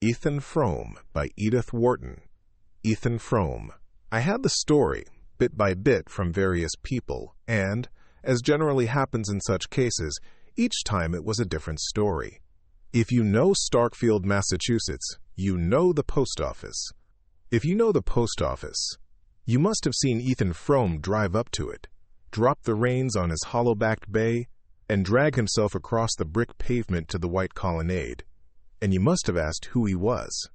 Ethan Frome by Edith Wharton. Ethan Frome. I had the story, bit by bit, from various people, and, as generally happens in such cases, each time it was a different story. If you know Starkfield, Massachusetts, you know the post office. If you know the post office, you must have seen Ethan Frome drive up to it, drop the reins on his hollow-backed bay, and drag himself across the brick pavement to the white colonnade. And you must have asked who he was.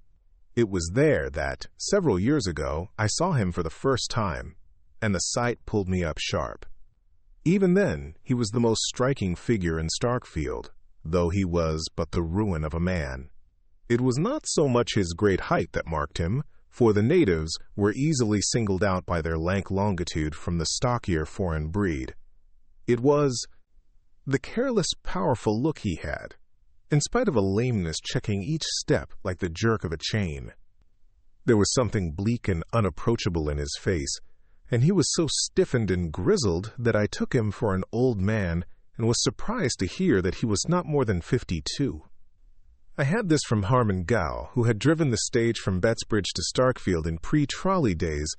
It was there that, several years ago, I saw him for the first time, and the sight pulled me up sharp. Even then, he was the most striking figure in Starkfield, though he was but the ruin of a man. It was not so much his great height that marked him, for the natives were easily singled out by their lank longitude from the stockier foreign breed. It was the careless, powerful look he had, in spite of a lameness checking each step like the jerk of a chain. There was something bleak and unapproachable in his face, and he was so stiffened and grizzled that I took him for an old man and was surprised to hear that he was not more than 52. I had this from Harmon Gow, who had driven the stage from Bettsbridge to Starkfield in pre-trolley days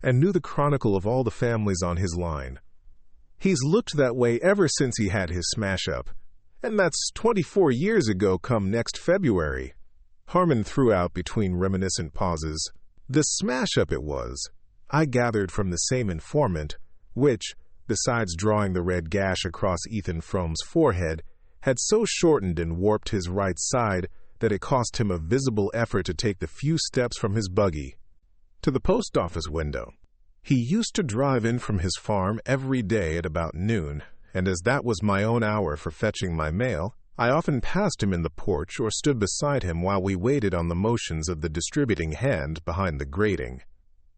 and knew the chronicle of all the families on his line. He's looked that way ever since he had his smash-up, and that's 24 years ago come next February. Harmon threw out between reminiscent pauses. The smash-up it was, I gathered from the same informant, which, besides drawing the red gash across Ethan Frome's forehead, had so shortened and warped his right side that it cost him a visible effort to take the few steps from his buggy to the post office window. He used to drive in from his farm every day at about noon, and as that was my own hour for fetching my mail, I often passed him in the porch or stood beside him while we waited on the motions of the distributing hand behind the grating.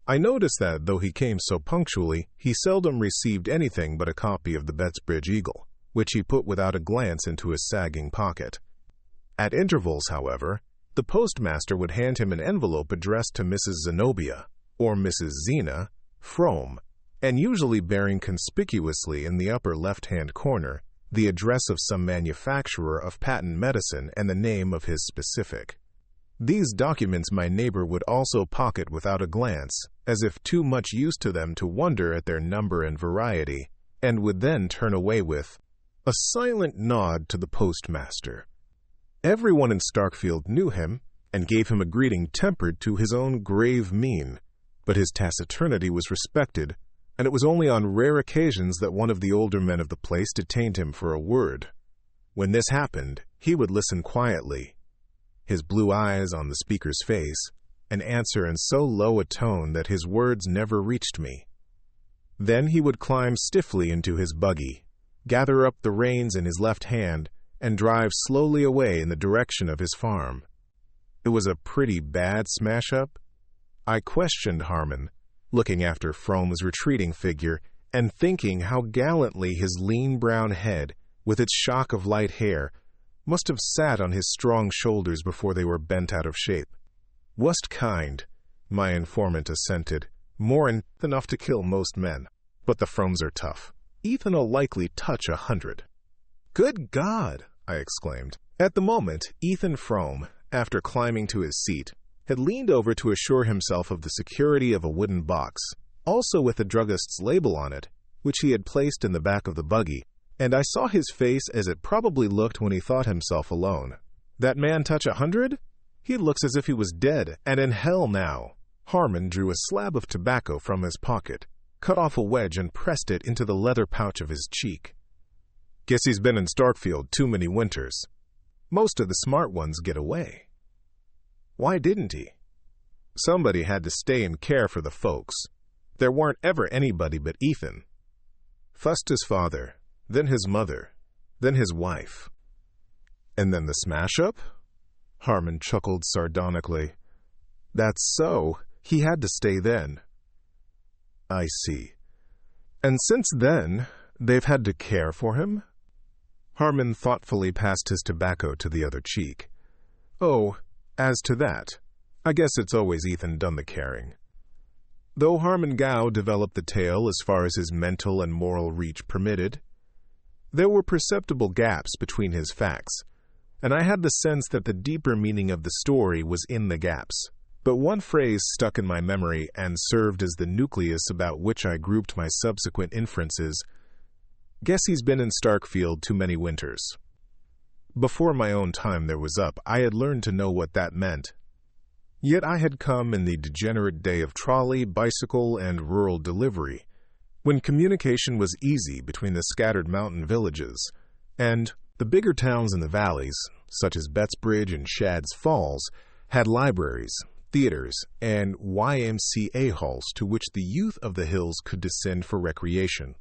I noticed that, though he came so punctually, he seldom received anything but a copy of the Bettsbridge Eagle, which he put without a glance into his sagging pocket. At intervals, however, the postmaster would hand him an envelope addressed to Mrs. Zenobia, or Mrs. Zena, Frome, and usually bearing conspicuously in the upper left-hand corner the address of some manufacturer of patent medicine and the name of his specific. These documents my neighbor would also pocket without a glance, as if too much used to them to wonder at their number and variety, and would then turn away with a silent nod to the postmaster. Everyone in Starkfield knew him, and gave him a greeting tempered to his own grave mien, but his taciturnity was respected, and it was only on rare occasions that one of the older men of the place detained him for a word. When this happened, he would listen quietly, his blue eyes on the speaker's face, and answer in so low a tone that his words never reached me. Then he would climb stiffly into his buggy, gather up the reins in his left hand, and drive slowly away in the direction of his farm. It was a pretty bad smash-up. I questioned Harmon, looking after Frome's retreating figure and thinking how gallantly his lean brown head, with its shock of light hair, must have sat on his strong shoulders before they were bent out of shape. "Wast kind," my informant assented, "more than enough to kill most men. But the Fromes are tough. Ethan'll likely touch 100. "Good God!" I exclaimed. At the moment, Ethan Frome, after climbing to his seat, had leaned over to assure himself of the security of a wooden box, also with the druggist's label on it, which he had placed in the back of the buggy, and I saw his face as it probably looked when he thought himself alone. That man touch 100? He looks as if he was dead and in hell now. Harmon drew a slab of tobacco from his pocket, cut off a wedge and pressed it into the leather pouch of his cheek. "Guess he's been in Starkfield too many winters. Most of the smart ones get away." "Why didn't he?" "Somebody had to stay and care for the folks. There weren't ever anybody but Ethan. First his father, then his mother, then his wife." "And then the smash-up?" Harmon chuckled sardonically. "That's so. He had to stay then." "I see. And since then, they've had to care for him?" Harmon thoughtfully passed his tobacco to the other cheek. "Oh, as to that, I guess it's always Ethan done the caring." Though Harmon Gow developed the tale as far as his mental and moral reach permitted, there were perceptible gaps between his facts, and I had the sense that the deeper meaning of the story was in the gaps. But one phrase stuck in my memory and served as the nucleus about which I grouped my subsequent inferences. Guess he's been in Starkfield too many winters. Before my own time there was up, I had learned to know what that meant. Yet I had come in the degenerate day of trolley, bicycle, and rural delivery, when communication was easy between the scattered mountain villages, and the bigger towns in the valleys, such as Bettsbridge and Shadd's Falls, had libraries, theaters, and YMCA halls to which the youth of the hills could descend for recreation.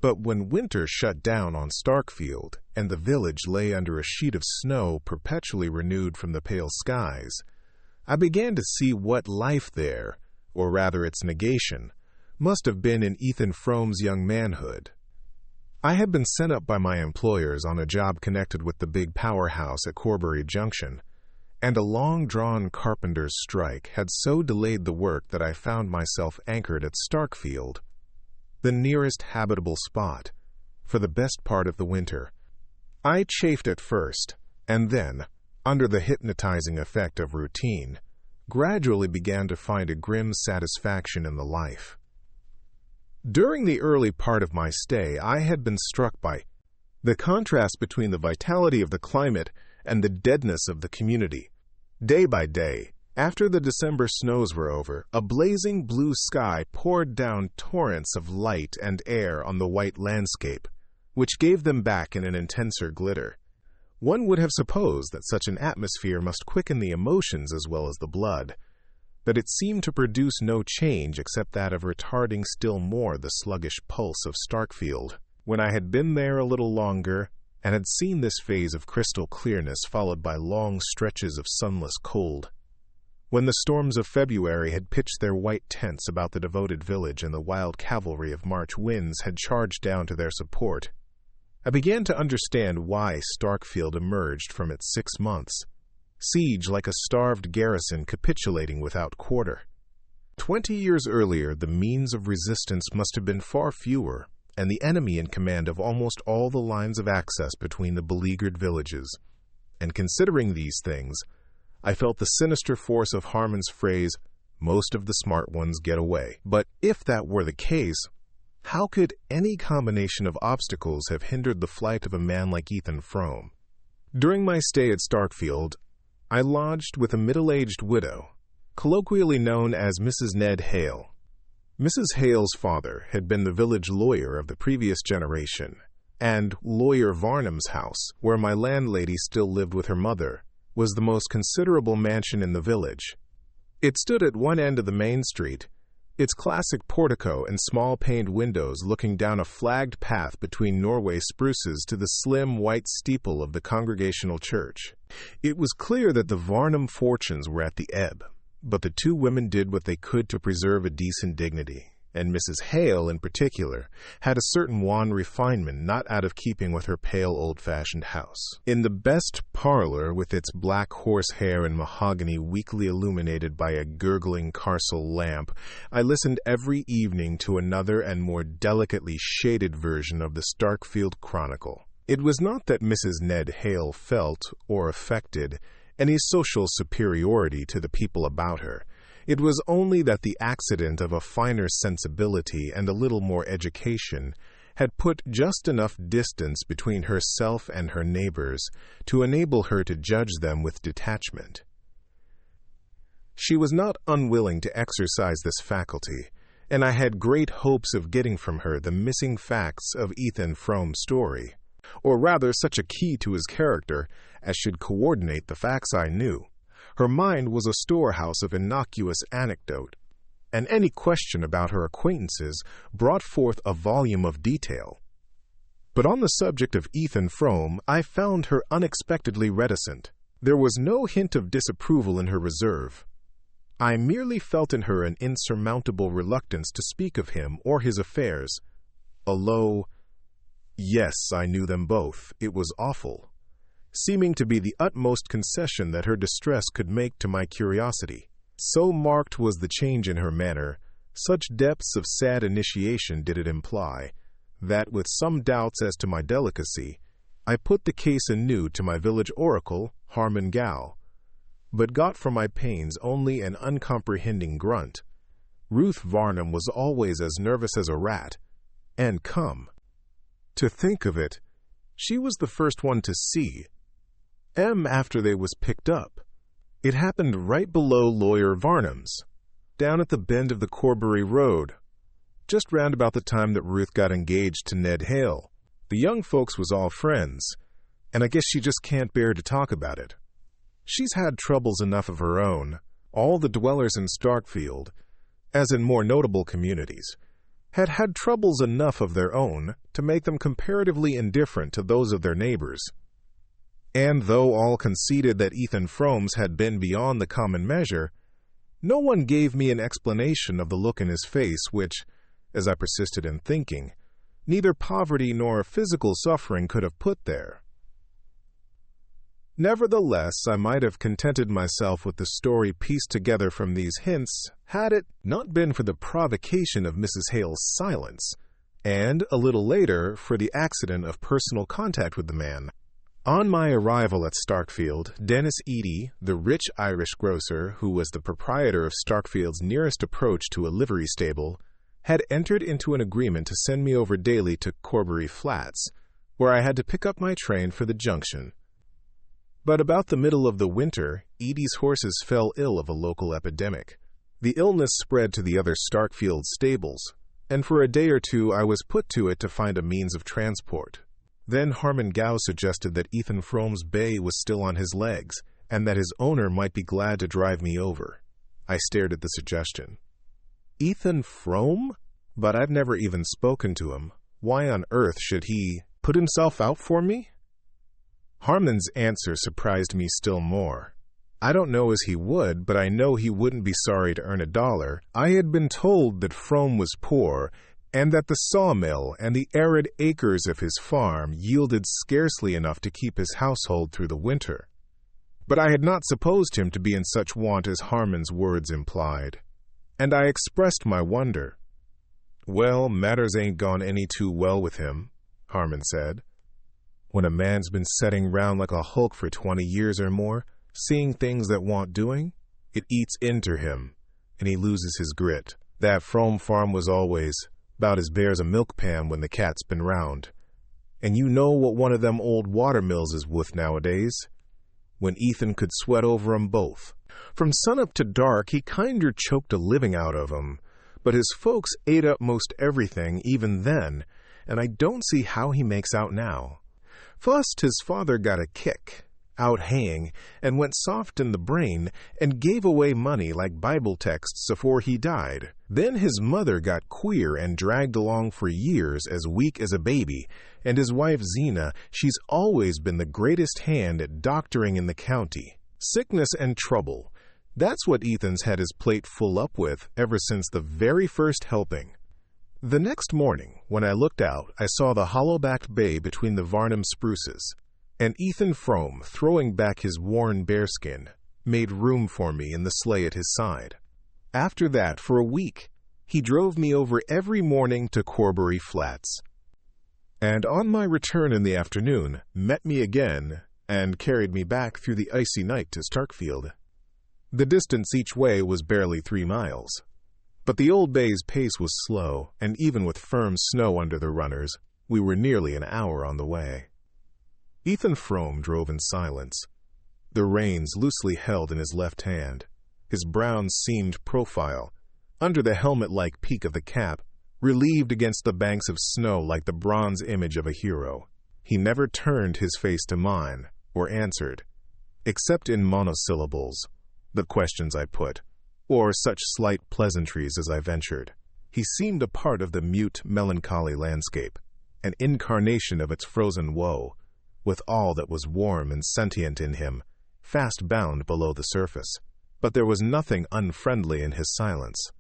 But when winter shut down on Starkfield, and the village lay under a sheet of snow perpetually renewed from the pale skies, I began to see what life there, or rather its negation, must have been in Ethan Frome's young manhood. I had been sent up by my employers on a job connected with the big powerhouse at Corbury Junction, and a long-drawn carpenter's strike had so delayed the work that I found myself anchored at Starkfield, the nearest habitable spot, for the best part of the winter. I chafed at first, and then, under the hypnotizing effect of routine, gradually began to find a grim satisfaction in the life. During the early part of my stay, I had been struck by the contrast between the vitality of the climate and the deadness of the community. Day by day, after the December snows were over, a blazing blue sky poured down torrents of light and air on the white landscape, which gave them back in an intenser glitter. One would have supposed that such an atmosphere must quicken the emotions as well as the blood, but it seemed to produce no change except that of retarding still more the sluggish pulse of Starkfield. When I had been there a little longer, and had seen this phase of crystal clearness followed by long stretches of sunless cold, when the storms of February had pitched their white tents about the devoted village and the wild cavalry of March winds had charged down to their support, I began to understand why Starkfield emerged from its 6 months' siege like a starved garrison capitulating without quarter. 20 years earlier, the means of resistance must have been far fewer, and the enemy in command of almost all the lines of access between the beleaguered villages. And considering these things, I felt the sinister force of Harmon's phrase, "Most of the smart ones get away." But if that were the case, how could any combination of obstacles have hindered the flight of a man like Ethan Frome? During my stay at Starkfield, I lodged with a middle-aged widow, colloquially known as Mrs. Ned Hale. Mrs. Hale's father had been the village lawyer of the previous generation, and Lawyer Varnum's house, where my landlady still lived with her mother, was the most considerable mansion in the village. It stood at one end of the main street, its classic portico and small-paned windows looking down a flagged path between Norway spruces to the slim white steeple of the Congregational Church. It was clear that the Varnum fortunes were at the ebb, but the two women did what they could to preserve a decent dignity, and Mrs. Hale, in particular, had a certain wan refinement not out of keeping with her pale old-fashioned house. In the best parlor, with its black horsehair and mahogany weakly illuminated by a gurgling carcel lamp, I listened every evening to another and more delicately shaded version of the Starkfield Chronicle. It was not that Mrs. Ned Hale felt, or affected, any social superiority to the people about her. It was only that the accident of a finer sensibility and a little more education had put just enough distance between herself and her neighbors to enable her to judge them with detachment. She was not unwilling to exercise this faculty, and I had great hopes of getting from her the missing facts of Ethan Frome's story, or rather such a key to his character as should coordinate the facts I knew. Her mind was a storehouse of innocuous anecdote, and any question about her acquaintances brought forth a volume of detail. But on the subject of Ethan Frome, I found her unexpectedly reticent. There was no hint of disapproval in her reserve. I merely felt in her an insurmountable reluctance to speak of him or his affairs. A low, "Yes, I knew them both. It was awful," seeming to be the utmost concession that her distress could make to my curiosity. So marked was the change in her manner, such depths of sad initiation did it imply, that with some doubts as to my delicacy, I put the case anew to my village oracle, Harmon Gow, but got for my pains only an uncomprehending grunt. Ruth Varnum was always as nervous as a rat, and come to think of it, she was the first one to see after they was picked up. It happened right below Lawyer Varnum's, down at the bend of the Corbury Road, just round about the time that Ruth got engaged to Ned Hale. The young folks was all friends, and I guess she just can't bear to talk about it. She's had troubles enough of her own. All the dwellers in Starkfield, as in more notable communities, had had troubles enough of their own to make them comparatively indifferent to those of their neighbors. And though all conceded that Ethan Frome's had been beyond the common measure, no one gave me an explanation of the look in his face which, as I persisted in thinking, neither poverty nor physical suffering could have put there. Nevertheless, I might have contented myself with the story pieced together from these hints had it not been for the provocation of Mrs. Hale's silence, and, a little later, for the accident of personal contact with the man. On my arrival at Starkfield, Dennis Eady, the rich Irish grocer who was the proprietor of Starkfield's nearest approach to a livery stable, had entered into an agreement to send me over daily to Corbury Flats, where I had to pick up my train for the junction. But about the middle of the winter, Eady's horses fell ill of a local epidemic. The illness spread to the other Starkfield stables, and for a day or two I was put to it to find a means of transport. Then Harmon Gow suggested that Ethan Frome's bay was still on his legs, and that his owner might be glad to drive me over. I stared at the suggestion. Ethan Frome? But I've never even spoken to him. Why on earth should he put himself out for me? Harmon's answer surprised me still more. I don't know as he would, but I know he wouldn't be sorry to earn $1. I had been told that Frome was poor, and that the sawmill and the arid acres of his farm yielded scarcely enough to keep his household through the winter. But I had not supposed him to be in such want as Harmon's words implied, and I expressed my wonder. Well, matters ain't gone any too well with him, Harmon said. When a man's been setting round like a hulk for 20 years or more, seeing things that want doing, it eats into him, and he loses his grit. That Frome farm was always 'bout as bare as a milk pan when the cat's been round. And you know what one of them old watermills is worth nowadays? When Ethan could sweat over 'em both. From sunup to dark, he kinder choked a living out of 'em, but his folks ate up most everything even then, and I don't see how he makes out now. First, his father got a kick, out haying, and went soft in the brain, and gave away money like Bible texts afore he died. Then his mother got queer and dragged along for years as weak as a baby, and his wife Zena, she's always been the greatest hand at doctoring in the county. Sickness and trouble. That's what Ethan's had his plate full up with ever since the very first helping. The next morning, when I looked out, I saw the hollow-backed bay between the Varnum spruces, and Ethan Frome, throwing back his worn bearskin, made room for me in the sleigh at his side. After that, for a week, he drove me over every morning to Corbury Flats, and on my return in the afternoon, met me again and carried me back through the icy night to Starkfield. The distance each way was barely 3 miles. But the old bay's pace was slow, and even with firm snow under the runners, we were nearly an hour on the way. Ethan Frome drove in silence, the reins loosely held in his left hand, his brown seamed profile, under the helmet-like peak of the cap, relieved against the banks of snow like the bronze image of a hero. He never turned his face to mine, or answered, except in monosyllables, the questions I put, or such slight pleasantries as I ventured. He seemed a part of the mute, melancholy landscape, an incarnation of its frozen woe, with all that was warm and sentient in him, fast bound below the surface. But there was nothing unfriendly in his silence.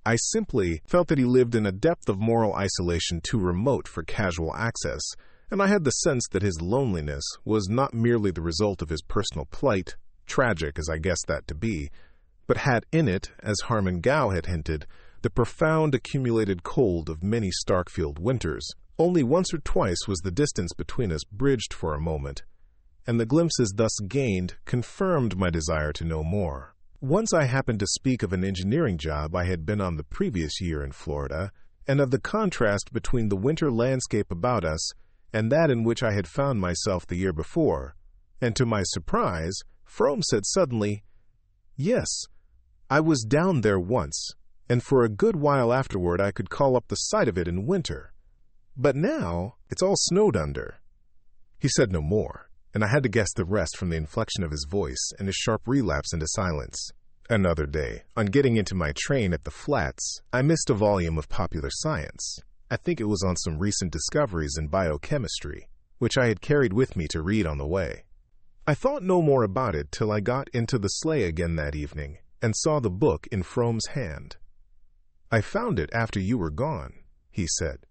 I simply felt that he lived in a depth of moral isolation too remote for casual access, and I had the sense that his loneliness was not merely the result of his personal plight, tragic as I guessed that to be, but had in it, as Harmon Gow had hinted, the profound accumulated cold of many Starkfield winters, Only once or twice was the distance between us bridged for a moment, and the glimpses thus gained confirmed my desire to know more. Once I happened to speak of an engineering job I had been on the previous year in Florida, and of the contrast between the winter landscape about us and that in which I had found myself the year before, and to my surprise, Frome said suddenly, "Yes, I was down there once, and for a good while afterward I could call up the sight of it in winter. But now it's all snowed under." He said no more, and I had to guess the rest from the inflection of his voice and his sharp relapse into silence. Another day, on getting into my train at the flats, I missed a volume of popular science. I think it was on some recent discoveries in biochemistry, which I had carried with me to read on the way. I thought no more about it till I got into the sleigh again that evening and saw the book in Frome's hand. "I found it after you were gone," he said.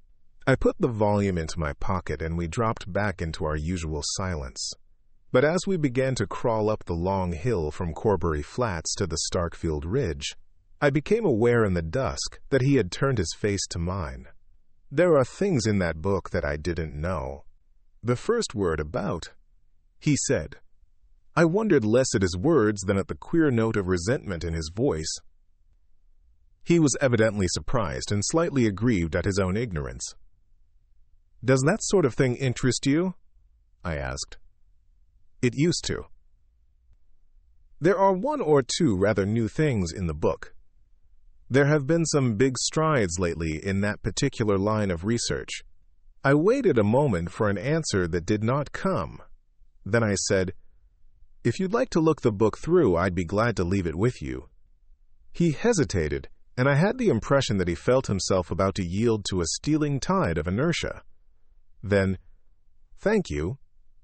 I put the volume into my pocket and we dropped back into our usual silence. But as we began to crawl up the long hill from Corbury Flats to the Starkfield Ridge, I became aware in the dusk that he had turned his face to mine. "There are things in that book that I didn't know. The first word about," he said. I wondered less at his words than at the queer note of resentment in his voice. He was evidently surprised and slightly aggrieved at his own ignorance. "Does that sort of thing interest you?" I asked. "It used to." There are one or two rather new things in the book. There have been some big strides lately in that particular line of research. I waited a moment for an answer that did not come. Then I said, "If you'd like to look the book through, I'd be glad to leave it with you." He hesitated, and I had the impression that he felt himself about to yield to a stealing tide of inertia. Then, "Thank you.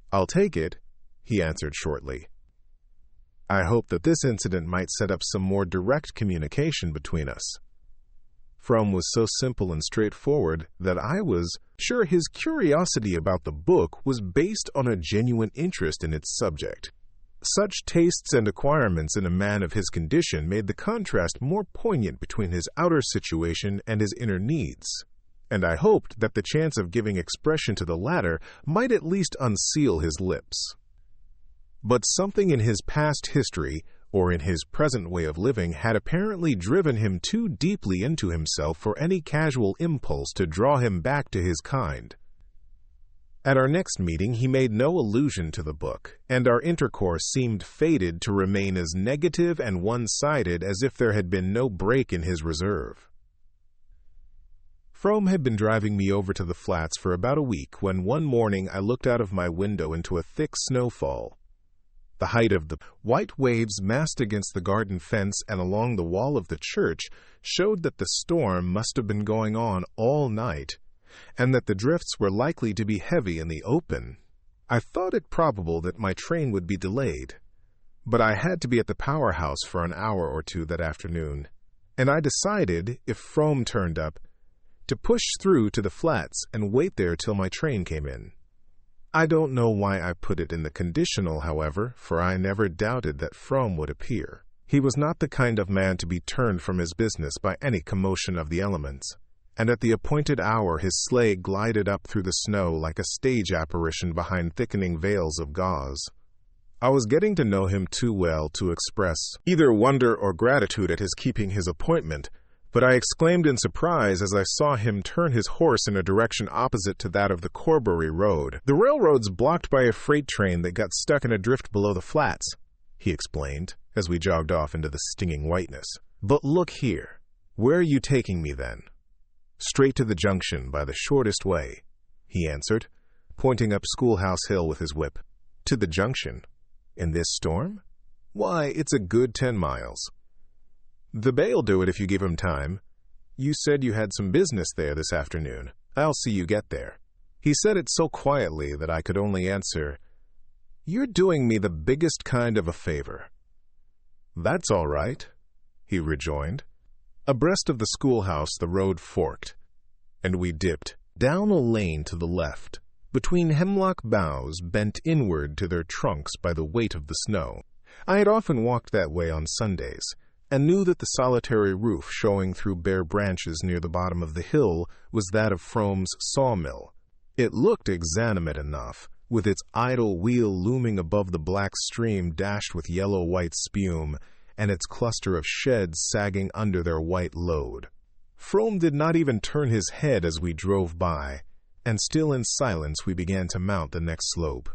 I'll take it," he answered shortly. I hoped that this incident might set up some more direct communication between us. Frome was so simple and straightforward that I was sure his curiosity about the book was based on a genuine interest in its subject. Such tastes and acquirements in a man of his condition made the contrast more poignant between his outer situation and his inner needs, and I hoped that the chance of giving expression to the latter might at least unseal his lips. But something in his past history, or in his present way of living, had apparently driven him too deeply into himself for any casual impulse to draw him back to his kind. At our next meeting, he made no allusion to the book, and our intercourse seemed fated to remain as negative and one-sided as if there had been no break in his reserve. Frome had been driving me over to the flats for about a week when one morning I looked out of my window into a thick snowfall. The height of the white waves massed against the garden fence and along the wall of the church showed that the storm must have been going on all night, and that the drifts were likely to be heavy in the open. I thought it probable that my train would be delayed, but I had to be at the powerhouse for an hour or two that afternoon, and I decided, if Frome turned up, to push through to the flats and wait there till my train came in. I don't know why I put it in the conditional, however, for I never doubted that Frome would appear. He was not the kind of man to be turned from his business by any commotion of the elements, and at the appointed hour his sleigh glided up through the snow like a stage apparition behind thickening veils of gauze. I was getting to know him too well to express either wonder or gratitude at his keeping his appointment, but I exclaimed in surprise as I saw him turn his horse in a direction opposite to that of the Corbury Road. "The railroad's blocked by a freight train that got stuck in a drift below the flats," he explained, as we jogged off into the stinging whiteness. "But look here. Where are you taking me, then?" "Straight to the junction, by the shortest way," he answered, pointing up Schoolhouse Hill with his whip. "To the junction? In this storm? Why, it's a good 10 miles. The bay'll do it if you give him time. You said you had some business there this afternoon. I'll see you get there." He said it so quietly that I could only answer, "You're doing me the biggest kind of a favor." "That's all right," he rejoined. Abreast of the schoolhouse the road forked, and we dipped down a lane to the left, between hemlock boughs bent inward to their trunks by the weight of the snow. I had often walked that way on Sundays, and knew that the solitary roof showing through bare branches near the bottom of the hill was that of Frome's sawmill, It looked exanimate enough, with its idle wheel looming above the black stream dashed with yellow-white spume, and its cluster of sheds sagging under their white load. Frome did not even turn his head as we drove by, and still in silence we began to mount the next slope.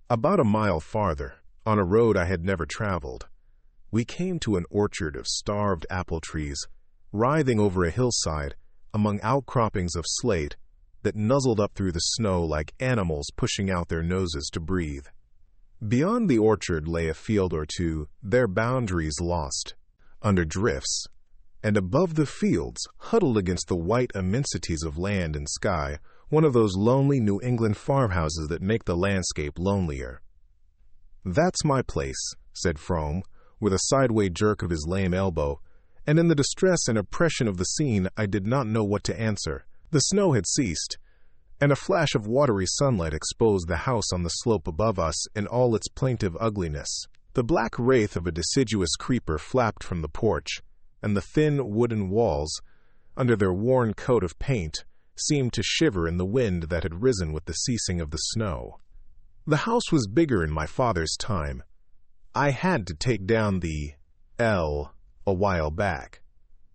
About a mile farther, on a road I had never traveled, we came to an orchard of starved apple trees, writhing over a hillside among outcroppings of slate that nuzzled up through the snow like animals pushing out their noses to breathe. Beyond the orchard lay a field or two, their boundaries lost, under drifts, and above the fields, huddled against the white immensities of land and sky, one of those lonely New England farmhouses that make the landscape lonelier. "That's my place," said Frome, with a sideway jerk of his lame elbow, and in the distress and oppression of the scene I did not know what to answer. The snow had ceased, and a flash of watery sunlight exposed the house on the slope above us in all its plaintive ugliness. The black wraith of a deciduous creeper flapped from the porch, and the thin wooden walls, under their worn coat of paint, seemed to shiver in the wind that had risen with the ceasing of the snow. The house was bigger in my father's time. I had to take down the L a while back.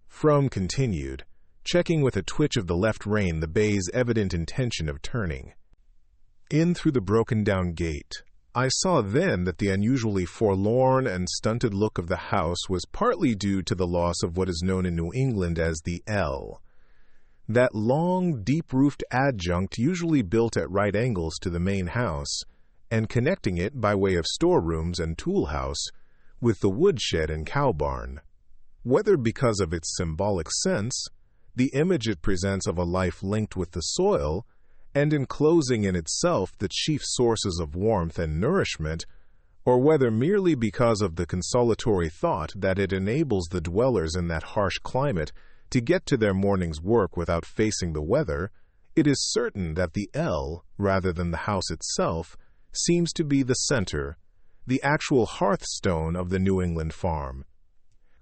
Frome continued, checking with a twitch of the left rein the bay's evident intention of turning. In through the broken-down gate, I saw then that the unusually forlorn and stunted look of the house was partly due to the loss of what is known in New England as the L, that long, deep-roofed adjunct usually built at right angles to the main house, and connecting it by way of storerooms and tool-house with the woodshed and cow barn. Whether because of its symbolic sense, the image it presents of a life linked with the soil, and enclosing in itself the chief sources of warmth and nourishment, or whether merely because of the consolatory thought that it enables the dwellers in that harsh climate to get to their morning's work without facing the weather, it is certain that the L, rather than the house itself, seems to be the center, the actual hearthstone of the New England farm.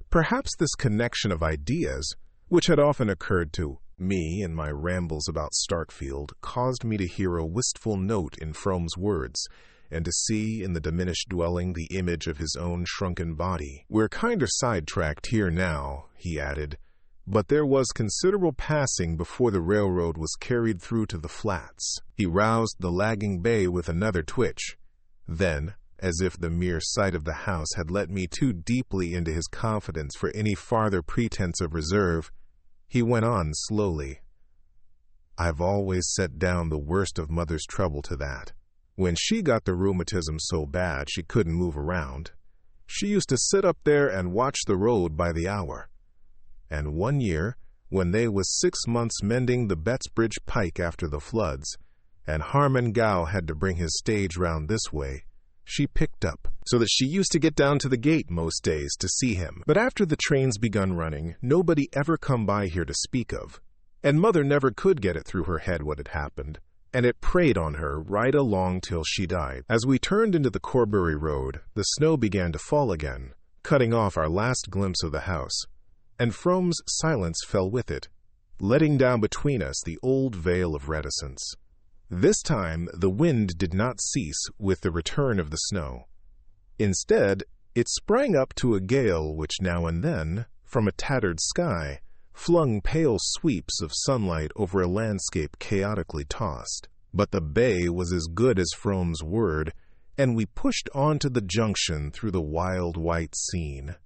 Perhaps this connection of ideas, which had often occurred to me in my rambles about Starkfield, caused me to hear a wistful note in Frome's words, and to see in the diminished dwelling the image of his own shrunken body. "We're kinder sidetracked here now," he added, "but there was considerable passing before the railroad was carried through to the flats." He roused the lagging bay with another twitch. Then, as if the mere sight of the house had let me too deeply into his confidence for any farther pretense of reserve, he went on slowly. "I've always set down the worst of Mother's trouble to that. When she got the rheumatism so bad she couldn't move around, she used to sit up there and watch the road by the hour. And one year, when they was 6 months mending the Bettsbridge pike after the floods, and Harmon Gow had to bring his stage round this way, she picked up, so that she used to get down to the gate most days to see him. But after the trains begun running, nobody ever come by here to speak of, and Mother never could get it through her head what had happened, and it preyed on her right along till she died. As we turned into the Corbury Road, the snow began to fall again, cutting off our last glimpse of the house, and Frome's silence fell with it, letting down between us the old veil of reticence. This time the wind did not cease with the return of the snow. Instead, it sprang up to a gale which now and then, from a tattered sky, flung pale sweeps of sunlight over a landscape chaotically tossed. But the bay was as good as Frome's word, and we pushed on to the junction through the wild white scene.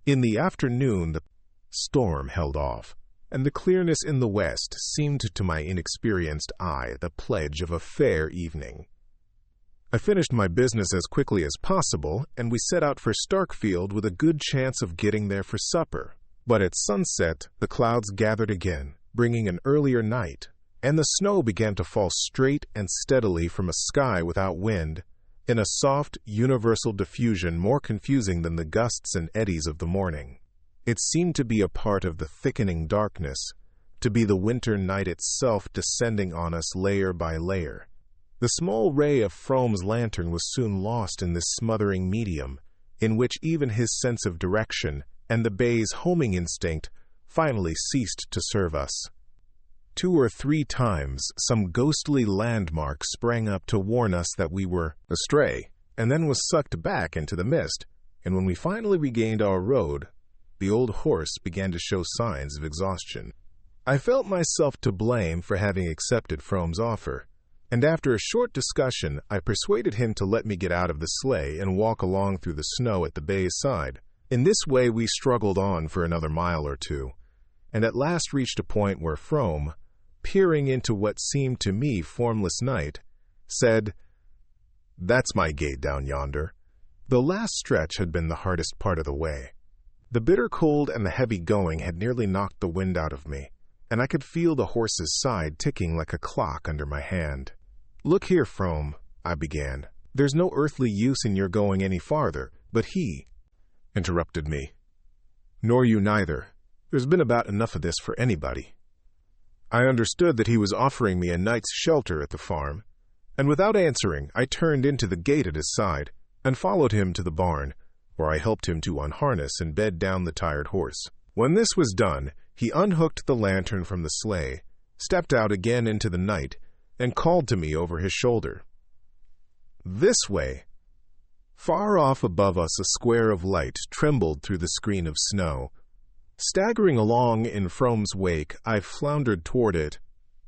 In the afternoon the storm held off, and the clearness in the west seemed to my inexperienced eye the pledge of a fair evening. I finished my business as quickly as possible, and we set out for Starkfield with a good chance of getting there for supper. But at sunset the clouds gathered again, bringing an earlier night, and the snow began to fall straight and steadily from a sky without wind, in a soft, universal diffusion more confusing than the gusts and eddies of the morning. It seemed to be a part of the thickening darkness, to be the winter night itself descending on us layer by layer. The small ray of Frome's lantern was soon lost in this smothering medium, in which even his sense of direction and the bay's homing instinct finally ceased to serve us. 2 or 3 times, some ghostly landmark sprang up to warn us that we were astray, and then was sucked back into the mist, and when we finally regained our road, the old horse began to show signs of exhaustion. I felt myself to blame for having accepted Frome's offer, and after a short discussion, I persuaded him to let me get out of the sleigh and walk along through the snow at the bay's side. In this way, we struggled on for another mile or 2, and at last reached a point where Frome, peering into what seemed to me formless night, said, "That's my gate down yonder." The last stretch had been the hardest part of the way. The bitter cold and the heavy going had nearly knocked the wind out of me, and I could feel the horse's side ticking like a clock under my hand. "Look here, Frome," I began. "There's no earthly use in your going any farther, but he interrupted me. "Nor you neither. There's been about enough of this for anybody." I understood that he was offering me a night's shelter at the farm, and without answering, I turned into the gate at his side and followed him to the barn, where I helped him to unharness and bed down the tired horse. When this was done, he unhooked the lantern from the sleigh, stepped out again into the night, and called to me over his shoulder. "This way." Far off above us, a square of light trembled through the screen of snow. Staggering along in Frome's wake, I floundered toward it,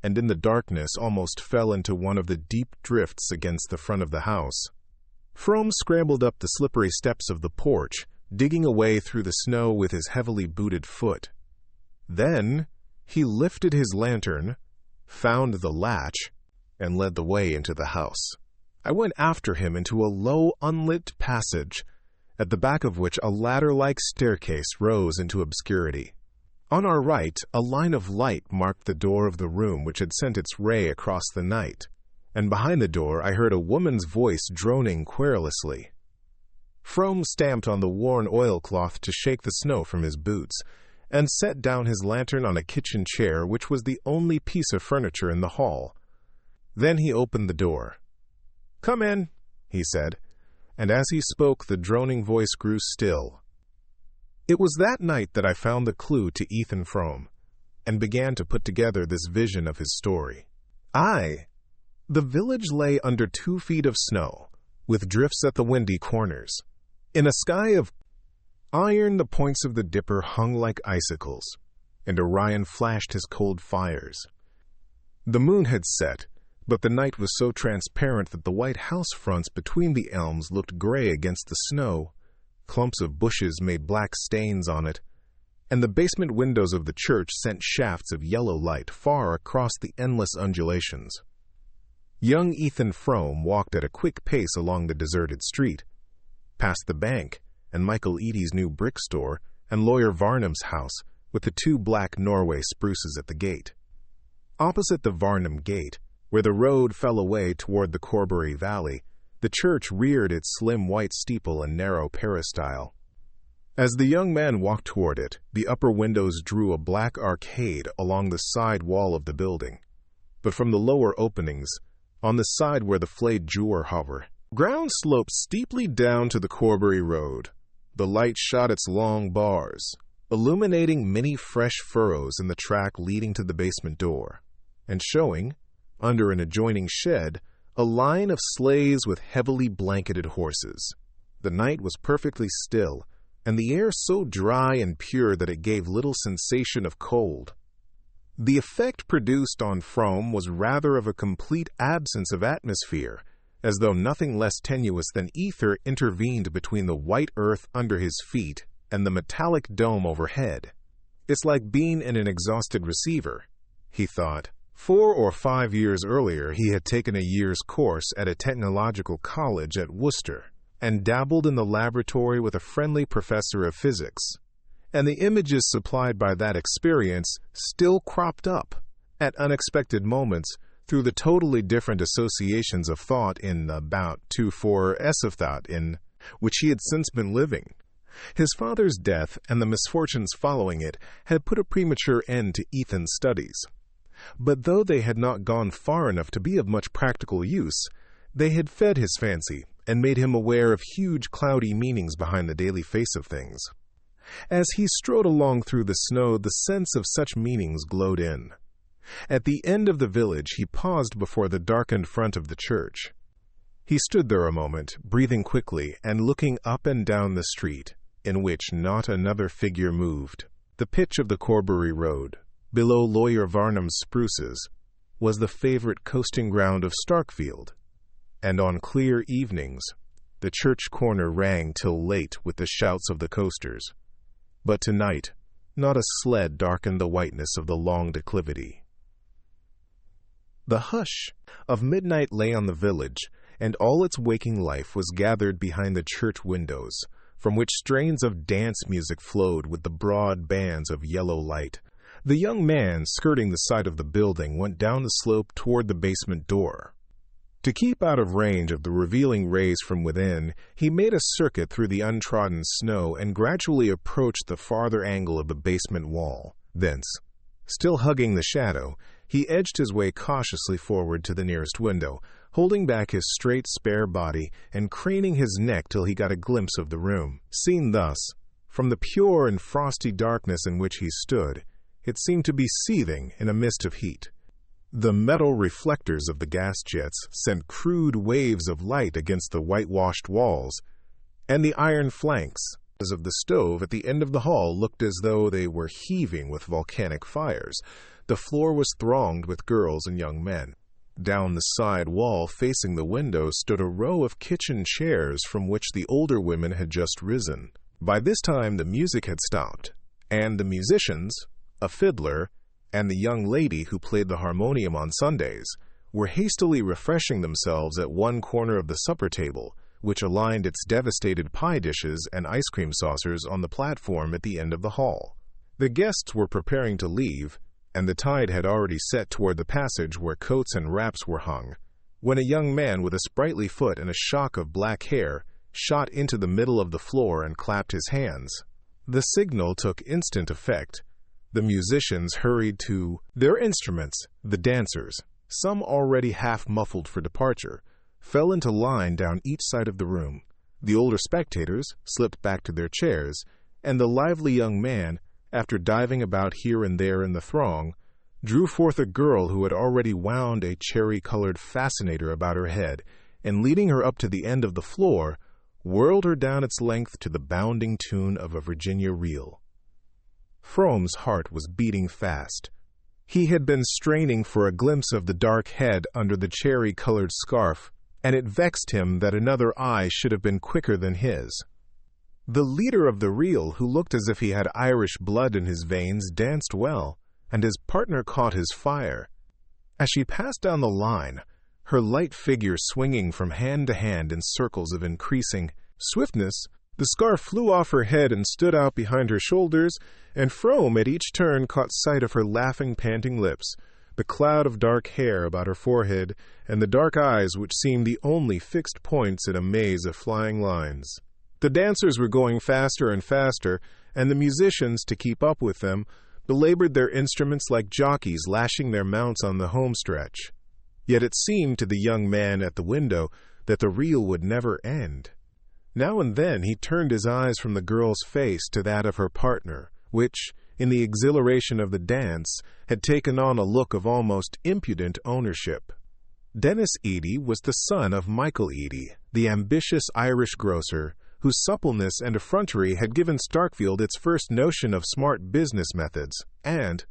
and in the darkness almost fell into one of the deep drifts against the front of the house. Frome scrambled up the slippery steps of the porch, digging away through the snow with his heavily booted foot. Then he lifted his lantern, found the latch, and led the way into the house. I went after him into a low, unlit passage, at the back of which a ladder-like staircase rose into obscurity. On our right, a line of light marked the door of the room which had sent its ray across the night, and behind the door I heard a woman's voice droning querulously. Frome stamped on the worn oilcloth to shake the snow from his boots, and set down his lantern on a kitchen chair which was the only piece of furniture in the hall. Then he opened the door. "Come in," he said, and as he spoke the droning voice grew still. It was that night that I found the clue to Ethan Frome, and began to put together this vision of his story. The village lay under 2 feet of snow, with drifts at the windy corners. In a sky of iron, the points of the dipper hung like icicles, and Orion flashed his cold fires. The moon had set, but the night was so transparent that the white house fronts between the elms looked gray against the snow, clumps of bushes made black stains on it, and the basement windows of the church sent shafts of yellow light far across the endless undulations. Young Ethan Frome walked at a quick pace along the deserted street, past the bank and Michael Eady's new brick store and Lawyer Varnum's house with the 2 black Norway spruces at the gate. Opposite the Varnum gate, where the road fell away toward the Corbury Valley, the church reared its slim white steeple and narrow peristyle. As the young man walked toward it, the upper windows drew a black arcade along the side wall of the building, but from the lower openings, on the side where the flayed jeweler hover, ground sloped steeply down to the Corbury Road. The light shot its long bars, illuminating many fresh furrows in the track leading to the basement door, and showing, under an adjoining shed, a line of sleighs with heavily blanketed horses. The night was perfectly still, and the air so dry and pure that it gave little sensation of cold. The effect produced on Frome was rather of a complete absence of atmosphere, as though nothing less tenuous than ether intervened between the white earth under his feet and the metallic dome overhead. "It's like being in an exhausted receiver," he thought. 4 or 5 years earlier, he had taken a year's course at a technological college at Worcester and dabbled in the laboratory with a friendly professor of physics, and the images supplied by that experience still cropped up at unexpected moments through the totally different associations of thought in about 2/4 of thought in which he had since been living. His father's death and the misfortunes following it had put a premature end to Ethan's studies. But though they had not gone far enough to be of much practical use, they had fed his fancy and made him aware of huge cloudy meanings behind the daily face of things. As he strode along through the snow, the sense of such meanings glowed in. At the end of the village, he paused before the darkened front of the church. He stood there a moment, breathing quickly and looking up and down the street, in which not another figure moved. The pitch of the Corbury Road, below Lawyer Varnum's spruces, was the favorite coasting ground of Starkfield, and on clear evenings, the church corner rang till late with the shouts of the coasters. But tonight, not a sled darkened the whiteness of the long declivity. The hush of midnight lay on the village, and all its waking life was gathered behind the church windows, from which strains of dance music flowed with the broad bands of yellow light. The young man, skirting the side of the building, went down the slope toward the basement door. To keep out of range of the revealing rays from within, he made a circuit through the untrodden snow and gradually approached the farther angle of the basement wall. Thence, still hugging the shadow, he edged his way cautiously forward to the nearest window, holding back his straight, spare body and craning his neck till he got a glimpse of the room. Seen thus, from the pure and frosty darkness in which he stood, it seemed to be seething in a mist of heat. The metal reflectors of the gas jets sent crude waves of light against the whitewashed walls, and the iron flanks of the stove at the end of the hall looked as though they were heaving with volcanic fires. The floor was thronged with girls and young men. Down the side wall facing the window stood a row of kitchen chairs from which the older women had just risen. By this time the music had stopped, and the musicians, a fiddler, and the young lady who played the harmonium on Sundays, were hastily refreshing themselves at one corner of the supper table, which aligned its devastated pie dishes and ice cream saucers on the platform at the end of the hall. The guests were preparing to leave, and the tide had already set toward the passage where coats and wraps were hung, when a young man with a sprightly foot and a shock of black hair shot into the middle of the floor and clapped his hands. The signal took instant effect. The musicians hurried to their instruments. The dancers, some already half muffled for departure, fell into line down each side of the room. The older spectators slipped back to their chairs, and the lively young man, after diving about here and there in the throng, drew forth a girl who had already wound a cherry-colored fascinator about her head, and leading her up to the end of the floor, whirled her down its length to the bounding tune of a Virginia reel. Frome's heart was beating fast. He had been straining for a glimpse of the dark head under the cherry-colored scarf, and it vexed him that another eye should have been quicker than his. The leader of the reel, who looked as if he had Irish blood in his veins, danced well, and his partner caught his fire. As she passed down the line, her light figure swinging from hand to hand in circles of increasing swiftness, the scarf flew off her head and stood out behind her shoulders, and Frome at each turn caught sight of her laughing, panting lips, the cloud of dark hair about her forehead, and the dark eyes which seemed the only fixed points in a maze of flying lines. The dancers were going faster and faster, and the musicians, to keep up with them, belabored their instruments like jockeys lashing their mounts on the home stretch. Yet it seemed to the young man at the window that the reel would never end. Now and then he turned his eyes from the girl's face to that of her partner, which, in the exhilaration of the dance, had taken on a look of almost impudent ownership. Dennis Eady was the son of Michael Eady, the ambitious Irish grocer, whose suppleness and effrontery had given Starkfield its first notion of smart business methods, and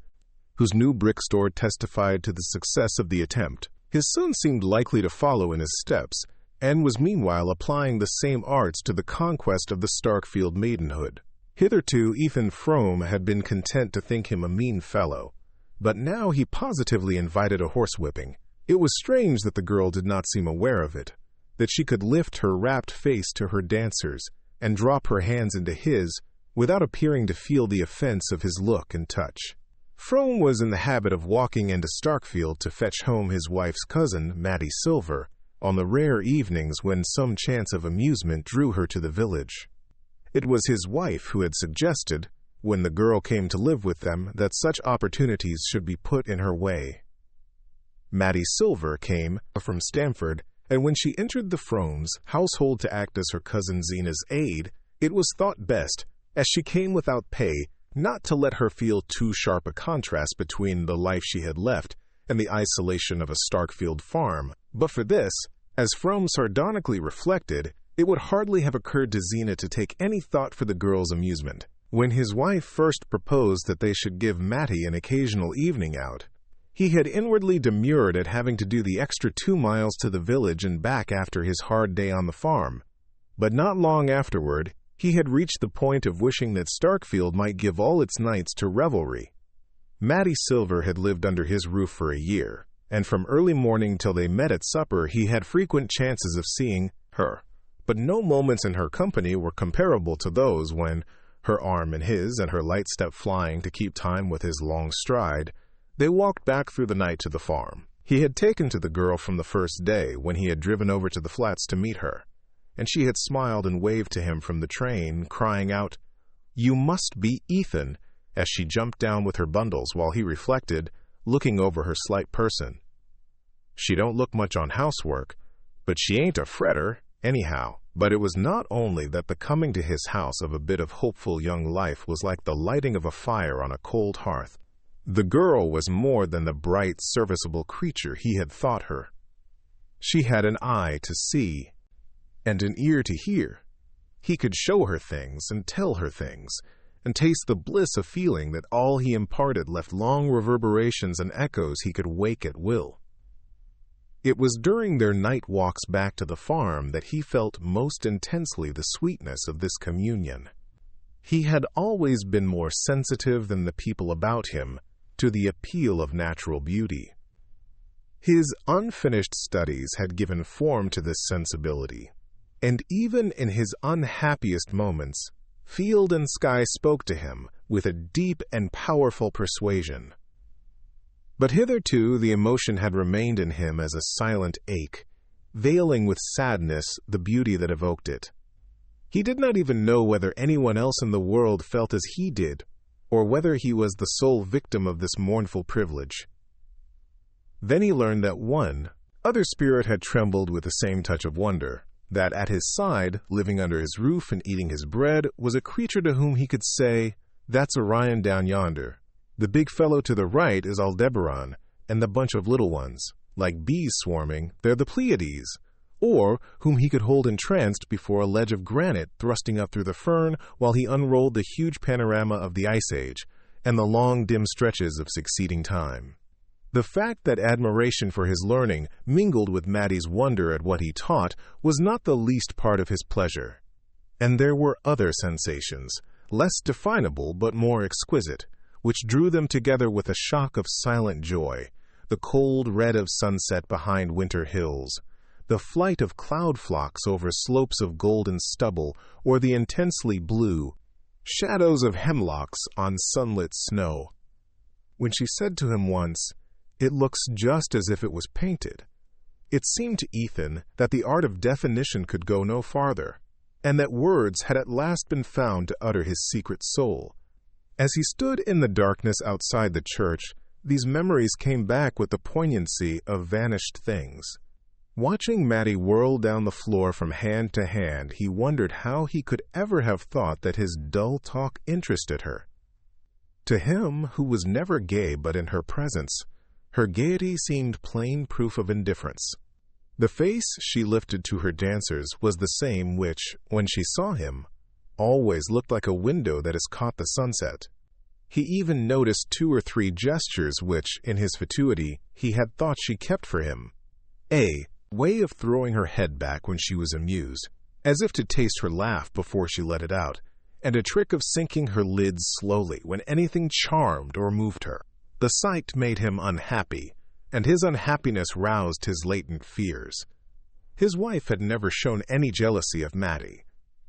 whose new brick store testified to the success of the attempt. His son seemed likely to follow in his steps, and was meanwhile applying the same arts to the conquest of the Starkfield maidenhood. Hitherto Ethan Frome had been content to think him a mean fellow, but now he positively invited a horsewhipping. It was strange that the girl did not seem aware of it, that she could lift her rapt face to her dancers and drop her hands into his without appearing to feel the offense of his look and touch. Frome was in the habit of walking into Starkfield to fetch home his wife's cousin, Mattie Silver, on the rare evenings when some chance of amusement drew her to the village. It was his wife who had suggested, when the girl came to live with them, that such opportunities should be put in her way. Mattie Silver came from Stamford, and when she entered the Fromes' household to act as her cousin Zena's aide, it was thought best, as she came without pay, not to let her feel too sharp a contrast between the life she had left and the isolation of a Starkfield farm. But for this, as Frome sardonically reflected, it would hardly have occurred to Zena to take any thought for the girl's amusement. When his wife first proposed that they should give Matty an occasional evening out, he had inwardly demurred at having to do the extra 2 miles to the village and back after his hard day on the farm. But not long afterward, he had reached the point of wishing that Starkfield might give all its nights to revelry. Matty Silver had lived under his roof for a year, and from early morning till they met at supper he had frequent chances of seeing her. But no moments in her company were comparable to those when, her arm in his and her light step flying to keep time with his long stride, they walked back through the night to the farm. He had taken to the girl from the first day when he had driven over to the flats to meet her, and she had smiled and waved to him from the train, crying out, "You must be Ethan," as she jumped down with her bundles while he reflected, looking over her slight person. "She don't look much on housework, but she ain't a fretter, anyhow." But it was not only that the coming to his house of a bit of hopeful young life was like the lighting of a fire on a cold hearth. The girl was more than the bright, serviceable creature he had thought her. She had an eye to see, and an ear to hear. He could show her things and tell her things, and taste the bliss of feeling that all he imparted left long reverberations and echoes he could wake at will. It was during their night walks back to the farm that he felt most intensely the sweetness of this communion. He had always been more sensitive than the people about him to the appeal of natural beauty. His unfinished studies had given form to this sensibility, and even in his unhappiest moments, field and sky spoke to him with a deep and powerful persuasion. But hitherto the emotion had remained in him as a silent ache, veiling with sadness the beauty that evoked it. He did not even know whether anyone else in the world felt as he did, or whether he was the sole victim of this mournful privilege. Then he learned that one other spirit had trembled with the same touch of wonder, that at his side, living under his roof and eating his bread, was a creature to whom he could say, "That's Orion down yonder. The big fellow to the right is Aldebaran, and the bunch of little ones, like bees swarming, they're the Pleiades," or whom he could hold entranced before a ledge of granite thrusting up through the fern while he unrolled the huge panorama of the Ice Age and the long dim stretches of succeeding time. The fact that admiration for his learning mingled with Matty's wonder at what he taught was not the least part of his pleasure. And there were other sensations, less definable but more exquisite, which drew them together with a shock of silent joy: the cold red of sunset behind winter hills, the flight of cloud flocks over slopes of golden stubble, or the intensely blue shadows of hemlocks on sunlit snow. When she said to him once, "It looks just as if it was painted," it seemed to Ethan that the art of definition could go no farther, and that words had at last been found to utter his secret soul. As he stood in the darkness outside the church, these memories came back with the poignancy of vanished things. Watching Matty whirl down the floor from hand to hand, he wondered how he could ever have thought that his dull talk interested her. To him, who was never gay but in her presence, her gaiety seemed plain proof of indifference. The face she lifted to her dancers was the same which, when she saw him, always looked like a window that has caught the sunset. He even noticed 2 or 3 gestures which, in his fatuity, he had thought she kept for him. A way of throwing her head back when she was amused, as if to taste her laugh before she let it out, and a trick of sinking her lids slowly when anything charmed or moved her. The sight made him unhappy, and his unhappiness roused his latent fears. His wife had never shown any jealousy of Matty,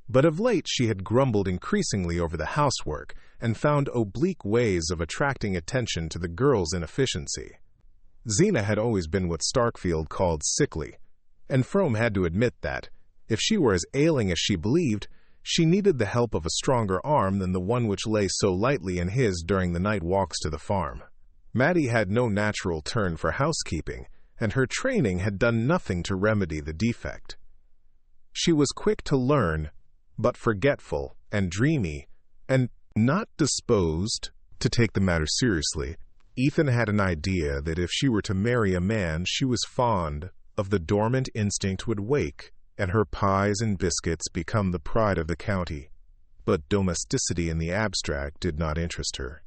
but of late she had grumbled increasingly over the housework and found oblique ways of attracting attention to the girl's inefficiency. Zena had always been what Starkfield called sickly, and Frome had to admit that, if she were as ailing as she believed, she needed the help of a stronger arm than the one which lay so lightly in his during the night walks to the farm. Matty had no natural turn for housekeeping, and her training had done nothing to remedy the defect. She was quick to learn, but forgetful and dreamy, and Not disposed to take the matter seriously, Ethan had an idea that if she were to marry a man she was fond of, the dormant instinct would wake, and her pies and biscuits become the pride of the county. But domesticity in the abstract did not interest her.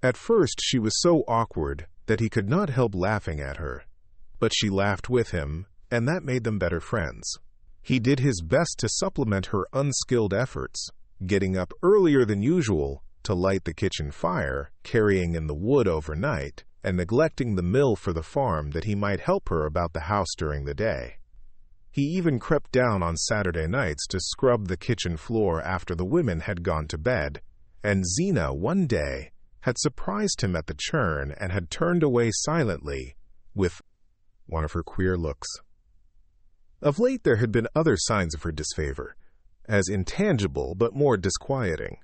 At first she was so awkward that he could not help laughing at her, but she laughed with him, and that made them better friends. He did his best to supplement her unskilled efforts, getting up earlier than usual to light the kitchen fire, carrying in the wood overnight, and neglecting the mill for the farm that he might help her about the house during the day. He even crept down on Saturday nights to scrub the kitchen floor after the women had gone to bed, and Zina one day had surprised him at the churn and had turned away silently with one of her queer looks. Of late there had been other signs of her disfavor, as intangible but more disquieting.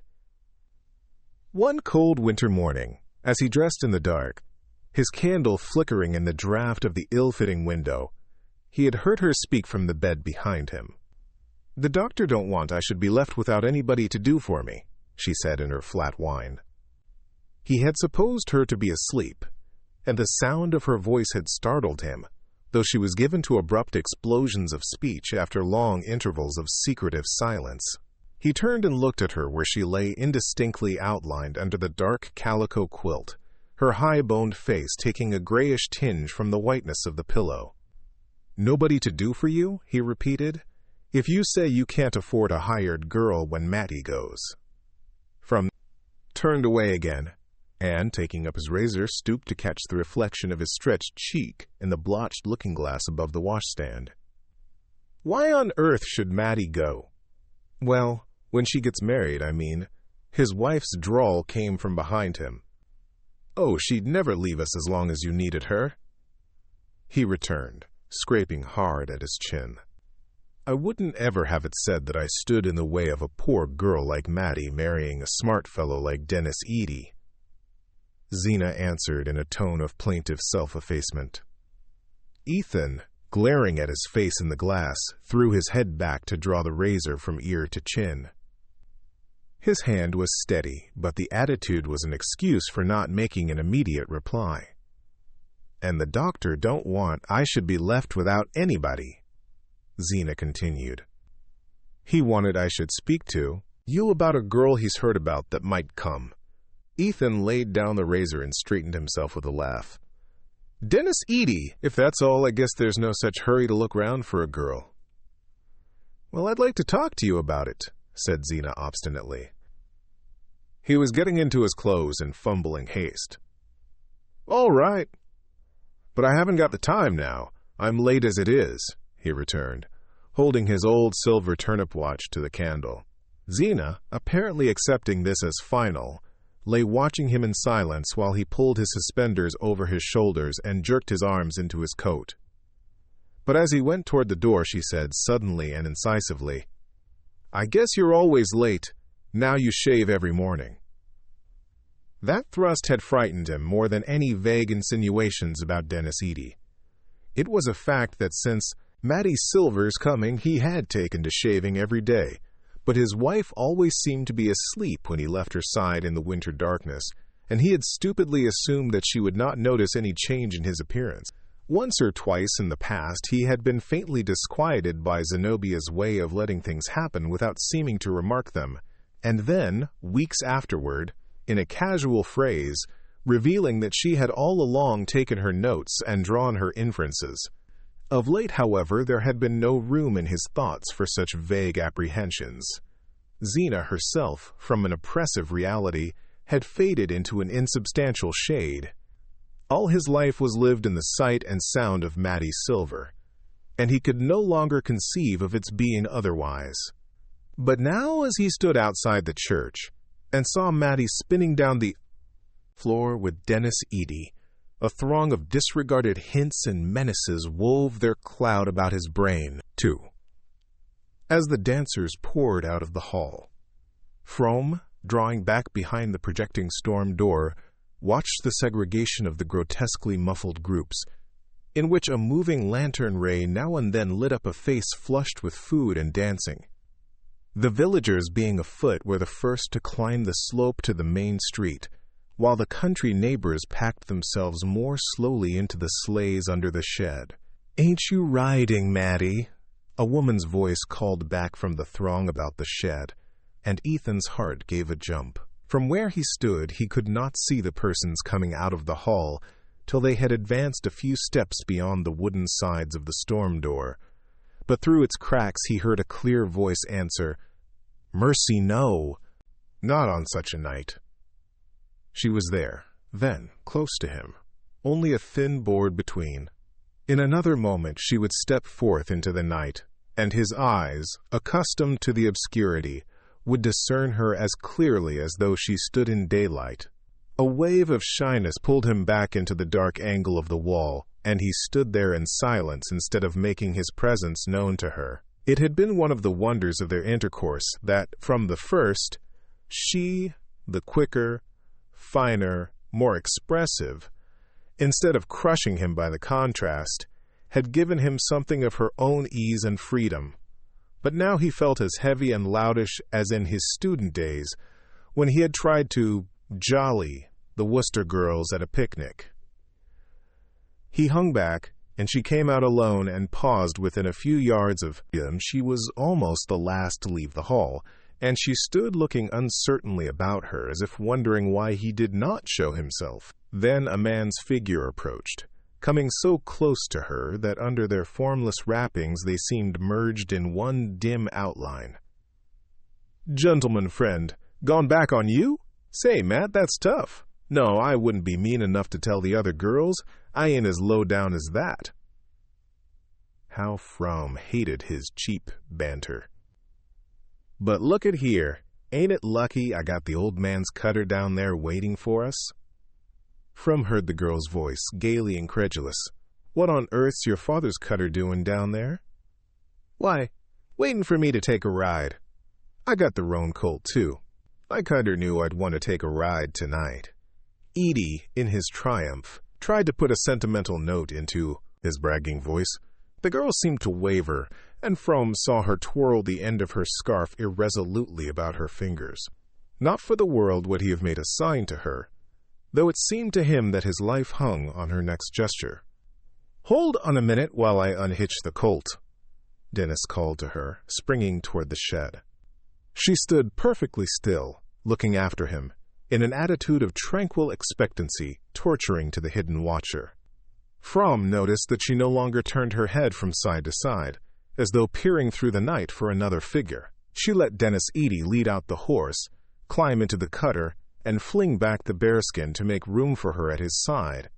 One cold winter morning, as he dressed in the dark, his candle flickering in the draught of the ill-fitting window, he had heard her speak from the bed behind him. "The doctor don't want I should be left without anybody to do for me," she said in her flat whine. He had supposed her to be asleep, and the sound of her voice had startled him, though she was given to abrupt explosions of speech after long intervals of secretive silence. He turned and looked at her where she lay indistinctly outlined under the dark calico quilt, her high-boned face taking a grayish tinge from the whiteness of the pillow. "Nobody to do for you?" he repeated. "If you say you can't afford a hired girl when Mattie goes." Frome turned away again, and, taking up his razor, stooped to catch the reflection of his stretched cheek in the blotched looking-glass above the washstand. "Why on earth should Mattie go?" "Well, when she gets married, I mean." His wife's drawl came from behind him. "Oh, she'd never leave us as long as you needed her," he returned, scraping hard at his chin. "I wouldn't ever have it said that I stood in the way of a poor girl like Mattie marrying a smart fellow like Dennis Eady," Zina answered in a tone of plaintive self-effacement. Ethan, glaring at his face in the glass, threw his head back to draw the razor from ear to chin. His hand was steady, but the attitude was an excuse for not making an immediate reply. "And the doctor don't want I should be left without anybody," Zina continued. "He wanted I should speak to you about a girl he's heard about that might come." Ethan laid down the razor and straightened himself with a laugh. "Dennis Eady, if that's all, I guess there's no such hurry to look round for a girl." "Well, I'd like to talk to you about it," said Zina obstinately. He was getting into his clothes in fumbling haste. "All right. But I haven't got the time now. I'm late as it is," he returned, holding his old silver turnip watch to the candle. Zina, apparently accepting this as final, lay watching him in silence while he pulled his suspenders over his shoulders and jerked his arms into his coat. But as he went toward the door, she said suddenly and incisively, "I guess you're always late. Now you shave every morning." That thrust had frightened him more than any vague insinuations about Dennis Eady. It was a fact that since Mattie Silver's coming he had taken to shaving every day, but his wife always seemed to be asleep when he left her side in the winter darkness, and he had stupidly assumed that she would not notice any change in his appearance. Once or twice in the past he had been faintly disquieted by Zenobia's way of letting things happen without seeming to remark them, and then, weeks afterward, in a casual phrase, revealing that she had all along taken her notes and drawn her inferences. Of late, however, there had been no room in his thoughts for such vague apprehensions. Zina herself, from an oppressive reality, had faded into an insubstantial shade. All his life was lived in the sight and sound of Mattie Silver, and he could no longer conceive of its being otherwise. But now, as he stood outside the church and saw Mattie spinning down the floor with Dennis Eady, a throng of disregarded hints and menaces wove their cloud about his brain, too. As the dancers poured out of the hall, Frome, drawing back behind the projecting storm door, watched the segregation of the grotesquely muffled groups, in which a moving lantern ray now and then lit up a face flushed with food and dancing. The villagers, being afoot, were the first to climb the slope to the main street, while the country neighbors packed themselves more slowly into the sleighs under the shed. "Ain't you riding, Maddie?" A woman's voice called back from the throng about the shed, and Ethan's heart gave a jump. From where he stood, he could not see the persons coming out of the hall till they had advanced a few steps beyond the wooden sides of the storm door. But through its cracks he heard a clear voice answer, "Mercy, no! Not on such a night." She was there, then, close to him, only a thin board between. In another moment she would step forth into the night, and his eyes, accustomed to the obscurity, would discern her as clearly as though she stood in daylight. A wave of shyness pulled him back into the dark angle of the wall, and he stood there in silence instead of making his presence known to her. It had been one of the wonders of their intercourse that, from the first, she, the quicker, finer, more expressive, instead of crushing him by the contrast, had given him something of her own ease and freedom. But now he felt as heavy and loudish as in his student days, when he had tried to jolly the Worcester girls at a picnic. He hung back, and she came out alone and paused within a few yards of him. She was almost the last to leave the hall, and she stood looking uncertainly about her, as if wondering why he did not show himself. Then a man's figure approached, coming so close to her that under their formless wrappings they seemed merged in one dim outline. "Gentleman friend, gone back on you? Say, Matt, that's tough. No, I wouldn't be mean enough to tell the other girls. I ain't as low down as that." How Frome hated his cheap banter. "But look at here. Ain't it lucky I got the old man's cutter down there waiting for us?" Frome heard the girl's voice, gaily incredulous. "What on earth's your father's cutter doing down there?" "Why, waiting for me to take a ride. I got the roan colt, too. My cutter knew I'd want to take a ride tonight." Edie, in his triumph, tried to put a sentimental note into his bragging voice. The girl seemed to waver, and Frome saw her twirl the end of her scarf irresolutely about her fingers. Not for the world would he have made a sign to her, though it seemed to him that his life hung on her next gesture. "Hold on a minute while I unhitch the colt," Dennis called to her, springing toward the shed. She stood perfectly still, looking after him, in an attitude of tranquil expectancy, torturing to the hidden watcher. Frome noticed that she no longer turned her head from side to side, as though peering through the night for another figure. She let Dennis Edie lead out the horse, climb into the cutter, and fling back the bearskin to make room for her at his side.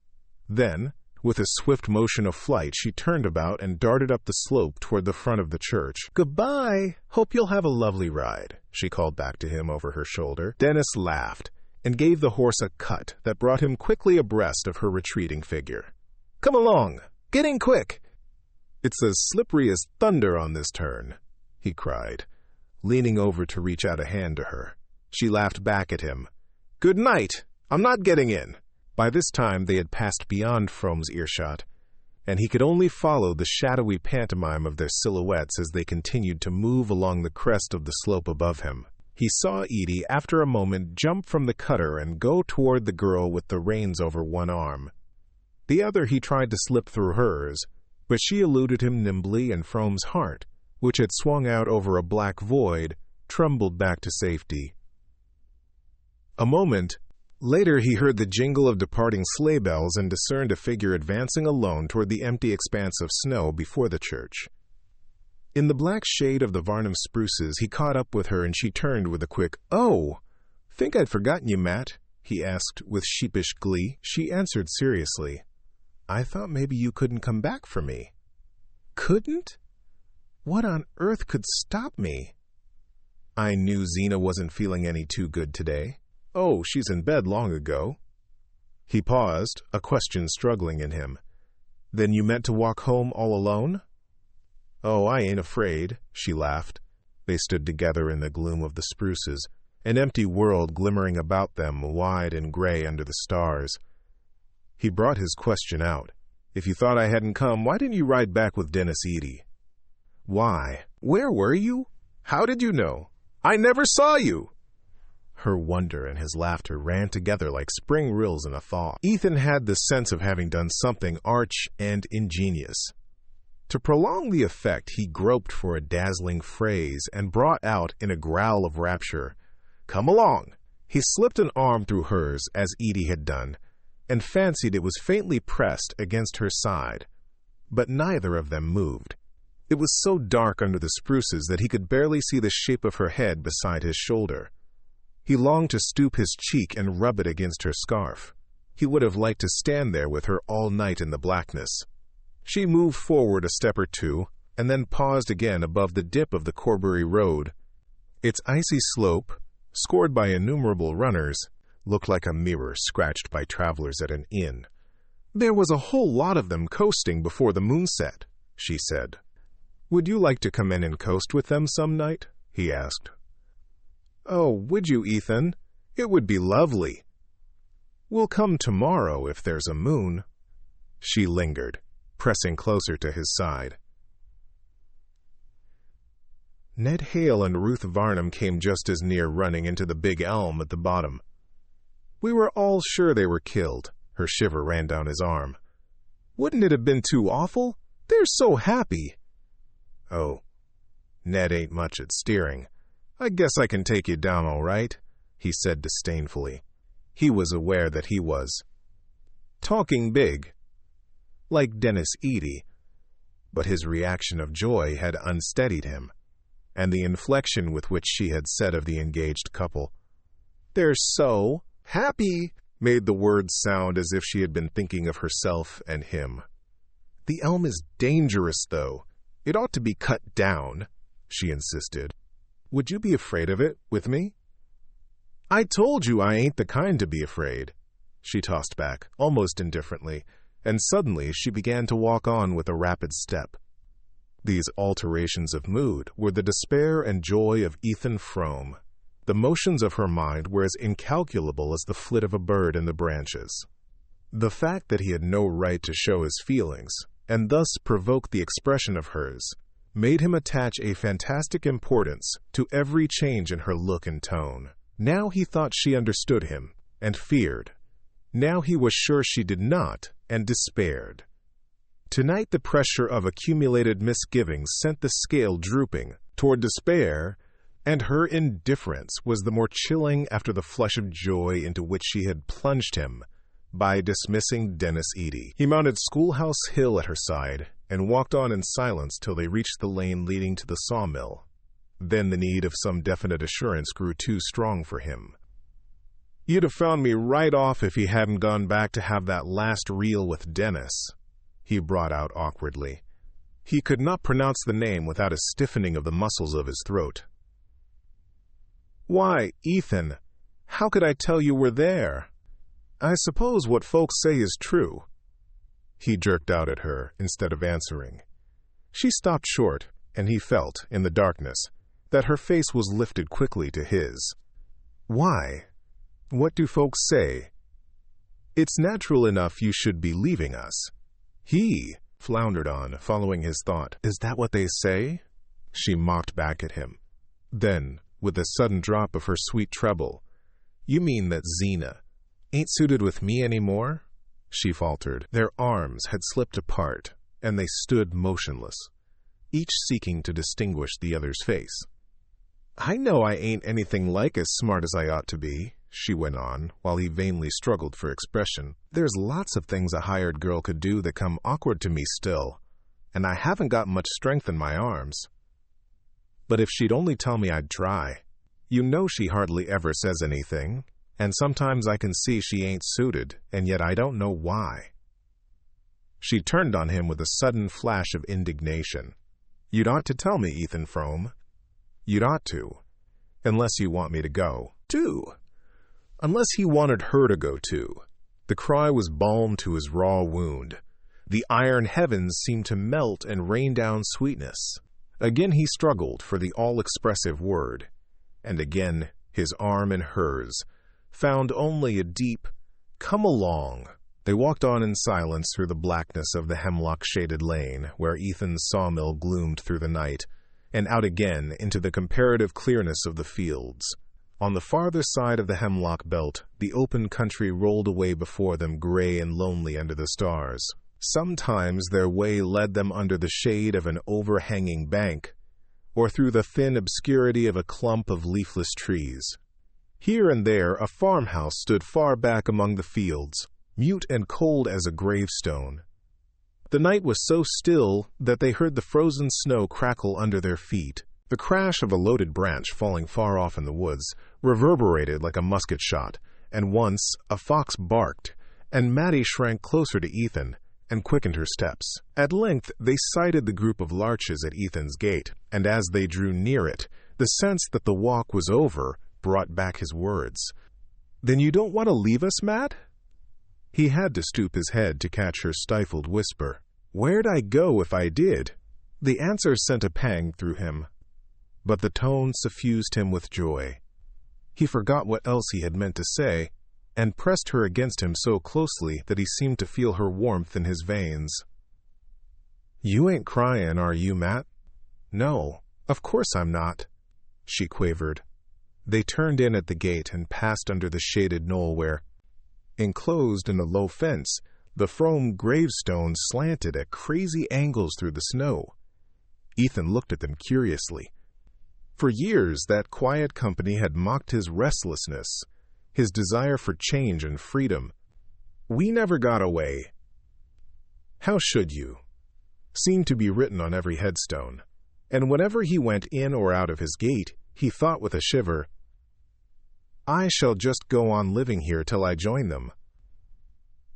Then, with a swift motion of flight, she turned about and darted up the slope toward the front of the church. "Goodbye. Hope you'll have a lovely ride," she called back to him over her shoulder. Dennis laughed and gave the horse a cut that brought him quickly abreast of her retreating figure. "Come along. Get in quick. It's as slippery as thunder on this turn," he cried, leaning over to reach out a hand to her. She laughed back at him. "Good night. I'm not getting in." By this time they had passed beyond Frome's earshot, and he could only follow the shadowy pantomime of their silhouettes as they continued to move along the crest of the slope above him. He saw Edie, after a moment, jump from the cutter and go toward the girl with the reins over one arm. The other he tried to slip through hers, but she eluded him nimbly, and Frome's heart, which had swung out over a black void, trembled back to safety. A moment later he heard the jingle of departing sleigh bells and discerned a figure advancing alone toward the empty expanse of snow before the church. In the black shade of the Varnum spruces he caught up with her, and she turned with a quick, "Oh, think I'd forgotten you, Matt," he asked with sheepish glee. She answered seriously, "I thought maybe you couldn't come back for me." "Couldn't? What on earth could stop me?" "I knew Zena wasn't feeling any too good today." "Oh, she's in bed long ago." He paused, a question struggling in him. "Then you meant to walk home all alone?" "Oh, I ain't afraid," she laughed. They stood together in the gloom of the spruces, an empty world glimmering about them, wide and gray under the stars. He brought his question out. "If you thought I hadn't come, why didn't you ride back with Dennis Edie?" "Why? Where were you? How did you know? I never saw you!" Her wonder and his laughter ran together like spring rills in a thaw. Ethan had the sense of having done something arch and ingenious. To prolong the effect, he groped for a dazzling phrase and brought out in a growl of rapture, "Come along." He slipped an arm through hers, as Edie had done, and fancied it was faintly pressed against her side. But neither of them moved. It was so dark under the spruces that he could barely see the shape of her head beside his shoulder. He longed to stoop his cheek and rub it against her scarf. He would have liked to stand there with her all night in the blackness. She moved forward a step or two, and then paused again above the dip of the Corbury Road. Its icy slope, scored by innumerable runners, looked like a mirror scratched by travelers at an inn. "There was a whole lot of them coasting before the moon set," she said. "Would you like to come in and coast with them some night?" he asked. "Oh, would you, Ethan? It would be lovely." "We'll come tomorrow if there's a moon." She lingered, pressing closer to his side. Ned Hale and Ruth Varnum came just as near running into the big elm at the bottom. "We were all sure they were killed." Her shiver ran down his arm. "Wouldn't it have been too awful? They're so happy." "Oh, Ned ain't much at steering. I guess I can take you down all right," he said disdainfully. He was aware that he was talking big, like Dennis Eady, but his reaction of joy had unsteadied him, and the inflection with which she had said of the engaged couple, "They're so happy," made the words sound as if she had been thinking of herself and him. "The elm is dangerous, though. It ought to be cut down," she insisted. "Would you be afraid of it, with me?" "I told you I ain't the kind to be afraid," she tossed back, almost indifferently, and suddenly she began to walk on with a rapid step. These alterations of mood were the despair and joy of Ethan Frome. The motions of her mind were as incalculable as the flit of a bird in the branches. The fact that he had no right to show his feelings, and thus provoke the expression of hers, made him attach a fantastic importance to every change in her look and tone. Now he thought she understood him, and feared. Now he was sure she did not, and despaired. Tonight the pressure of accumulated misgivings sent the scale drooping toward despair, and her indifference was the more chilling after the flush of joy into which she had plunged him by dismissing Dennis Eady. He mounted Schoolhouse Hill at her side and walked on in silence till they reached the lane leading to the sawmill. Then the need of some definite assurance grew too strong for him. "You'd have found me right off if he hadn't gone back to have that last reel with Dennis," he brought out awkwardly. He could not pronounce the name without a stiffening of the muscles of his throat. "Why, Ethan, how could I tell you were there? I suppose what folks say is true," he jerked out at her instead of answering. She stopped short, and he felt, in the darkness, that her face was lifted quickly to his. "Why? What do folks say?" "It's natural enough you should be leaving us." He floundered on, following his thought. "Is that what they say?" She mocked back at him. Then, with a sudden drop of her sweet treble, "You mean that Zena ain't suited with me any more?" she faltered. Their arms had slipped apart, and they stood motionless, each seeking to distinguish the other's face. "I know I ain't anything like as smart as I ought to be," she went on, while he vainly struggled for expression. "There's lots of things a hired girl could do that come awkward to me still, and I haven't got much strength in my arms. But if she'd only tell me I'd try. You know she hardly ever says anything, and sometimes I can see she ain't suited, and yet I don't know why." She turned on him with a sudden flash of indignation. "You'd ought to tell me, Ethan Frome. You'd ought to, unless you want me to go, too." Unless he wanted her to go, too. The cry was balm to his raw wound. The iron heavens seemed to melt and rain down sweetness. Again he struggled for the all-expressive word, and again his arm in hers found only a deep, "Come along." They walked on in silence through the blackness of the hemlock-shaded lane, where Ethan's sawmill gloomed through the night, and out again into the comparative clearness of the fields. On the farther side of the hemlock belt, the open country rolled away before them gray and lonely under the stars. Sometimes their way led them under the shade of an overhanging bank, or through the thin obscurity of a clump of leafless trees. Here and there a farmhouse stood far back among the fields, mute and cold as a gravestone. The night was so still that they heard the frozen snow crackle under their feet. The crash of a loaded branch falling far off in the woods reverberated like a musket shot, and once a fox barked, and Maddie shrank closer to Ethan and quickened her steps. At length they sighted the group of larches at Ethan's gate, and as they drew near it, the sense that the walk was over brought back his words. "Then you don't want to leave us, Matt?" He had to stoop his head to catch her stifled whisper. "Where'd I go if I did?" The answer sent a pang through him, but the tone suffused him with joy. He forgot what else he had meant to say, and pressed her against him so closely that he seemed to feel her warmth in his veins. "You ain't crying, are you, Matt?" "No, of course I'm not," she quavered. They turned in at the gate and passed under the shaded knoll where, enclosed in a low fence, the Frome gravestones slanted at crazy angles through the snow. Ethan looked at them curiously. For years that quiet company had mocked his restlessness, his desire for change and freedom. "We never got away." "How should you?" seemed to be written on every headstone, and whenever he went in or out of his gate, he thought with a shiver, "I shall just go on living here till I join them."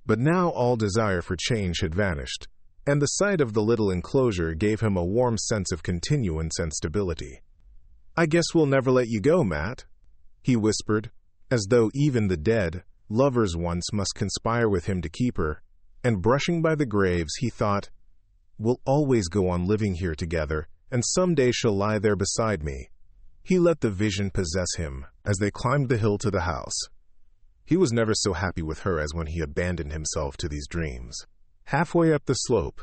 But now all desire for change had vanished, and the sight of the little enclosure gave him a warm sense of continuance and stability. "I guess we'll never let you go, Matt," he whispered, as though even the dead, lovers once, must conspire with him to keep her, and brushing by the graves, he thought, "We'll always go on living here together, and someday she'll lie there beside me." He let the vision possess him as they climbed the hill to the house. He was never so happy with her as when he abandoned himself to these dreams. Halfway up the slope,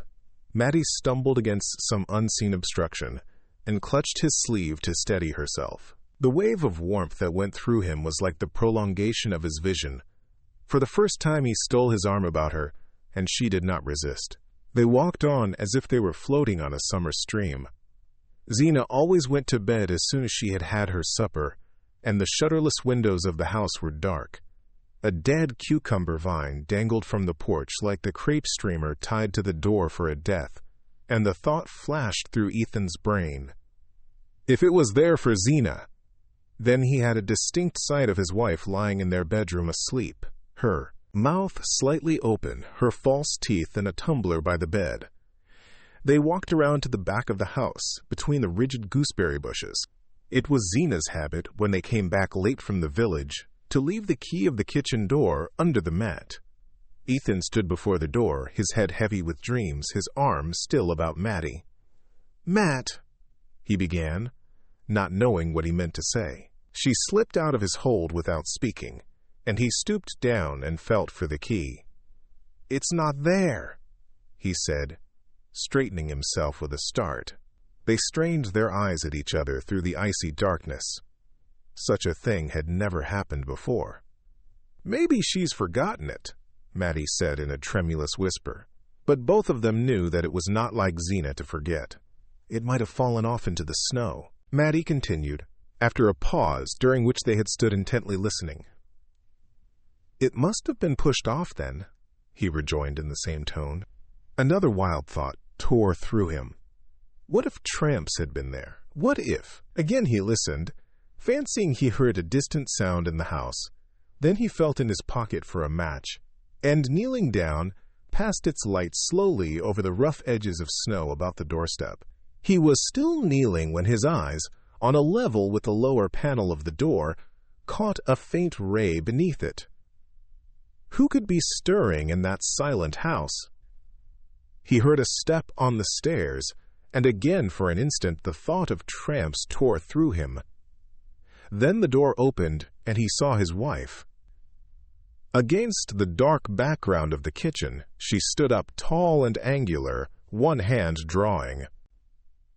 Maddie stumbled against some unseen obstruction and clutched his sleeve to steady herself. The wave of warmth that went through him was like the prolongation of his vision. For the first time he stole his arm about her, and she did not resist. They walked on as if they were floating on a summer stream. Zena always went to bed as soon as she had had her supper, and the shutterless windows of the house were dark. A dead cucumber vine dangled from the porch like the crepe streamer tied to the door for a death, and the thought flashed through Ethan's brain. If it was there for Zena, then he had a distinct sight of his wife lying in their bedroom asleep, her mouth slightly open, her false teeth in a tumbler by the bed. They walked around to the back of the house, between the rigid gooseberry bushes. It was Zena's habit, when they came back late from the village, to leave the key of the kitchen door under the mat. Ethan stood before the door, his head heavy with dreams, his arm still about Maddie. "Matt," he began, not knowing what he meant to say. She slipped out of his hold without speaking, and he stooped down and felt for the key. "It's not there," he said, straightening himself with a start. They strained their eyes at each other through the icy darkness. Such a thing had never happened before. "Maybe she's forgotten it," Maddie said in a tremulous whisper. But both of them knew that it was not like Zena to forget. It might have fallen off into the snow. Maddie continued, after a pause during which they had stood intently listening. "It must have been pushed off then," he rejoined in the same tone. Another wild thought tore through him. What if tramps had been there? What if? Again he listened, fancying he heard a distant sound in the house. Then he felt in his pocket for a match, and kneeling down, passed its light slowly over the rough edges of snow about the doorstep. He was still kneeling when his eyes, on a level with the lower panel of the door, caught a faint ray beneath it. Who could be stirring in that silent house? He heard a step on the stairs, and again for an instant the thought of tramps tore through him. Then the door opened, and he saw his wife. Against the dark background of the kitchen, she stood up tall and angular, one hand drawing.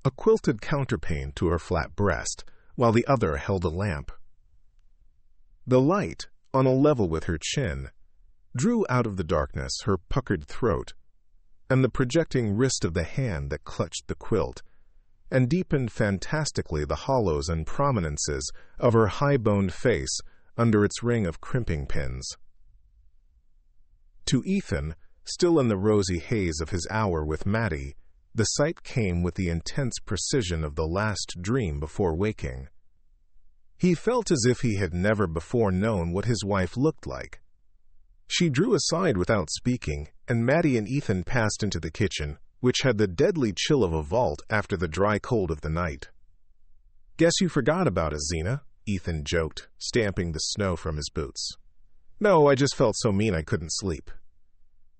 a quilted counterpane to her flat breast, while the other held a lamp. The light, on a level with her chin, drew out of the darkness her puckered throat, and the projecting wrist of the hand that clutched the quilt, and deepened fantastically the hollows and prominences of her high-boned face under its ring of crimping pins. To Ethan, still in the rosy haze of his hour with Mattie, the sight came with the intense precision of the last dream before waking. He felt as if he had never before known what his wife looked like. She drew aside without speaking, and Mattie and Ethan passed into the kitchen, which had the deadly chill of a vault after the dry cold of the night. "Guess you forgot about us, Zena," Ethan joked, stamping the snow from his boots. "No, I just felt so mean I couldn't sleep."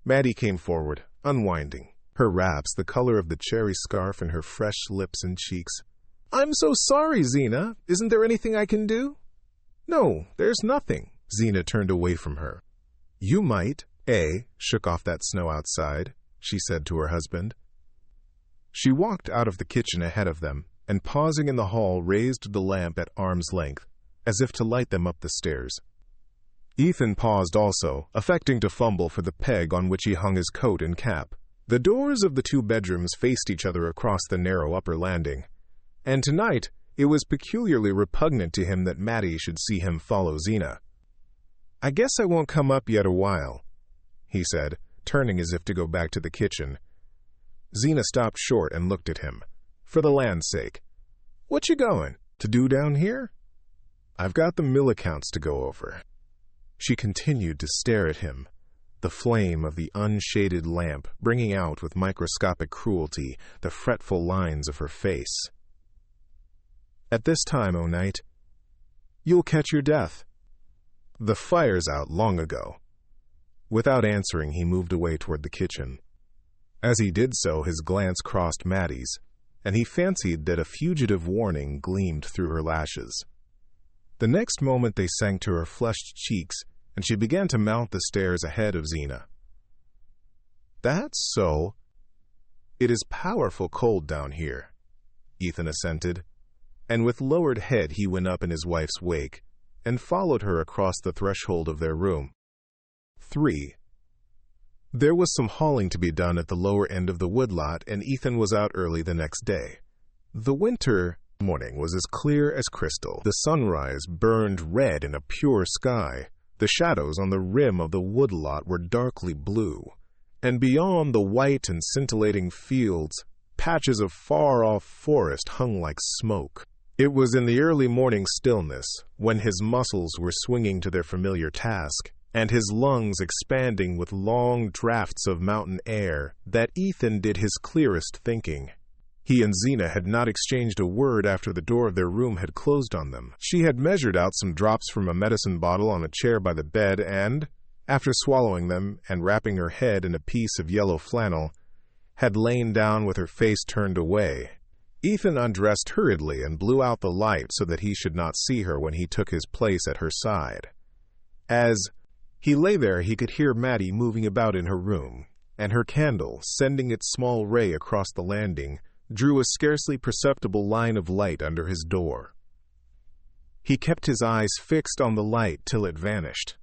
Mattie came forward, unwinding, her wraps the color of the cherry scarf and her fresh lips and cheeks. "I'm so sorry, Zena. Isn't there anything I can do?" "No, there's nothing." Zena turned away from her. "You might, shook off that snow outside," she said to her husband. She walked out of the kitchen ahead of them, and pausing in the hall raised the lamp at arm's length, as if to light them up the stairs. Ethan paused also, affecting to fumble for the peg on which he hung his coat and cap. The doors of the two bedrooms faced each other across the narrow upper landing, and tonight it was peculiarly repugnant to him that Mattie should see him follow Zena. "I guess I won't come up yet a while," he said, turning as if to go back to the kitchen. Zena stopped short and looked at him. "For the land's sake. What you going to do down here?" "I've got the mill accounts to go over." She continued to stare at him, the flame of the unshaded lamp bringing out with microscopic cruelty the fretful lines of her face. "At this time o' night, you'll catch your death. The fire's out long ago." Without answering, he moved away toward the kitchen. As he did so, his glance crossed Mattie's, and he fancied that a fugitive warning gleamed through her lashes. The next moment they sank to her flushed cheeks, and she began to mount the stairs ahead of Zena. "That's so. It is powerful cold down here," Ethan assented, and with lowered head he went up in his wife's wake, and followed her across the threshold of their room. 3. There was some hauling to be done at the lower end of the woodlot, and Ethan was out early the next day. The winter morning was as clear as crystal. The sunrise burned red in a pure sky. The shadows on the rim of the woodlot were darkly blue, and beyond the white and scintillating fields, patches of far-off forest hung like smoke. It was in the early morning stillness, when his muscles were swinging to their familiar task, and his lungs expanding with long drafts of mountain air, that Ethan did his clearest thinking. He and Zena had not exchanged a word after the door of their room had closed on them. She had measured out some drops from a medicine bottle on a chair by the bed and, after swallowing them and wrapping her head in a piece of yellow flannel, had lain down with her face turned away. Ethan undressed hurriedly and blew out the light so that he should not see her when he took his place at her side. As he lay there, he could hear Mattie moving about in her room, and her candle, sending its small ray across the landing, drew a scarcely perceptible line of light under his door. He kept his eyes fixed on the light till it vanished.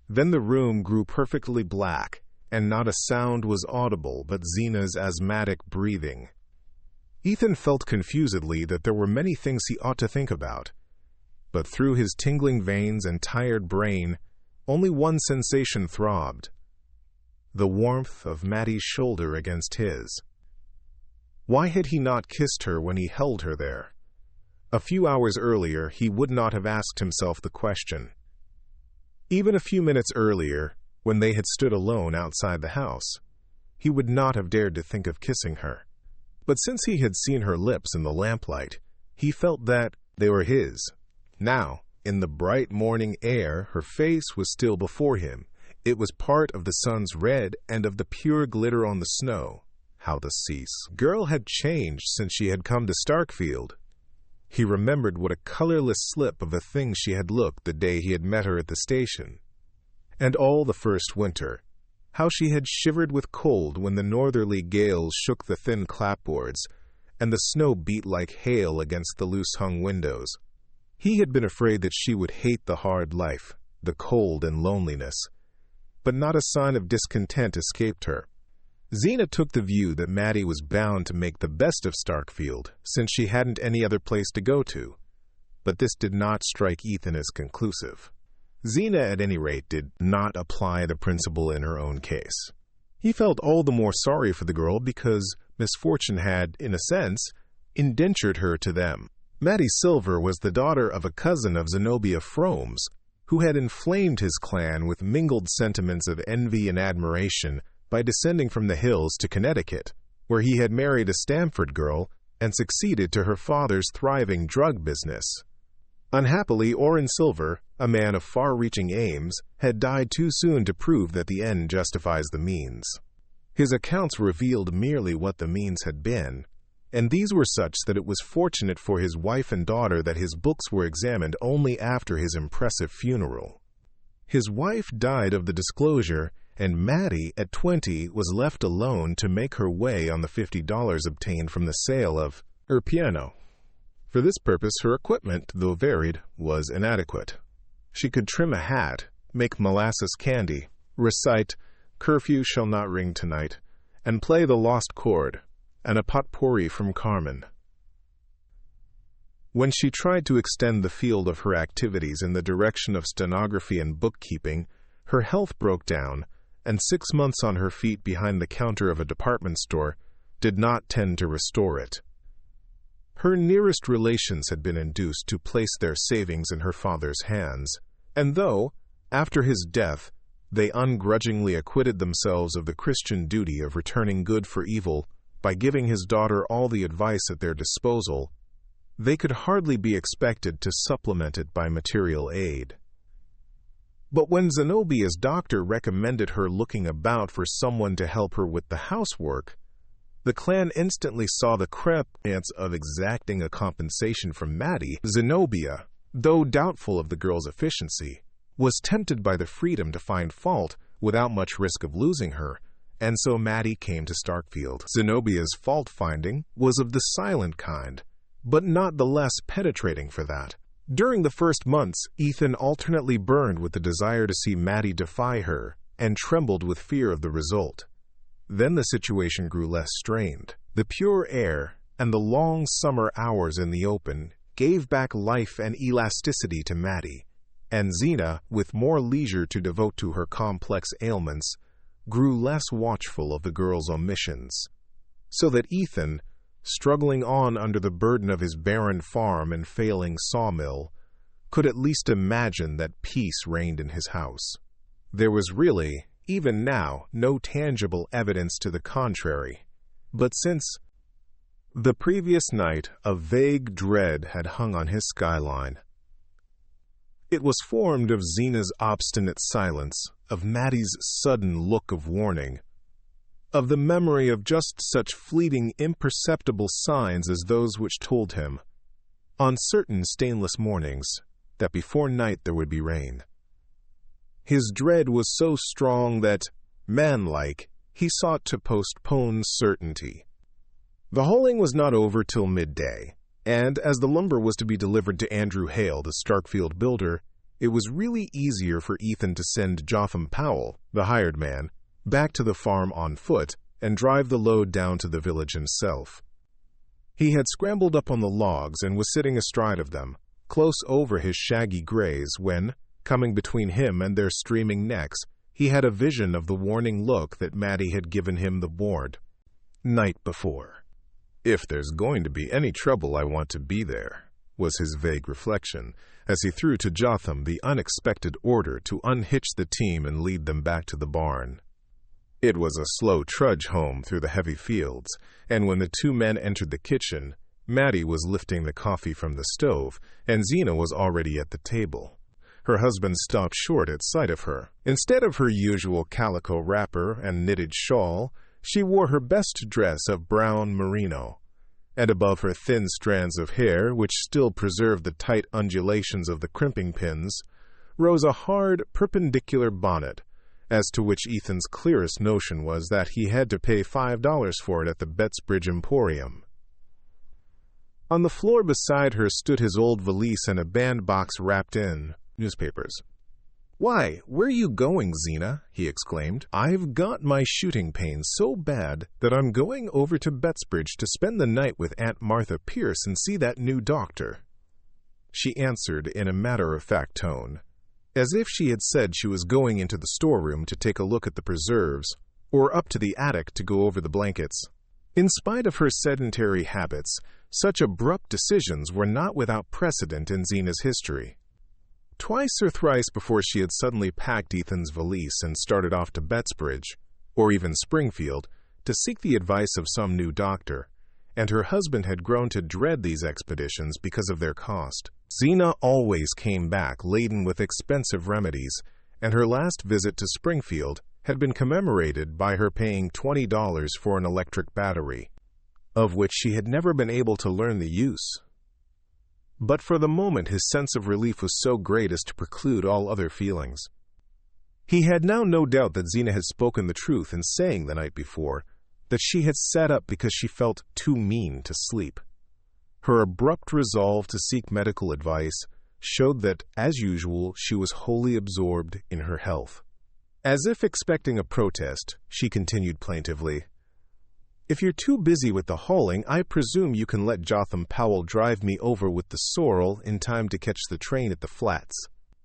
Then the room grew perfectly black, and not a sound was audible but Zena's asthmatic breathing. Ethan felt confusedly that there were many things he ought to think about, but through his tingling veins and tired brain, only one sensation throbbed: the warmth of Mattie's shoulder against his. Why had he not kissed her when he held her there? A few hours earlier, he would not have asked himself the question. Even a few minutes earlier, when they had stood alone outside the house, he would not have dared to think of kissing her. But since he had seen her lips in the lamplight, he felt that they were his. Now, in the bright morning air, her face was still before him. It was part of the sun's red and of the pure glitter on the snow. How the girl had changed since she had come to Starkfield. He remembered what a colorless slip of a thing she had looked the day he had met her at the station. And all the first winter, how she had shivered with cold when the northerly gales shook the thin clapboards, and the snow beat like hail against the loose-hung windows. He had been afraid that she would hate the hard life, the cold and loneliness. But not a sign of discontent escaped her. Zena took the view that Maddie was bound to make the best of Starkfield, since she hadn't any other place to go to. But this did not strike Ethan as conclusive. Zena, at any rate, did not apply the principle in her own case. He felt all the more sorry for the girl because misfortune had, in a sense, indentured her to them. Maddie Silver was the daughter of a cousin of Zenobia Frome's, who had inflamed his clan with mingled sentiments of envy and admiration by descending from the hills to Connecticut, where he had married a Stamford girl and succeeded to her father's thriving drug business. Unhappily, Orrin Silver, a man of far-reaching aims, had died too soon to prove that the end justifies the means. His accounts revealed merely what the means had been, and these were such that it was fortunate for his wife and daughter that his books were examined only after his impressive funeral. His wife died of the disclosure, and Maddie, at 20, was left alone to make her way on the $50 obtained from the sale of her piano. For this purpose, her equipment, though varied, was inadequate. She could trim a hat, make molasses candy, recite "Curfew Shall Not Ring Tonight," and play the Lost Chord, and a potpourri from Carmen. When she tried to extend the field of her activities in the direction of stenography and bookkeeping, her health broke down, and 6 months on her feet behind the counter of a department store did not tend to restore it. Her nearest relations had been induced to place their savings in her father's hands, and though, after his death, they ungrudgingly acquitted themselves of the Christian duty of returning good for evil by giving his daughter all the advice at their disposal, they could hardly be expected to supplement it by material aid. But when Zenobia's doctor recommended her looking about for someone to help her with the housework, the clan instantly saw the chance of exacting a compensation from Maddie. Zenobia, though doubtful of the girl's efficiency, was tempted by the freedom to find fault without much risk of losing her, and so Maddie came to Starkfield. Zenobia's fault-finding was of the silent kind, but not the less penetrating for that. During the first months, Ethan alternately burned with the desire to see Maddie defy her and trembled with fear of the result. Then the situation grew less strained. The pure air and the long summer hours in the open gave back life and elasticity to Maddie, and Zena, with more leisure to devote to her complex ailments, grew less watchful of the girl's omissions, so that Ethan, struggling on under the burden of his barren farm and failing sawmill, could at least imagine that peace reigned in his house. There was really, even now, no tangible evidence to the contrary, but since the previous night a vague dread had hung on his skyline. It was formed of Zena's obstinate silence, of Maddie's sudden look of warning, of the memory of just such fleeting, imperceptible signs as those which told him, on certain stainless mornings, that before night there would be rain. His dread was so strong that, manlike, he sought to postpone certainty. The hauling was not over till midday, and as the lumber was to be delivered to Andrew Hale, the Starkfield builder, it was really easier for Ethan to send Jotham Powell, the hired man, back to the farm on foot and drive the load down to the village himself. He had scrambled up on the logs and was sitting astride of them, close over his shaggy grays, when, coming between him and their streaming necks, he had a vision of the warning look that Maddie had given him the night before. "If there's going to be any trouble, I want to be there," was his vague reflection, as he threw to Jotham the unexpected order to unhitch the team and lead them back to the barn. It was a slow trudge home through the heavy fields, and when the two men entered the kitchen, Maddie was lifting the coffee from the stove, and Zena was already at the table. Her husband stopped short at sight of her. Instead of her usual calico wrapper and knitted shawl, she wore her best dress of brown merino, and above her thin strands of hair, which still preserved the tight undulations of the crimping pins, rose a hard, perpendicular bonnet, as to which Ethan's clearest notion was that he had to pay $5 for it at the Bettsbridge Emporium. On the floor beside her stood his old valise and a bandbox wrapped in newspapers. "Why, where are you going, Zena?" he exclaimed. "I've got my shooting pain so bad that I'm going over to Bettsbridge to spend the night with Aunt Martha Pierce and see that new doctor." She answered in a matter-of-fact tone, as if she had said she was going into the storeroom to take a look at the preserves, or up to the attic to go over the blankets. In spite of her sedentary habits, such abrupt decisions were not without precedent in Zena's history. Twice or thrice before she had suddenly packed Ethan's valise and started off to Bettsbridge, or even Springfield, to seek the advice of some new doctor, and her husband had grown to dread these expeditions because of their cost. Zena always came back laden with expensive remedies, and her last visit to Springfield had been commemorated by her paying $20 for an electric battery, of which she had never been able to learn the use. But for the moment his sense of relief was so great as to preclude all other feelings. He had now no doubt that Zena had spoken the truth in saying the night before that she had sat up because she felt too mean to sleep. Her abrupt resolve to seek medical advice showed that, as usual, she was wholly absorbed in her health. As if expecting a protest, she continued plaintively, "If you're too busy with the hauling, I presume you can let Jotham Powell drive me over with the sorrel in time to catch the train at the flats."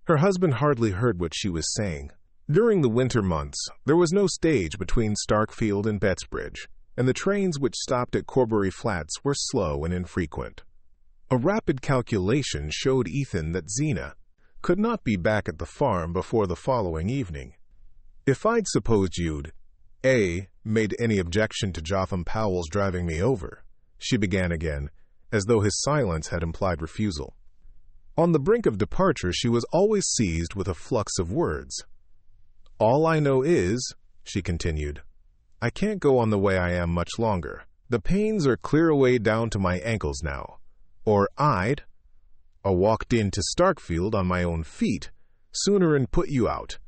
Her husband hardly heard what she was saying. During the winter months, there was no stage between Starkfield and Bettsbridge, and the trains which stopped at Corbury Flats were slow and infrequent. A rapid calculation showed Ethan that Zena could not be back at the farm before the following evening. "If I'd supposed you'd made any objection to Jotham Powell's driving me over," she began again, as though his silence had implied refusal. On the brink of departure, she was always seized with a flux of words. "All I know is," she continued, "I can't go on the way I am much longer. The pains are clear away down to my ankles now. Or I'd walked into Starkfield on my own feet sooner'n put you out,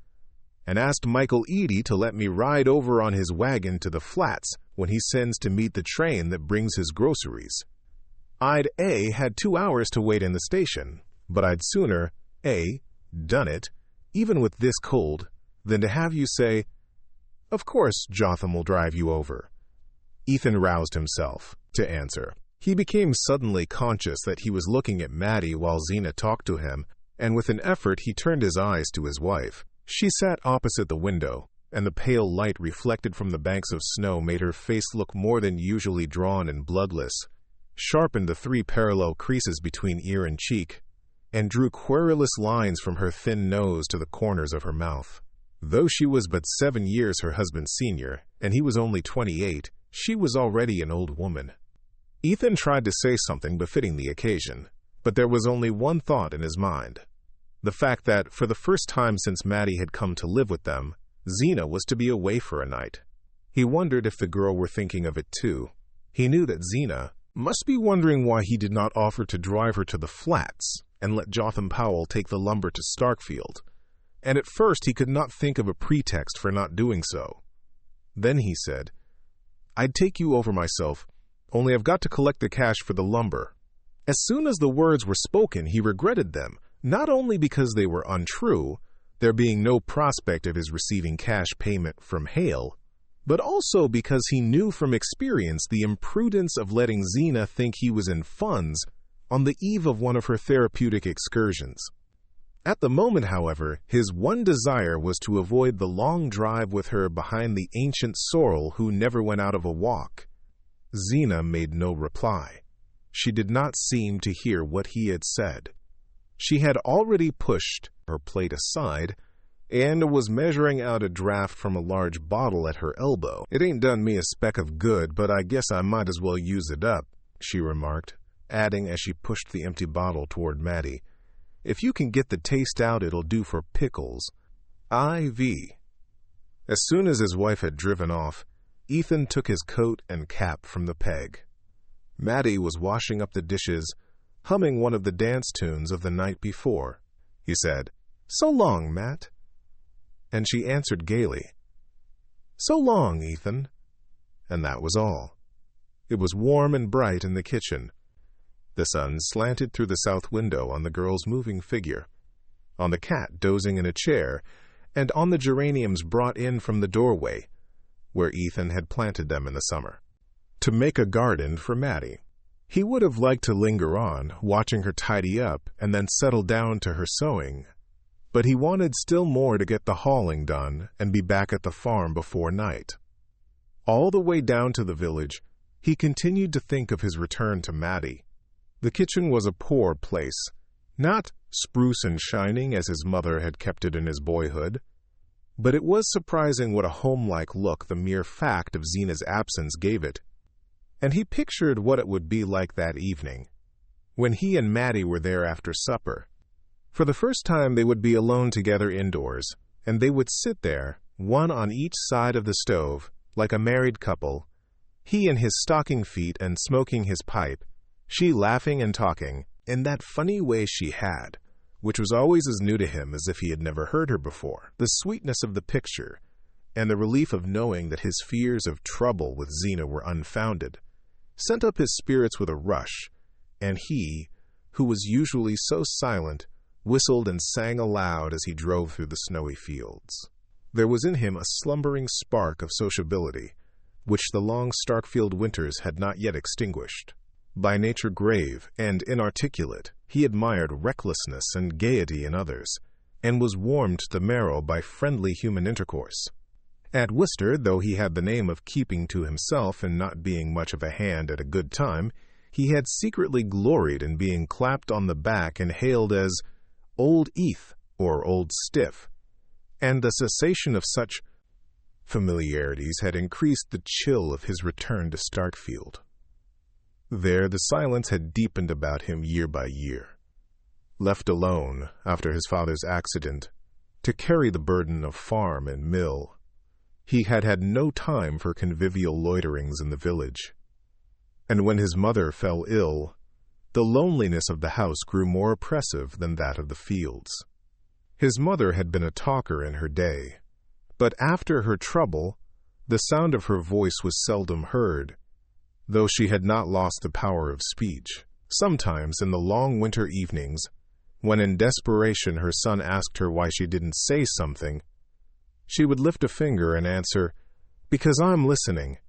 and asked Michael Eady to let me ride over on his wagon to the flats when he sends to meet the train that brings his groceries. I'd had 2 hours to wait in the station, but I'd sooner done it, even with this cold, than to have you say, 'Of course Jotham will drive you over.'" Ethan roused himself to answer. He became suddenly conscious that he was looking at Maddie while Zena talked to him, and with an effort he turned his eyes to his wife. She sat opposite the window, and the pale light reflected from the banks of snow made her face look more than usually drawn and bloodless, sharpened the 3 parallel creases between ear and cheek, and drew querulous lines from her thin nose to the corners of her mouth. Though she was but 7 years her husband's senior, and he was only 28, she was already an old woman. Ethan tried to say something befitting the occasion, but there was only one thought in his mind: the fact that, for the first time since Maddie had come to live with them, Zena was to be away for a night. He wondered if the girl were thinking of it too. He knew that Zena must be wondering why he did not offer to drive her to the flats and let Jotham Powell take the lumber to Starkfield, and at first he could not think of a pretext for not doing so. Then he said, "I'd take you over myself, only I've got to collect the cash for the lumber." As soon as the words were spoken, he regretted them, not only because they were untrue, there being no prospect of his receiving cash payment from Hale, but also because he knew from experience the imprudence of letting Zena think he was in funds on the eve of one of her therapeutic excursions. At the moment, however, his one desire was to avoid the long drive with her behind the ancient sorrel who never went out of a walk. Zena made no reply. She did not seem to hear what he had said. She had already pushed her plate aside and was measuring out a draft from a large bottle at her elbow. "It ain't done me a speck of good, but I guess I might as well use it up," she remarked, adding as she pushed the empty bottle toward Maddie, "If you can get the taste out, it'll do for pickles. IV." As soon as his wife had driven off, Ethan took his coat and cap from the peg. Maddie was washing up the dishes, humming one of the dance tunes of the night before. He said, "So long, Matt." And she answered gaily, "So long, Ethan." And that was all. It was warm and bright in the kitchen. The sun slanted through the south window on the girl's moving figure, on the cat dozing in a chair, and on the geraniums brought in from the doorway, where Ethan had planted them in the summer, to make a garden for Maddie. He would have liked to linger on, watching her tidy up and then settle down to her sewing, but he wanted still more to get the hauling done and be back at the farm before night. All the way down to the village, he continued to think of his return to Maddie. The kitchen was a poor place, not spruce and shining as his mother had kept it in his boyhood, but it was surprising what a home-like look the mere fact of Zena's absence gave it. And he pictured what it would be like that evening, when he and Maddie were there after supper. For the first time they would be alone together indoors, and they would sit there, one on each side of the stove, like a married couple, he in his stocking feet and smoking his pipe, she laughing and talking, in that funny way she had, which was always as new to him as if he had never heard her before. The sweetness of the picture, and the relief of knowing that his fears of trouble with Zena were unfounded, sent up his spirits with a rush, and he, who was usually so silent, whistled and sang aloud as he drove through the snowy fields. There was in him a slumbering spark of sociability, which the long Starkfield winters had not yet extinguished. By nature grave and inarticulate, he admired recklessness and gaiety in others, and was warmed to the marrow by friendly human intercourse. At Worcester, though he had the name of keeping to himself and not being much of a hand at a good time, he had secretly gloried in being clapped on the back and hailed as Old Eth or Old Stiff, and the cessation of such familiarities had increased the chill of his return to Starkfield. There the silence had deepened about him year by year. Left alone, after his father's accident, to carry the burden of farm and mill, he had had no time for convivial loiterings in the village. And when his mother fell ill, the loneliness of the house grew more oppressive than that of the fields. His mother had been a talker in her day, but after her trouble, the sound of her voice was seldom heard, though she had not lost the power of speech. Sometimes in the long winter evenings, when in desperation her son asked her why she didn't say something, she would lift a finger and answer, "Because I'm listening."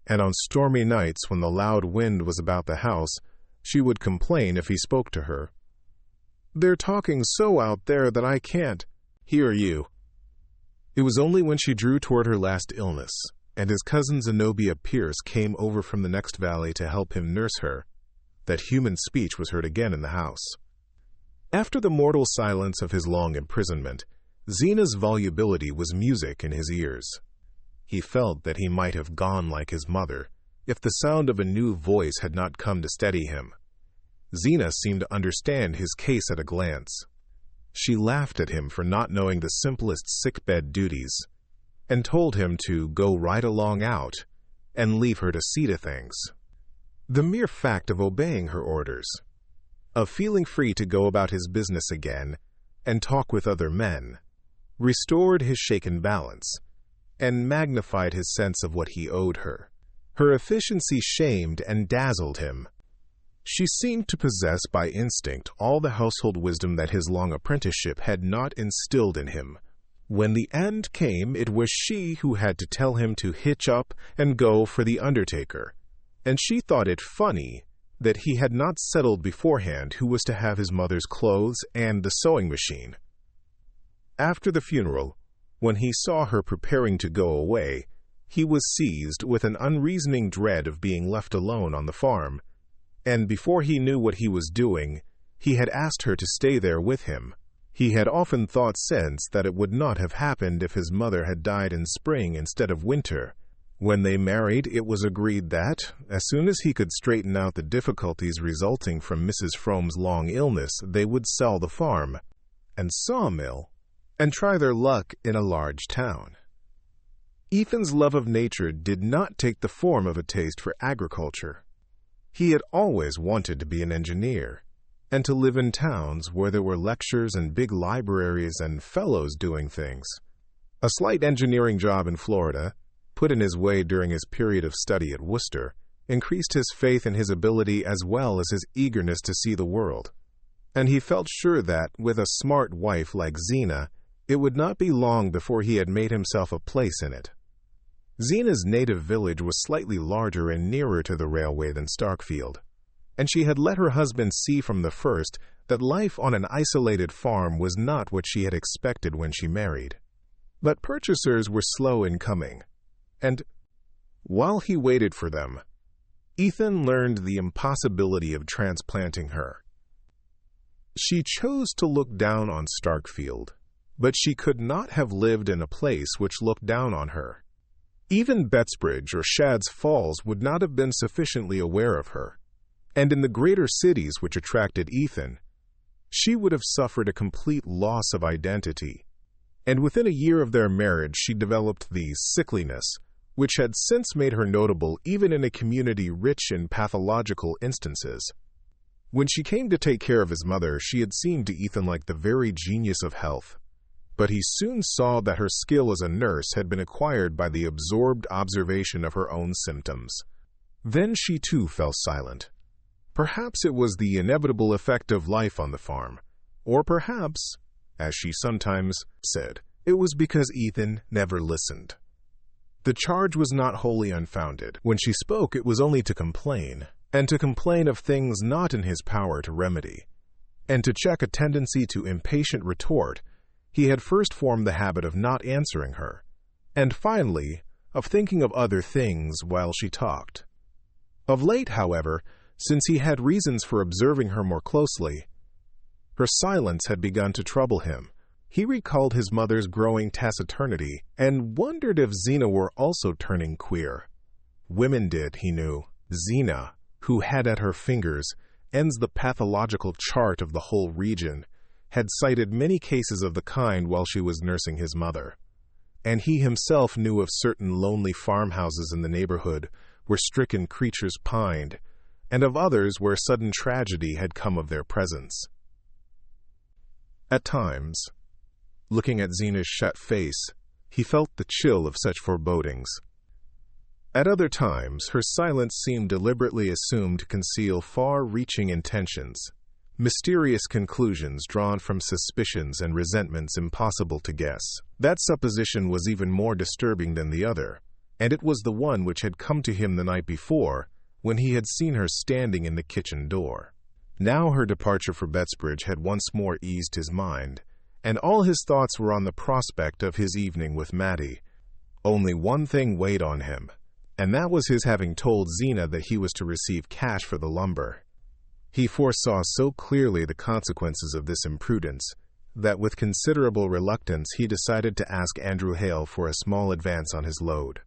And on stormy nights when the loud wind was about the house, she would complain if he spoke to her. "They're talking so out there that I can't hear you." It was only when she drew toward her last illness, and his cousin Zenobia Pierce came over from the next valley to help him nurse her, that human speech was heard again in the house. After the mortal silence of his long imprisonment, Zena's volubility was music in his ears. He felt that he might have gone like his mother, if the sound of a new voice had not come to steady him. Zena seemed to understand his case at a glance. She laughed at him for not knowing the simplest sickbed duties, and told him to go right along out and leave her to see to things. The mere fact of obeying her orders, of feeling free to go about his business again and talk with other men, restored his shaken balance, and magnified his sense of what he owed her. Her efficiency shamed and dazzled him. She seemed to possess by instinct all the household wisdom that his long apprenticeship had not instilled in him. When the end came, it was she who had to tell him to hitch up and go for the undertaker, and she thought it funny that he had not settled beforehand who was to have his mother's clothes and the sewing machine. After the funeral, when he saw her preparing to go away, he was seized with an unreasoning dread of being left alone on the farm, and before he knew what he was doing, he had asked her to stay there with him. He had often thought since that it would not have happened if his mother had died in spring instead of winter. When they married, it was agreed that, as soon as he could straighten out the difficulties resulting from Mrs. Frome's long illness, they would sell the farm and sawmill and try their luck in a large town. Ethan's love of nature did not take the form of a taste for agriculture. He had always wanted to be an engineer, and to live in towns where there were lectures and big libraries and fellows doing things. A slight engineering job in Florida, put in his way during his period of study at Worcester, increased his faith in his ability as well as his eagerness to see the world. And he felt sure that, with a smart wife like Zena, it would not be long before he had made himself a place in it. Zena's native village was slightly larger and nearer to the railway than Starkfield, and she had let her husband see from the first that life on an isolated farm was not what she had expected when she married. But purchasers were slow in coming, and while he waited for them, Ethan learned the impossibility of transplanting her. She chose to look down on Starkfield, but she could not have lived in a place which looked down on her. Even Bettsbridge or Shadd's Falls would not have been sufficiently aware of her, and in the greater cities which attracted Ethan, she would have suffered a complete loss of identity, and within a year of their marriage she developed the sickliness, which had since made her notable even in a community rich in pathological instances. When she came to take care of his mother, she had seemed to Ethan like the very genius of health. But he soon saw that her skill as a nurse had been acquired by the absorbed observation of her own symptoms. Then she too fell silent. Perhaps it was the inevitable effect of life on the farm, or perhaps, as she sometimes said, it was because Ethan never listened. The charge was not wholly unfounded. When she spoke, it was only to complain, and to complain of things not in his power to remedy. And to check a tendency to impatient retort, he had first formed the habit of not answering her, and finally, of thinking of other things while she talked. Of late, however, since he had reasons for observing her more closely, her silence had begun to trouble him. He recalled his mother's growing taciturnity and wondered if Zena were also turning queer. Women did, he knew. Zena, who had at her fingers ends the pathological chart of the whole region, had cited many cases of the kind while she was nursing his mother. And he himself knew of certain lonely farmhouses in the neighborhood where stricken creatures pined, and of others where sudden tragedy had come of their presence. At times, looking at Zena's shut face, he felt the chill of such forebodings. At other times, her silence seemed deliberately assumed to conceal far-reaching intentions, mysterious conclusions drawn from suspicions and resentments impossible to guess. That supposition was even more disturbing than the other, and it was the one which had come to him the night before, when he had seen her standing in the kitchen door. Now her departure for Bettsbridge had once more eased his mind, and all his thoughts were on the prospect of his evening with Mattie. Only one thing weighed on him, and that was his having told Zena that he was to receive cash for the lumber. He foresaw so clearly the consequences of this imprudence that with considerable reluctance he decided to ask Andrew Hale for a small advance on his load.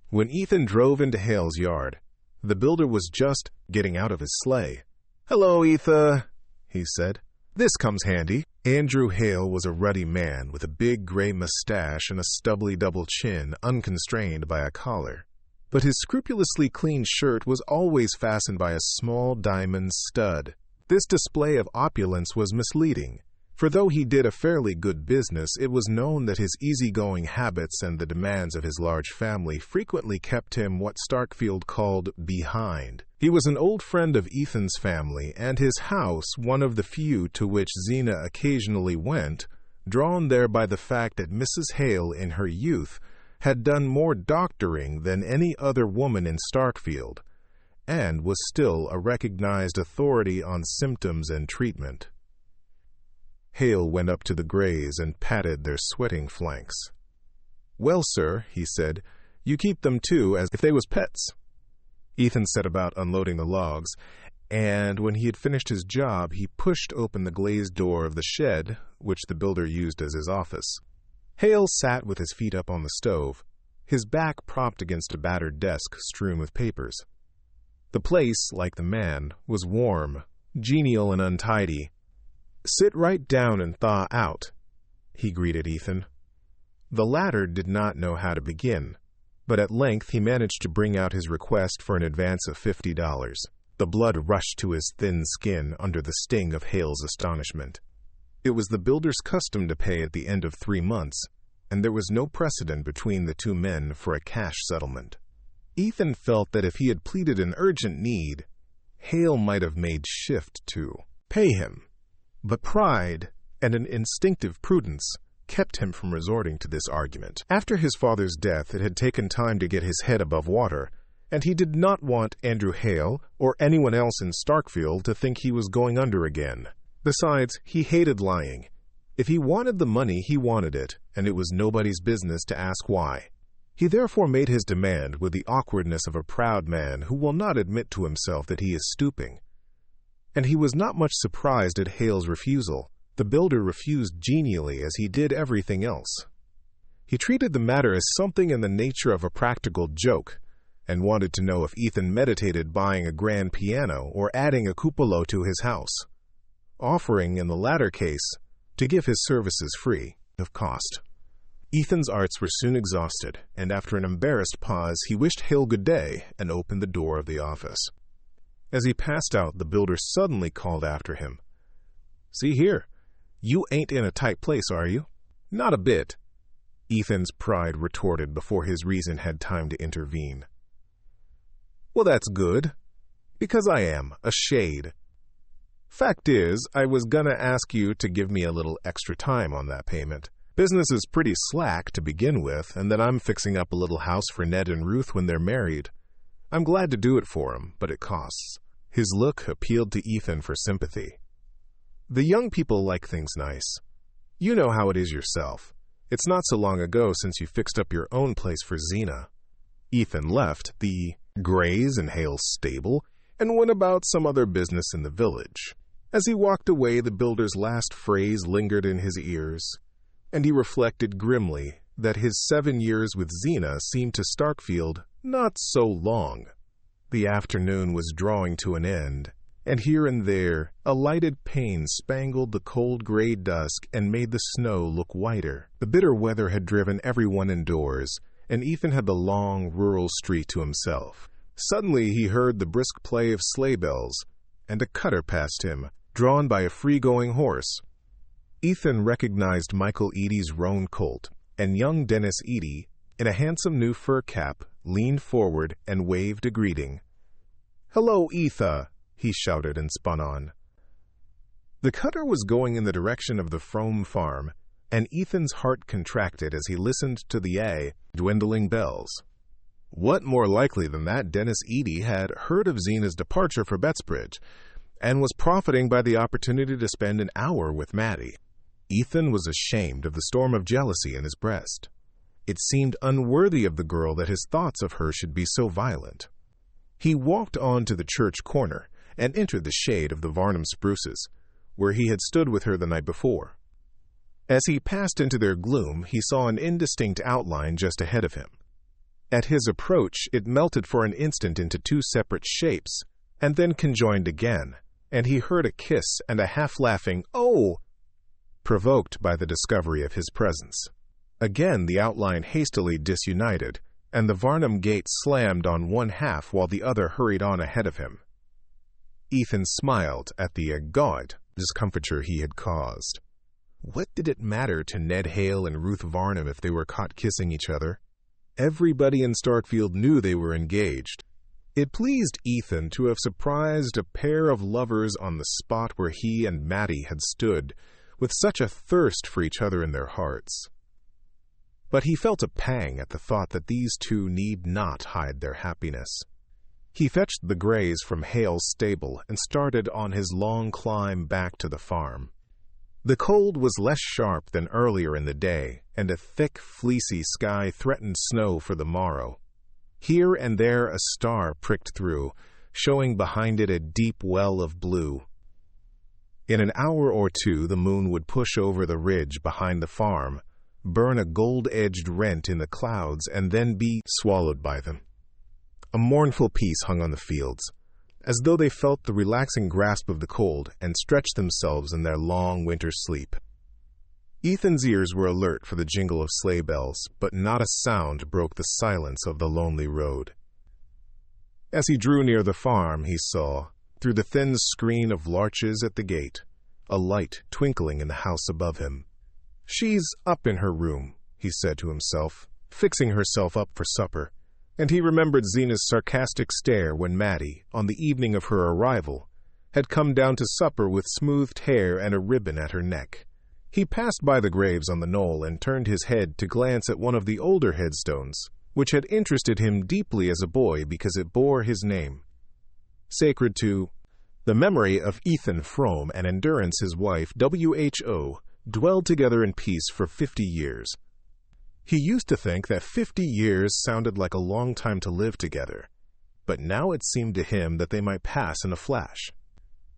When Ethan drove into Hale's yard, the builder was just getting out of his sleigh. "Hello, Etha," he said. "This comes handy." Andrew Hale was a ruddy man with a big gray mustache and a stubbly double chin unconstrained by a collar. But his scrupulously clean shirt was always fastened by a small diamond stud. This display of opulence was misleading, for though he did a fairly good business, it was known that his easygoing habits and the demands of his large family frequently kept him what Starkfield called behind. He was an old friend of Ethan's family, and his house one of the few to which Zena occasionally went, drawn there by the fact that Mrs. Hale in her youth had done more doctoring than any other woman in Starkfield, and was still a recognized authority on symptoms and treatment. Hale went up to the Greys and patted their sweating flanks. "Well, sir," he said, "you keep them too as if they was pets." Ethan set about unloading the logs, and when he had finished his job, he pushed open the glazed door of the shed, which the builder used as his office. Hale sat with his feet up on the stove, his back propped against a battered desk strewn with papers. The place, like the man, was warm, genial, and untidy. "Sit right down and thaw out," he greeted Ethan. The latter did not know how to begin, but at length he managed to bring out his request for an advance of $50. The blood rushed to his thin skin under the sting of Hale's astonishment. It was the builder's custom to pay at the end of 3 months, and there was no precedent between the two men for a cash settlement. Ethan felt that if he had pleaded an urgent need, Hale might have made shift to pay him. But pride and an instinctive prudence kept him from resorting to this argument. After his father's death, it had taken time to get his head above water, and he did not want Andrew Hale or anyone else in Starkfield to think he was going under again. Besides, he hated lying. If he wanted the money, he wanted it, and it was nobody's business to ask why. He therefore made his demand with the awkwardness of a proud man who will not admit to himself that he is stooping. And he was not much surprised at Hale's refusal. The builder refused genially as he did everything else. He treated the matter as something in the nature of a practical joke, and wanted to know if Ethan meditated buying a grand piano or adding a cupola to his house, offering, in the latter case, to give his services free of cost. Ethan's arts were soon exhausted, and after an embarrassed pause, he wished Hale good day and opened the door of the office. As he passed out, the builder suddenly called after him, "See here, you ain't in a tight place, are you?" "Not a bit," Ethan's pride retorted before his reason had time to intervene. "Well, that's good, because I am, a shade. Fact is, I was gonna ask you to give me a little extra time on that payment. Business is pretty slack to begin with, and then I'm fixing up a little house for Ned and Ruth when they're married. I'm glad to do it for 'em, but it costs." His look appealed to Ethan for sympathy. "The young people like things nice. You know how it is yourself. It's not so long ago since you fixed up your own place for Zena." Ethan left the Grays and Hale's stable and went about some other business in the village. As he walked away, the builder's last phrase lingered in his ears, and he reflected grimly that his 7 years with Zena seemed to Starkfield not so long. The afternoon was drawing to an end, and here and there a lighted pane spangled the cold gray dusk and made the snow look whiter. The bitter weather had driven everyone indoors, and Ethan had the long, rural street to himself. Suddenly he heard the brisk play of sleigh bells, and a cutter passed him, drawn by a free-going horse. Ethan recognized Michael Eady's roan colt, and young Dennis Eady, in a handsome new fur cap, leaned forward and waved a greeting. "Hello, Etha," he shouted and spun on. The cutter was going in the direction of the Frome farm, and Ethan's heart contracted as he listened to the dwindling bells. What more likely than that Dennis Eady had heard of Zena's departure for Bettsbridge, and was profiting by the opportunity to spend an hour with Mattie. Ethan was ashamed of the storm of jealousy in his breast. It seemed unworthy of the girl that his thoughts of her should be so violent. He walked on to the church corner and entered the shade of the Varnum spruces, where he had stood with her the night before. As he passed into their gloom, he saw an indistinct outline just ahead of him. At his approach, it melted for an instant into two separate shapes, and then conjoined again, and he heard a kiss and a half-laughing "Oh!" provoked by the discovery of his presence. Again the outline hastily disunited, and the Varnum gate slammed on one half while the other hurried on ahead of him. Ethan smiled at the gaunt discomfiture he had caused. What did it matter to Ned Hale and Ruth Varnum if they were caught kissing each other? Everybody in Starkfield knew they were engaged. It pleased Ethan to have surprised a pair of lovers on the spot where he and Mattie had stood, with such a thirst for each other in their hearts. But he felt a pang at the thought that these two need not hide their happiness. He fetched the Grays from Hale's stable and started on his long climb back to the farm. The cold was less sharp than earlier in the day, and a thick, fleecy sky threatened snow for the morrow. Here and there a star pricked through, showing behind it a deep well of blue. In an hour or two the moon would push over the ridge behind the farm, burn a gold-edged rent in the clouds, and then be swallowed by them. A mournful peace hung on the fields, as though they felt the relaxing grasp of the cold and stretched themselves in their long winter sleep. Ethan's ears were alert for the jingle of sleigh bells, but not a sound broke the silence of the lonely road. As he drew near the farm, he saw, through the thin screen of larches at the gate, a light twinkling in the house above him. "She's up in her room," he said to himself, "fixing herself up for supper, And he remembered Zena's sarcastic stare when Mattie, on the evening of her arrival, had come down to supper with smoothed hair and a ribbon at her neck. He passed by the graves on the knoll and turned his head to glance at one of the older headstones, which had interested him deeply as a boy because it bore his name. Sacred to the memory of Ethan Frome and Endurance, his wife, WHO, dwelled together in peace for 50 years. He used to think that 50 years sounded like a long time to live together, but now it seemed to him that they might pass in a flash.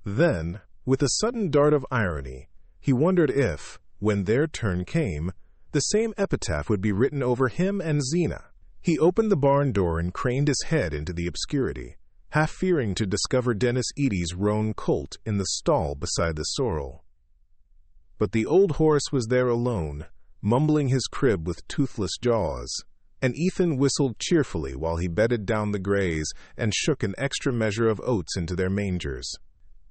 Then, with a sudden dart of irony, he wondered if, when their turn came, the same epitaph would be written over him and Zena. He opened the barn door and craned his head into the obscurity, half fearing to discover Dennis Eady's roan colt in the stall beside the sorrel. But the old horse was there alone, mumbling his crib with toothless jaws, and Ethan whistled cheerfully while he bedded down the grays and shook an extra measure of oats into their mangers.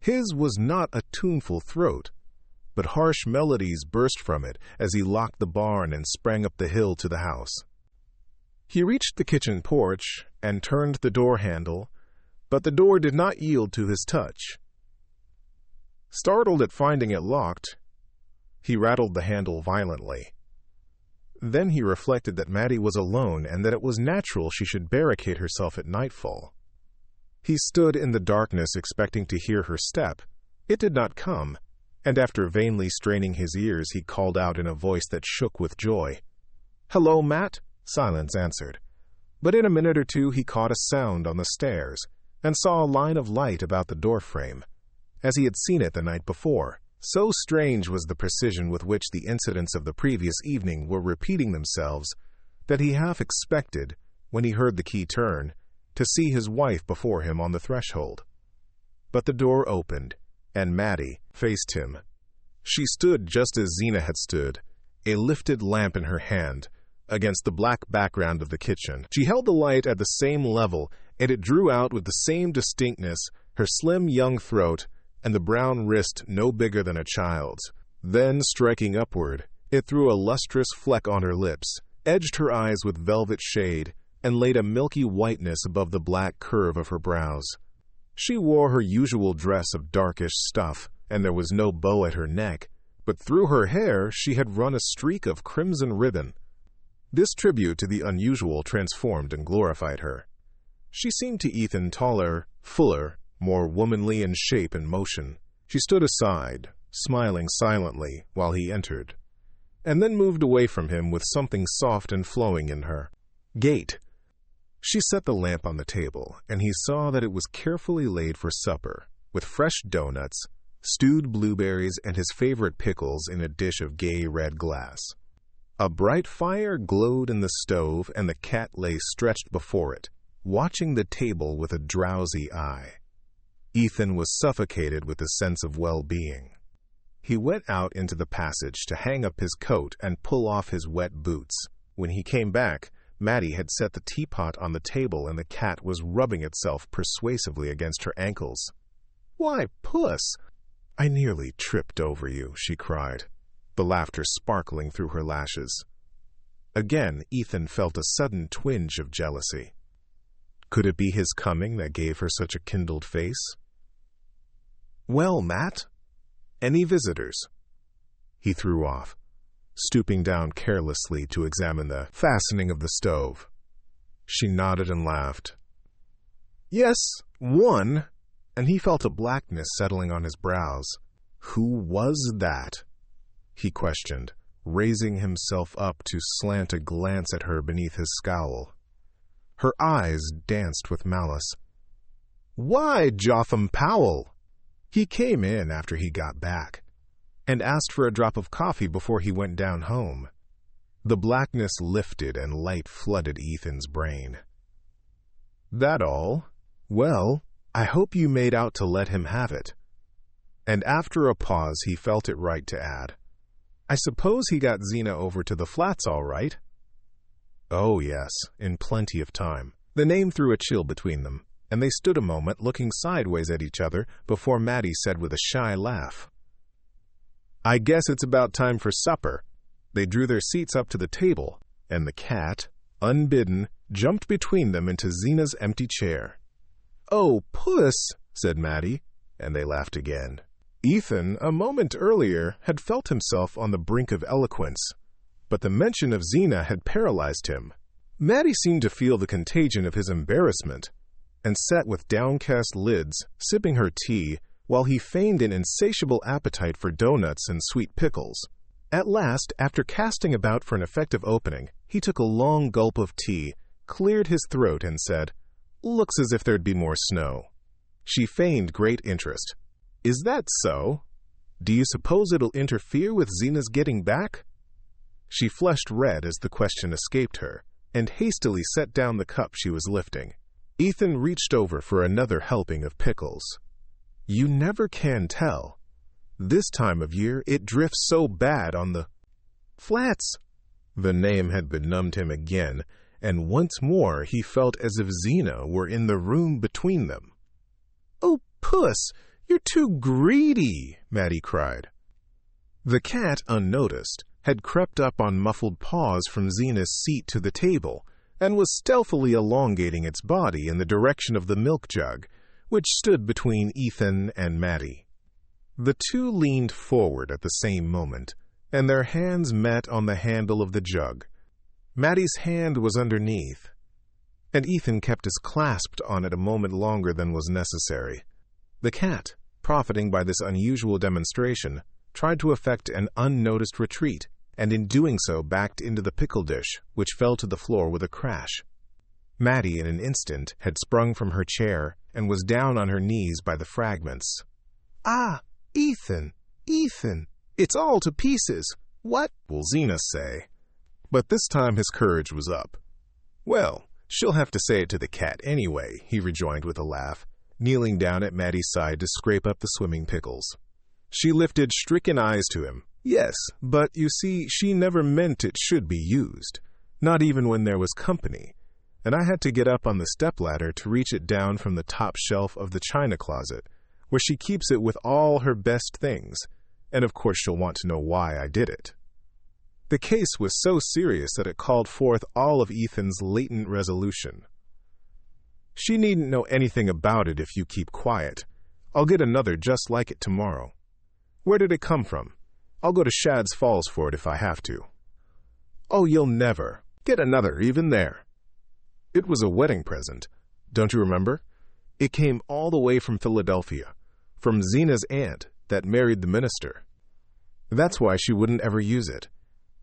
His was not a tuneful throat, but harsh melodies burst from it as he locked the barn and sprang up the hill to the house. He reached the kitchen porch and turned the door handle, but the door did not yield to his touch. Startled at finding it locked, he rattled the handle violently. Then he reflected that Mattie was alone and that it was natural she should barricade herself at nightfall. He stood in the darkness expecting to hear her step. It did not come, and after vainly straining his ears, he called out in a voice that shook with joy. "Hello, Matt," silence answered. But in a minute or two he caught a sound on the stairs and saw a line of light about the doorframe, as he had seen it the night before. So strange was the precision with which the incidents of the previous evening were repeating themselves that he half expected, when he heard the key turn, to see his wife before him on the threshold. But the door opened, and Mattie faced him. She stood just as Zena had stood, a lifted lamp in her hand, against the black background of the kitchen. She held the light at the same level, and it drew out with the same distinctness her slim young throat and the brown wrist no bigger than a child's. Then, striking upward, it threw a lustrous fleck on her lips, edged her eyes with velvet shade, and laid a milky whiteness above the black curve of her brows. She wore her usual dress of darkish stuff, and there was no bow at her neck, but through her hair she had run a streak of crimson ribbon. This tribute to the unusual transformed and glorified her. She seemed to Ethan taller, fuller, more womanly in shape and motion. She stood aside, smiling silently while he entered, and then moved away from him with something soft and flowing in her gait. She set the lamp on the table, and he saw that it was carefully laid for supper, with fresh doughnuts, stewed blueberries, and his favorite pickles in a dish of gay red glass. A bright fire glowed in the stove, and the cat lay stretched before it, watching the table with a drowsy eye. Ethan was suffocated with a sense of well-being. He went out into the passage to hang up his coat and pull off his wet boots. When he came back, Mattie had set the teapot on the table and the cat was rubbing itself persuasively against her ankles. "Why, Puss! I nearly tripped over you," she cried, the laughter sparkling through her lashes. Again, Ethan felt a sudden twinge of jealousy. Could it be his coming that gave her such a kindled face? "Well, Matt, any visitors?" He threw off, stooping down carelessly to examine the fastening of the stove. She nodded and laughed. "Yes, one," and he felt a blackness settling on his brows. "Who was that?" he questioned, raising himself up to slant a glance at her beneath his scowl. Her eyes danced with malice. "Why, Jotham Powell." He came in after he got back, and asked for a drop of coffee before he went down home. The blackness lifted and light flooded Ethan's brain. "That all? Well, I hope you made out to let him have it." And after a pause he felt it right to add, "I suppose he got Zena over to the flats all right?" "Oh, yes, in plenty of time." The name threw a chill between them, and they stood a moment looking sideways at each other before Mattie said with a shy laugh, "I guess it's about time for supper." They drew their seats up to the table, and the cat, unbidden, jumped between them into Zena's empty chair. "Oh, puss," said Maddie, and they laughed again. Ethan, a moment earlier, had felt himself on the brink of eloquence, but the mention of Zena had paralyzed him. Maddie seemed to feel the contagion of his embarrassment, and sat with downcast lids, sipping her tea, while he feigned an insatiable appetite for doughnuts and sweet pickles. At last, after casting about for an effective opening, he took a long gulp of tea, cleared his throat, and said, "Looks as if there'd be more snow." She feigned great interest. "Is that so? Do you suppose it'll interfere with Zena's getting back?" She flushed red as the question escaped her, and hastily set down the cup she was lifting. Ethan reached over for another helping of pickles. "You never can tell. This time of year it drifts so bad on the flats." The name had benumbed him again, and once more he felt as if Zena were in the room between them. "Oh, puss, you're too greedy," Maddie cried. The cat, unnoticed, had crept up on muffled paws from Zena's seat to the table, and was stealthily elongating its body in the direction of the milk jug, which stood between Ethan and Maddie. The two leaned forward at the same moment, and their hands met on the handle of the jug. Maddie's hand was underneath, and Ethan kept his clasped on it a moment longer than was necessary. The cat, profiting by this unusual demonstration, tried to effect an unnoticed retreat, and in doing so backed into the pickle dish, which fell to the floor with a crash. Maddie, in an instant, had sprung from her chair and was down on her knees by the fragments. "Ah, Ethan, Ethan, it's all to pieces. What will Zena say?" But this time his courage was up. "Well, she'll have to say it to the cat anyway," he rejoined with a laugh, kneeling down at Maddie's side to scrape up the swimming pickles. She lifted stricken eyes to him. "Yes, but you see, she never meant it should be used, not even when there was company, and I had to get up on the stepladder to reach it down from the top shelf of the china closet, where she keeps it with all her best things, and of course she'll want to know why I did it." The case was so serious that it called forth all of Ethan's latent resolution. "She needn't know anything about it if you keep quiet. I'll get another just like it tomorrow. Where did it come from? I'll go to Shad's Falls for it if I have to." "Oh, you'll never get another even there. It was a wedding present. Don't you remember? It came all the way from Philadelphia, from Zena's aunt that married the minister. That's why she wouldn't ever use it.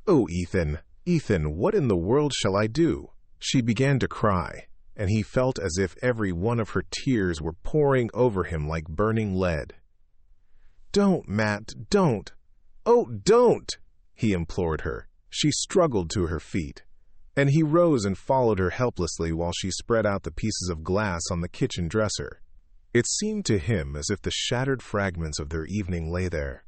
Oh, Ethan, Ethan, what in the world shall I do?" She began to cry, and he felt as if every one of her tears were pouring over him like burning lead. "Don't, Matt, don't. Oh, don't!" he implored her. She struggled to her feet, and he rose and followed her helplessly while she spread out the pieces of glass on the kitchen dresser. It seemed to him as if the shattered fragments of their evening lay there.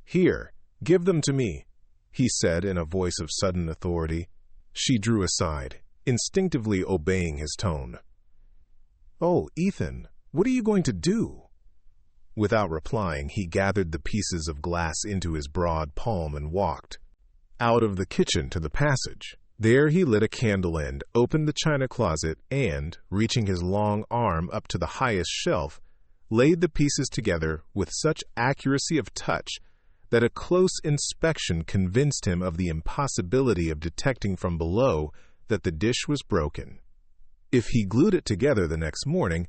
"Here, give them to me," he said in a voice of sudden authority. She drew aside, instinctively obeying his tone. "Oh, Ethan, what are you going to do?" Without replying, he gathered the pieces of glass into his broad palm and walked out of the kitchen to the passage. There he lit a candle end, opened the china closet, and, reaching his long arm up to the highest shelf, laid the pieces together with such accuracy of touch that a close inspection convinced him of the impossibility of detecting from below that the dish was broken. If he glued it together the next morning,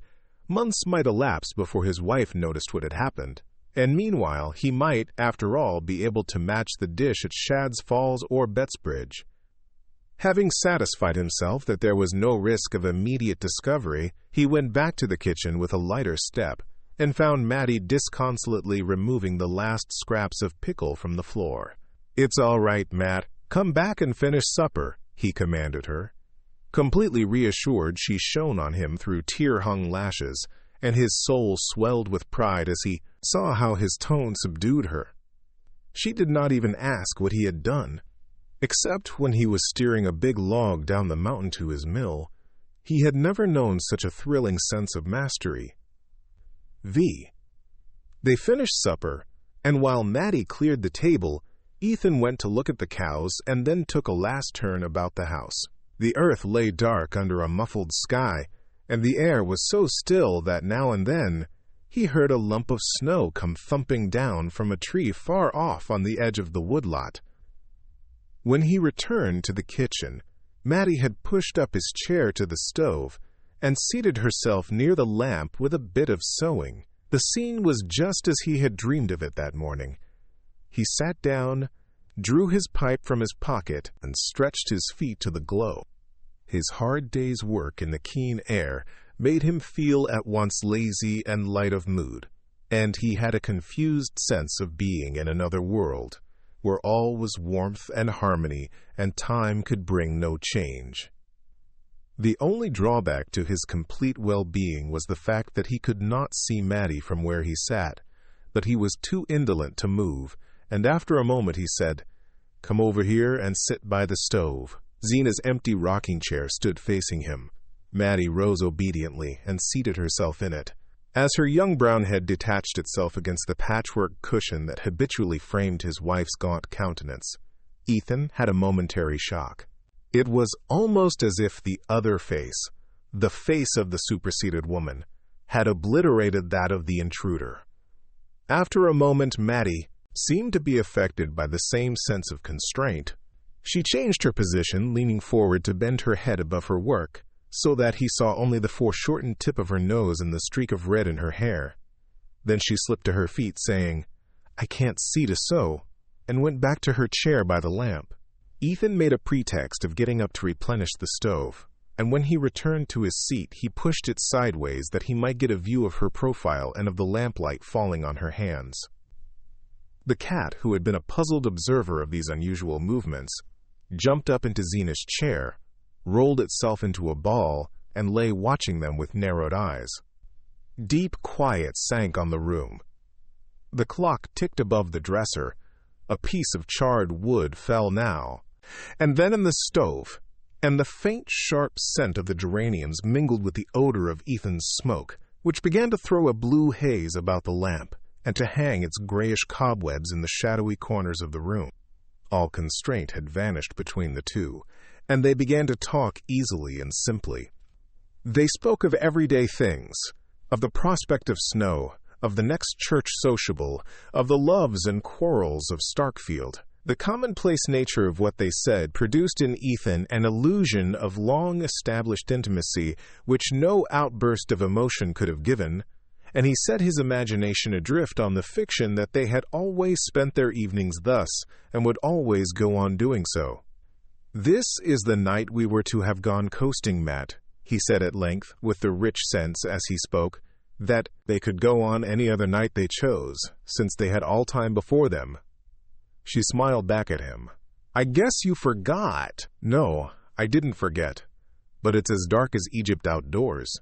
months might elapse before his wife noticed what had happened, and meanwhile he might, after all, be able to match the dish at Shad's Falls or Bettsbridge. Having satisfied himself that there was no risk of immediate discovery, he went back to the kitchen with a lighter step, and found Maddie disconsolately removing the last scraps of pickle from the floor. "It's all right, Matt. Come back and finish supper," he commanded her. Completely reassured, she shone on him through tear-hung lashes, and his soul swelled with pride as he saw how his tone subdued her. She did not even ask what he had done. Except when he was steering a big log down the mountain to his mill, he had never known such a thrilling sense of mastery. They finished supper, and while Maddie cleared the table, Ethan went to look at the cows and then took a last turn about the house. The earth lay dark under a muffled sky, and the air was so still that now and then he heard a lump of snow come thumping down from a tree far off on the edge of the woodlot. When he returned to the kitchen, Mattie had pushed up his chair to the stove and seated herself near the lamp with a bit of sewing. The scene was just as he had dreamed of it that morning. He sat down, drew his pipe from his pocket, and stretched his feet to the glow. His hard day's work in the keen air made him feel at once lazy and light of mood, and he had a confused sense of being in another world, where all was warmth and harmony, and time could bring no change. The only drawback to his complete well-being was the fact that he could not see Mattie from where he sat, but he was too indolent to move, and after a moment he said, "Come over here and sit by the stove." Zena's empty rocking chair stood facing him. Mattie rose obediently and seated herself in it. As her young brown head detached itself against the patchwork cushion that habitually framed his wife's gaunt countenance, Ethan had a momentary shock. It was almost as if the other face, the face of the superseded woman, had obliterated that of the intruder. After a moment, Mattie seemed to be affected by the same sense of constraint. She changed her position, leaning forward to bend her head above her work, so that he saw only the foreshortened tip of her nose and the streak of red in her hair. Then she slipped to her feet, saying, "I can't see to sew," and went back to her chair by the lamp. Ethan made a pretext of getting up to replenish the stove, and when he returned to his seat, he pushed it sideways that he might get a view of her profile and of the lamplight falling on her hands. The cat, who had been a puzzled observer of these unusual movements, jumped up into Zena's chair, rolled itself into a ball, and lay watching them with narrowed eyes. Deep quiet sank on the room. The clock ticked above the dresser. A piece of charred wood fell now, and then in the stove, and the faint, sharp scent of the geraniums mingled with the odor of Ethan's smoke, which began to throw a blue haze about the lamp, and to hang its grayish cobwebs in the shadowy corners of the room. All constraint had vanished between the two, and they began to talk easily and simply. They spoke of everyday things, of the prospect of snow, of the next church sociable, of the loves and quarrels of Starkfield. The commonplace nature of what they said produced in Ethan an illusion of long-established intimacy which no outburst of emotion could have given, and he set his imagination adrift on the fiction that they had always spent their evenings thus, and would always go on doing so. "This is the night we were to have gone coasting, Matt," he said at length, with the rich sense, as he spoke, that they could go on any other night they chose, since they had all time before them. She smiled back at him. "I guess you forgot." "No, I didn't forget, but it's as dark as Egypt outdoors.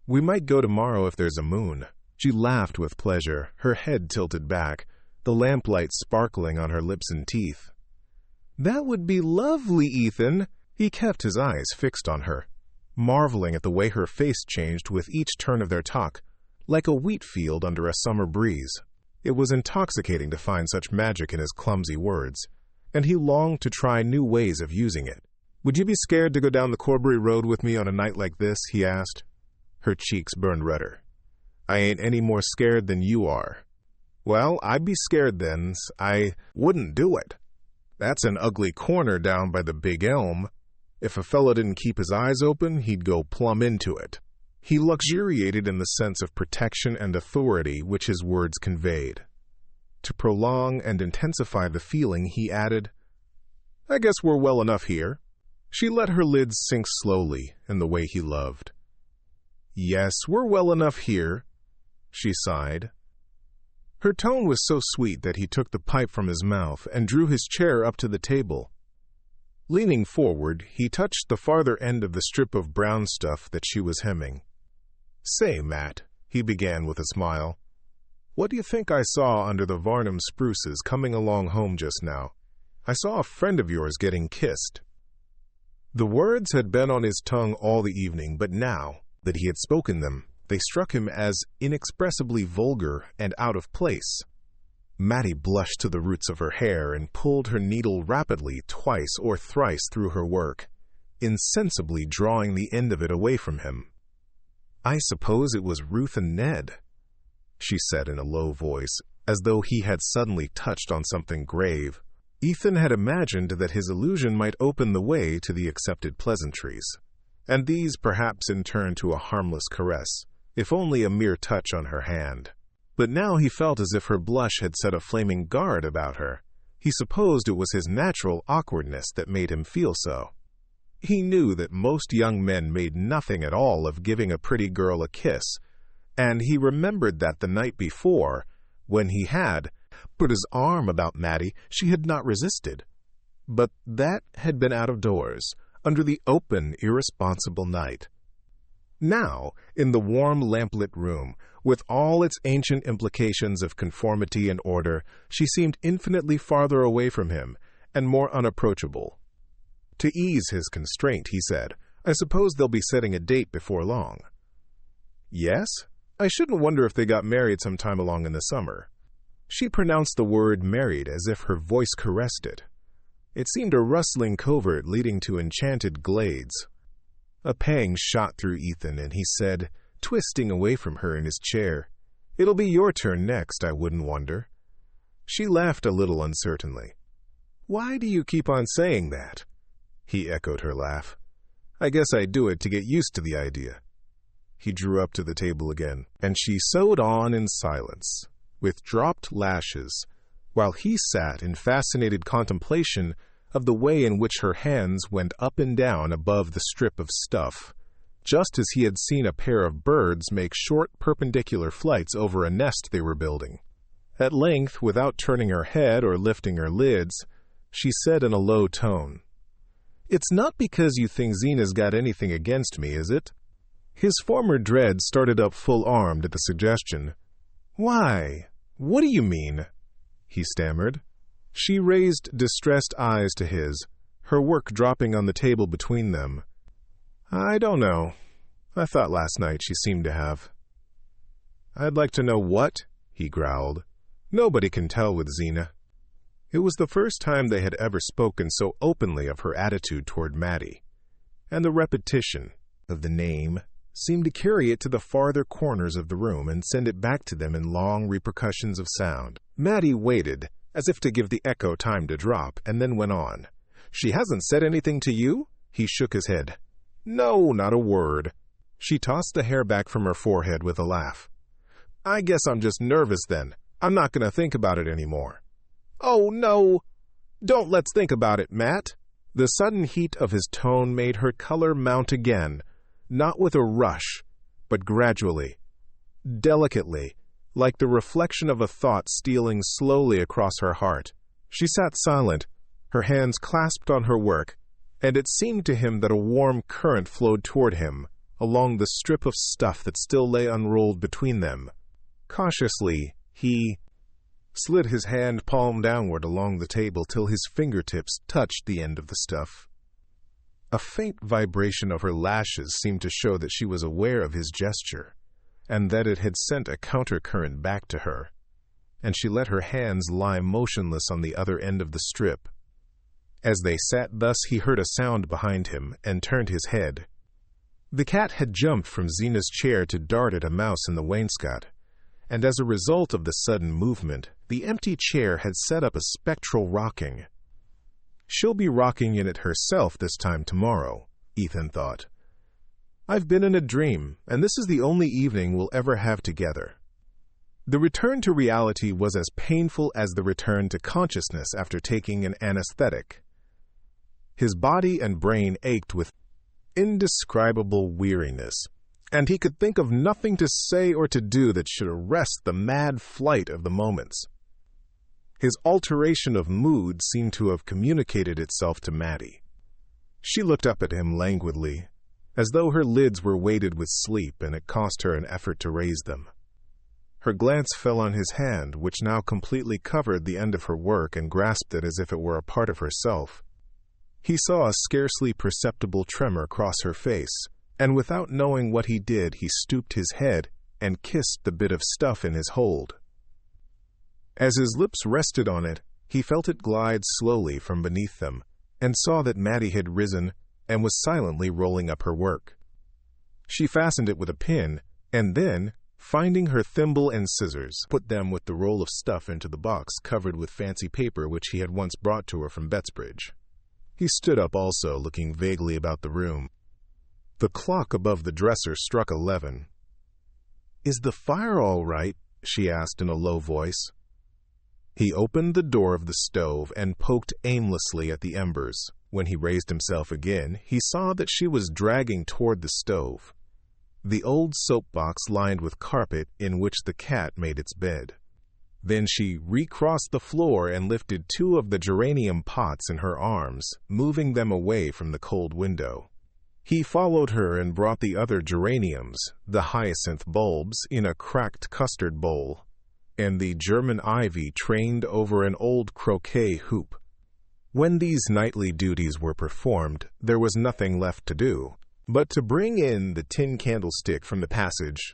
We might go tomorrow if there's a moon." She laughed with pleasure, her head tilted back, the lamplight sparkling on her lips and teeth. "That would be lovely, Ethan." He kept his eyes fixed on her, marveling at the way her face changed with each turn of their talk, like a wheat field under a summer breeze. It was intoxicating to find such magic in his clumsy words, and he longed to try new ways of using it. "Would you be scared to go down the Corbury Road with me on a night like this?" he asked. Her cheeks burned redder. "I ain't any more scared than you are." "Well, I'd be scared then. I wouldn't do it. That's an ugly corner down by the big elm. If a fellow didn't keep his eyes open, he'd go plumb into it." He luxuriated in the sense of protection and authority which his words conveyed. To prolong and intensify the feeling, he added, "I guess we're well enough here." She let her lids sink slowly in the way he loved. "Yes, we're well enough here," she sighed. Her tone was so sweet that he took the pipe from his mouth and drew his chair up to the table. Leaning forward, he touched the farther end of the strip of brown stuff that she was hemming. "Say, Matt," he began with a smile, "what do you think I saw under the Varnum spruces coming along home just now? I saw a friend of yours getting kissed." The words had been on his tongue all the evening, but now that he had spoken them, they struck him as inexpressibly vulgar and out of place. Mattie blushed to the roots of her hair and pulled her needle rapidly twice or thrice through her work. insensibly drawing the end of it away from him. "I suppose it was Ruth and Ned," she said in a low voice, as though he had suddenly touched on something grave. Ethan had imagined that his illusion might open the way to the accepted pleasantries, and these perhaps in turn to a harmless caress, if only a mere touch on her hand. But now he felt as if her blush had set a flaming guard about her. He supposed it was his natural awkwardness that made him feel so. He knew that most young men made nothing at all of giving a pretty girl a kiss, and he remembered that the night before, when he had put his arm about Maddie, she had not resisted. But that had been out of doors, under the open, irresponsible night. Now, in the warm lamplit room, with all its ancient implications of conformity and order, she seemed infinitely farther away from him and more unapproachable. To ease his constraint, he said, "I suppose they'll be setting a date before long." "Yes? I shouldn't wonder if they got married sometime along in the summer." She pronounced the word married as if her voice caressed it. It seemed a rustling covert leading to enchanted glades. A pang shot through Ethan, and he said, twisting away from her in his chair, "It'll be your turn next, I wouldn't wonder." She laughed a little uncertainly. "Why do you keep on saying that?" He echoed her laugh. "I guess I do it to get used to the idea." He drew up to the table again, and she sewed on in silence, with dropped lashes, while he sat in fascinated contemplation of the way in which her hands went up and down above the strip of stuff, just as he had seen a pair of birds make short perpendicular flights over a nest they were building. At length, without turning her head or lifting her lids, she said in a low tone, "It's not because you think Zena's got anything against me, is it?" His former dread started up full-armed at the suggestion. "Why? What do you mean?" he stammered. She raised distressed eyes to his, her work dropping on the table between them. "I don't know. I thought last night she seemed to have." "I'd like to know what," he growled. "Nobody can tell with Zena." It was the first time they had ever spoken so openly of her attitude toward Maddie, and the repetition of the name seemed to carry it to the farther corners of the room and send it back to them in long repercussions of sound. Maddie waited, as if to give the echo time to drop, and then went on. "She hasn't said anything to you?" He shook his head. "No, not a word." She tossed the hair back from her forehead with a laugh. "I guess I'm just nervous then. I'm not going to think about it anymore." "Oh, no. Don't let's think about it, Matt." The sudden heat of his tone made her color mount again, not with a rush, but gradually, delicately, like the reflection of a thought stealing slowly across her heart. She sat silent, her hands clasped on her work, and it seemed to him that a warm current flowed toward him, along the strip of stuff that still lay unrolled between them. Cautiously, he slid his hand palm downward along the table till his fingertips touched the end of the stuff. A faint vibration of her lashes seemed to show that she was aware of his gesture, and that it had sent a countercurrent back to her, and she let her hands lie motionless on the other end of the strip. As they sat thus, he heard a sound behind him and turned his head. The cat had jumped from Zena's chair to dart at a mouse in the wainscot, and as a result of the sudden movement, the empty chair had set up a spectral rocking. She'll be rocking in it herself this time tomorrow, Ethan thought. I've been in a dream, and this is the only evening we'll ever have together. The return to reality was as painful as the return to consciousness after taking an anesthetic. His body and brain ached with indescribable weariness, and he could think of nothing to say or to do that should arrest the mad flight of the moments. His alteration of mood seemed to have communicated itself to Maddie. She looked up at him languidly, as though her lids were weighted with sleep and it cost her an effort to raise them. Her glance fell on his hand, which now completely covered the end of her work, and grasped it as if it were a part of herself. He saw a scarcely perceptible tremor cross her face, and without knowing what he did, he stooped his head and kissed the bit of stuff in his hold. As his lips rested on it, he felt it glide slowly from beneath them, and saw that Maddie had risen and was silently rolling up her work. She fastened it with a pin, and then, finding her thimble and scissors, put them with the roll of stuff into the box covered with fancy paper which he had once brought to her from Bettsbridge. He stood up also, looking vaguely about the room. The clock above the dresser struck 11. "Is the fire all right?" she asked in a low voice. He opened the door of the stove and poked aimlessly at the embers. When he raised himself again, he saw that she was dragging toward the stove, the old soapbox lined with carpet in which the cat made its bed. Then she recrossed the floor and lifted 2 of the geranium pots in her arms, moving them away from the cold window. He followed her and brought the other geraniums, the hyacinth bulbs in a cracked custard bowl, and the German ivy trained over an old croquet hoop. When these nightly duties were performed, there was nothing left to do but to bring in the tin candlestick from the passage,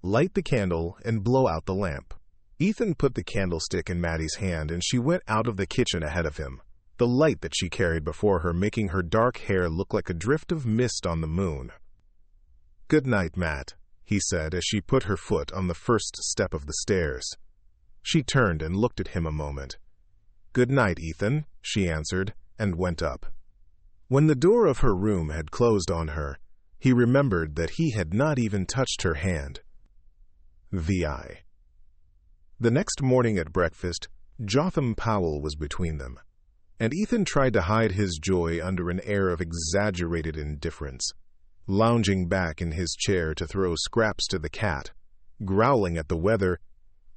light the candle, and blow out the lamp. Ethan put the candlestick in Mattie's hand, and she went out of the kitchen ahead of him, the light that she carried before her making her dark hair look like a drift of mist on the moon. "Good night, Matt," he said as she put her foot on the first step of the stairs. She turned and looked at him a moment. "Good night, Ethan," she answered, and went up. When the door of her room had closed on her, he remembered that he had not even touched her hand. VI. The next morning at breakfast, Jotham Powell was between them, and Ethan tried to hide his joy under an air of exaggerated indifference, lounging back in his chair to throw scraps to the cat, growling at the weather,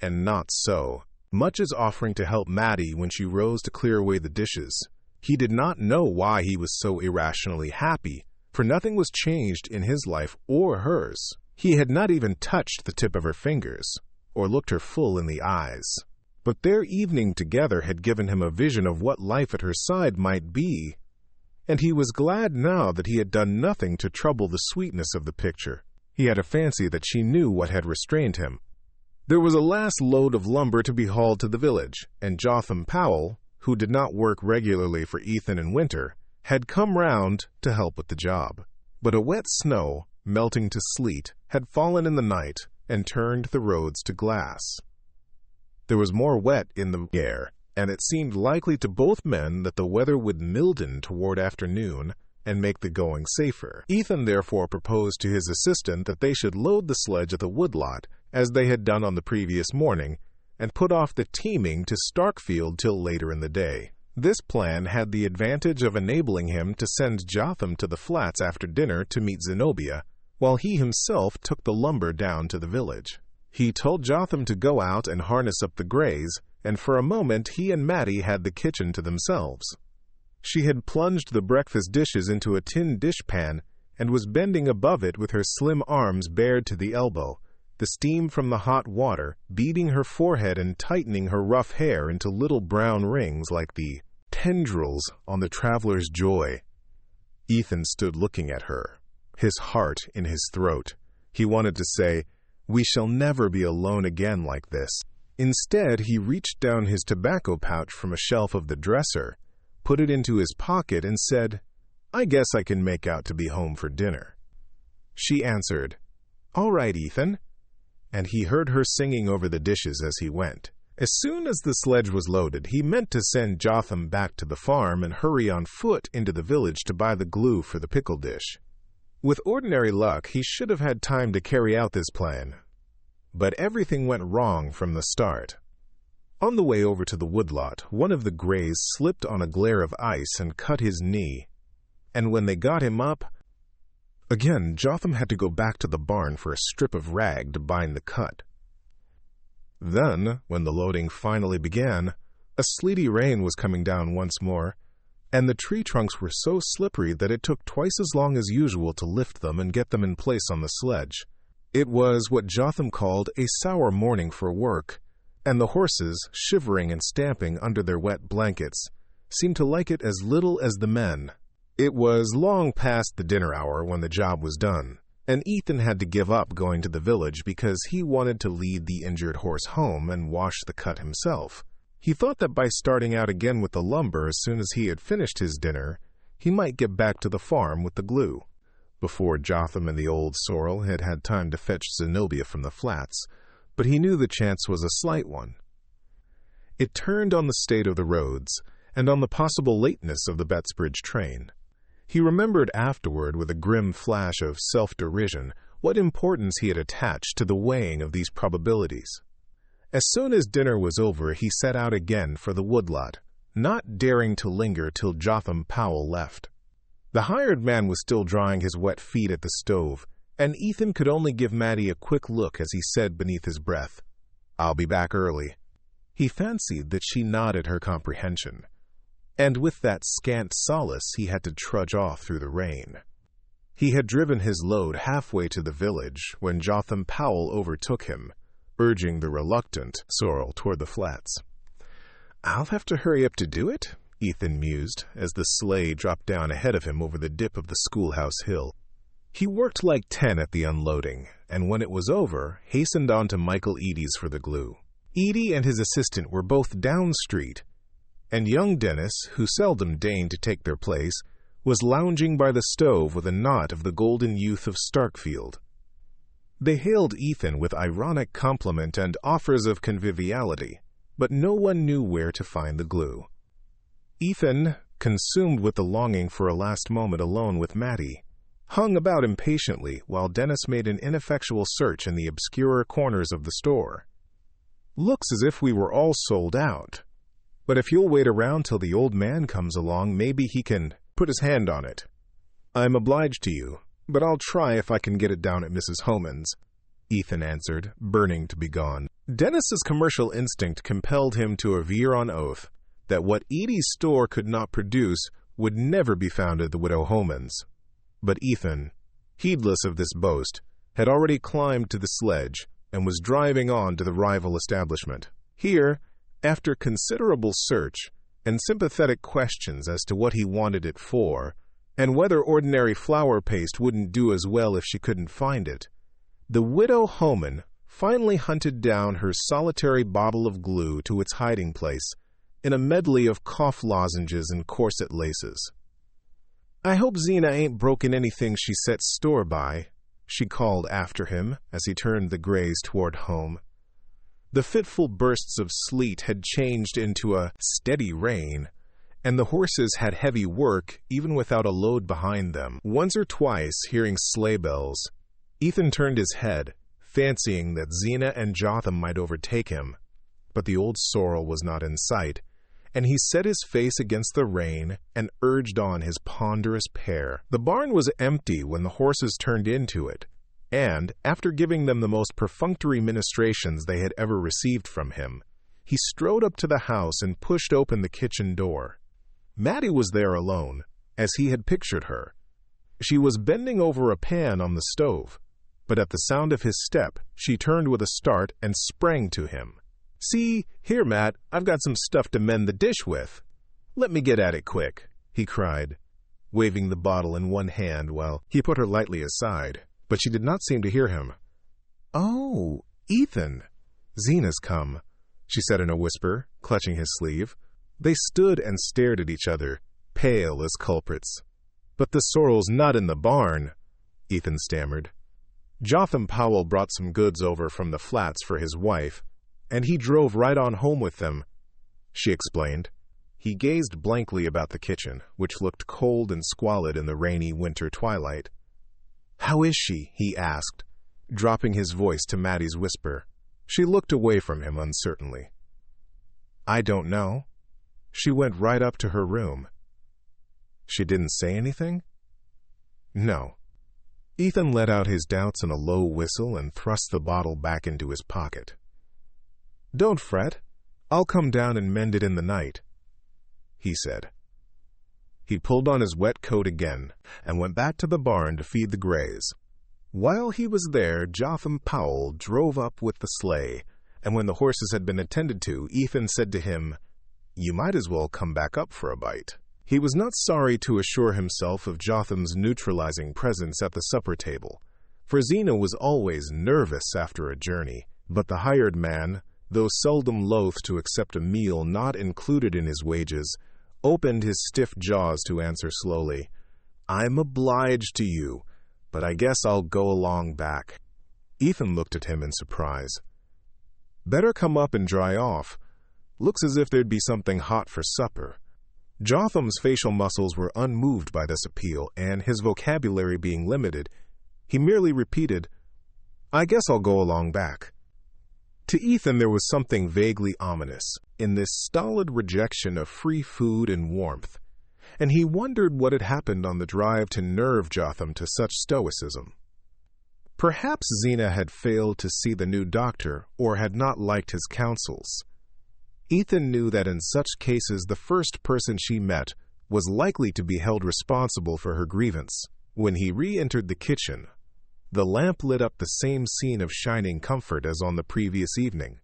and not so much as offering to help Mattie when she rose to clear away the dishes. He did not know why he was so irrationally happy, for nothing was changed in his life or hers. He had not even touched the tip of her fingers, or looked her full in the eyes. But their evening together had given him a vision of what life at her side might be, and he was glad now that he had done nothing to trouble the sweetness of the picture. He had a fancy that she knew what had restrained him. There was a last load of lumber to be hauled to the village, and Jotham Powell, who did not work regularly for Ethan in winter, had come round to help with the job. But a wet snow, melting to sleet, had fallen in the night and turned the roads to glass. There was more wet in the air, and it seemed likely to both men that the weather would milden toward afternoon and make the going safer. Ethan therefore proposed to his assistant that they should load the sledge at the woodlot, as they had done on the previous morning, and put off the teaming to Starkfield till later in the day. This plan had the advantage of enabling him to send Jotham to the flats after dinner to meet Zenobia, while he himself took the lumber down to the village. He told Jotham to go out and harness up the grays, and for a moment he and Mattie had the kitchen to themselves. She had plunged the breakfast dishes into a tin dishpan and was bending above it with her slim arms bared to the elbow, the steam from the hot water beading her forehead and tightening her rough hair into little brown rings like the tendrils on the traveler's joy. Ethan stood looking at her, his heart in his throat. He wanted to say, "We shall never be alone again like this." Instead, he reached down his tobacco pouch from a shelf of the dresser, put it into his pocket, and said, "I guess I can make out to be home for dinner." She answered, "All right, Ethan," and he heard her singing over the dishes as he went. As soon as the sledge was loaded, he meant to send Jotham back to the farm and hurry on foot into the village to buy the glue for the pickle dish. With ordinary luck, he should have had time to carry out this plan. But everything went wrong from the start. On the way over to the woodlot, one of the grays slipped on a glare of ice and cut his knee, and when they got him up, again Jotham had to go back to the barn for a strip of rag to bind the cut. Then, when the loading finally began, a sleety rain was coming down once more, and the tree trunks were so slippery that it took twice as long as usual to lift them and get them in place on the sledge. It was what Jotham called a sour morning for work, and the horses, shivering and stamping under their wet blankets, seemed to like it as little as the men. It was long past the dinner hour when the job was done, and Ethan had to give up going to the village because he wanted to lead the injured horse home and wash the cut himself. He thought that by starting out again with the lumber as soon as he had finished his dinner, he might get back to the farm with the glue. Before Jotham and the old sorrel had had time to fetch Zenobia from the flats, but he knew the chance was a slight one. It turned on the state of the roads and on the possible lateness of the Bettsbridge train. He remembered afterward with a grim flash of self-derision what importance he had attached to the weighing of these probabilities. As soon as dinner was over, he set out again for the woodlot, not daring to linger till Jotham Powell left. The hired man was still drying his wet feet at the stove, and Ethan could only give Mattie a quick look as he said beneath his breath, "I'll be back early." He fancied that she nodded her comprehension, and with that scant solace he had to trudge off through the rain. He had driven his load halfway to the village when Jotham Powell overtook him, urging the reluctant sorrel toward the flats. "I'll have to hurry up to do it," Ethan mused as the sleigh dropped down ahead of him over the dip of the schoolhouse hill. He worked like 10 at the unloading, and when it was over, hastened on to Michael Eady's for the glue. Eady and his assistant were both down street, and young Dennis, who seldom deigned to take their place, was lounging by the stove with a knot of the golden youth of Starkfield. They hailed Ethan with ironic compliment and offers of conviviality, but no one knew where to find the glue. Ethan, consumed with the longing for a last moment alone with Mattie, hung about impatiently while Dennis made an ineffectual search in the obscurer corners of the store. "Looks as if we were all sold out. But if you'll wait around till the old man comes along, maybe he can put his hand on it." "I'm obliged to you, but I'll try if I can get it down at Mrs. Homan's," Ethan answered, burning to be gone. Dennis's commercial instinct compelled him to aver on oath that what Eady's store could not produce would never be found at the widow Homan's. But Ethan, heedless of this boast, had already climbed to the sledge and was driving on to the rival establishment. Here, after considerable search and sympathetic questions as to what he wanted it for, and whether ordinary flour paste wouldn't do as well if she couldn't find it, the widow Homan finally hunted down her solitary bottle of glue to its hiding place in a medley of cough lozenges and corset laces. "I hope Zena ain't broken anything she sets store by," she called after him as he turned the grays toward home. The fitful bursts of sleet had changed into a steady rain, and the horses had heavy work even without a load behind them. Once or twice, hearing sleigh bells, Ethan turned his head, fancying that Zena and Jotham might overtake him, but the old sorrel was not in sight, and he set his face against the rain and urged on his ponderous pair. The barn was empty when the horses turned into it, and, after giving them the most perfunctory ministrations they had ever received from him, he strode up to the house and pushed open the kitchen door. Mattie was there alone, as he had pictured her. She was bending over a pan on the stove, but at the sound of his step, she turned with a start and sprang to him. "See, here, Matt, I've got some stuff to mend the dish with. Let me get at it quick," he cried, waving the bottle in one hand while he put her lightly aside, but she did not seem to hear him. "Oh, Ethan, Zena's come," she said in a whisper, clutching his sleeve. They stood and stared at each other, pale as culprits. "But the sorrel's not in the barn," Ethan stammered. "Jotham Powell brought some goods over from the flats for his wife, and he drove right on home with them," she explained. He gazed blankly about the kitchen, which looked cold and squalid in the rainy winter twilight. "How is she?" he asked, dropping his voice to Mattie's whisper. She looked away from him uncertainly. "I don't know. She went right up to her room." "She didn't say anything?" "No." Ethan let out his doubts in a low whistle and thrust the bottle back into his pocket. "Don't fret. I'll come down and mend it in the night," he said. He pulled on his wet coat again and went back to the barn to feed the grays. While he was there, Jotham Powell drove up with the sleigh, and when the horses had been attended to, Ethan said to him, "You might as well come back up for a bite." He was not sorry to assure himself of Jotham's neutralizing presence at the supper table, for Zena was always nervous after a journey, but the hired man, though seldom loath to accept a meal not included in his wages, opened his stiff jaws to answer slowly, "I'm obliged to you, but I guess I'll go along back." Ethan looked at him in surprise. "Better come up and dry off. Looks as if there'd be something hot for supper." Jotham's facial muscles were unmoved by this appeal, and his vocabulary being limited, he merely repeated, "I guess I'll go along back." To Ethan there was something vaguely ominous in this stolid rejection of free food and warmth, and he wondered what had happened on the drive to nerve Jotham to such stoicism. Perhaps Zena had failed to see the new doctor or had not liked his counsels. Ethan knew that in such cases the first person she met was likely to be held responsible for her grievance. When he re-entered the kitchen, the lamp lit up the same scene of shining comfort as on the previous evening.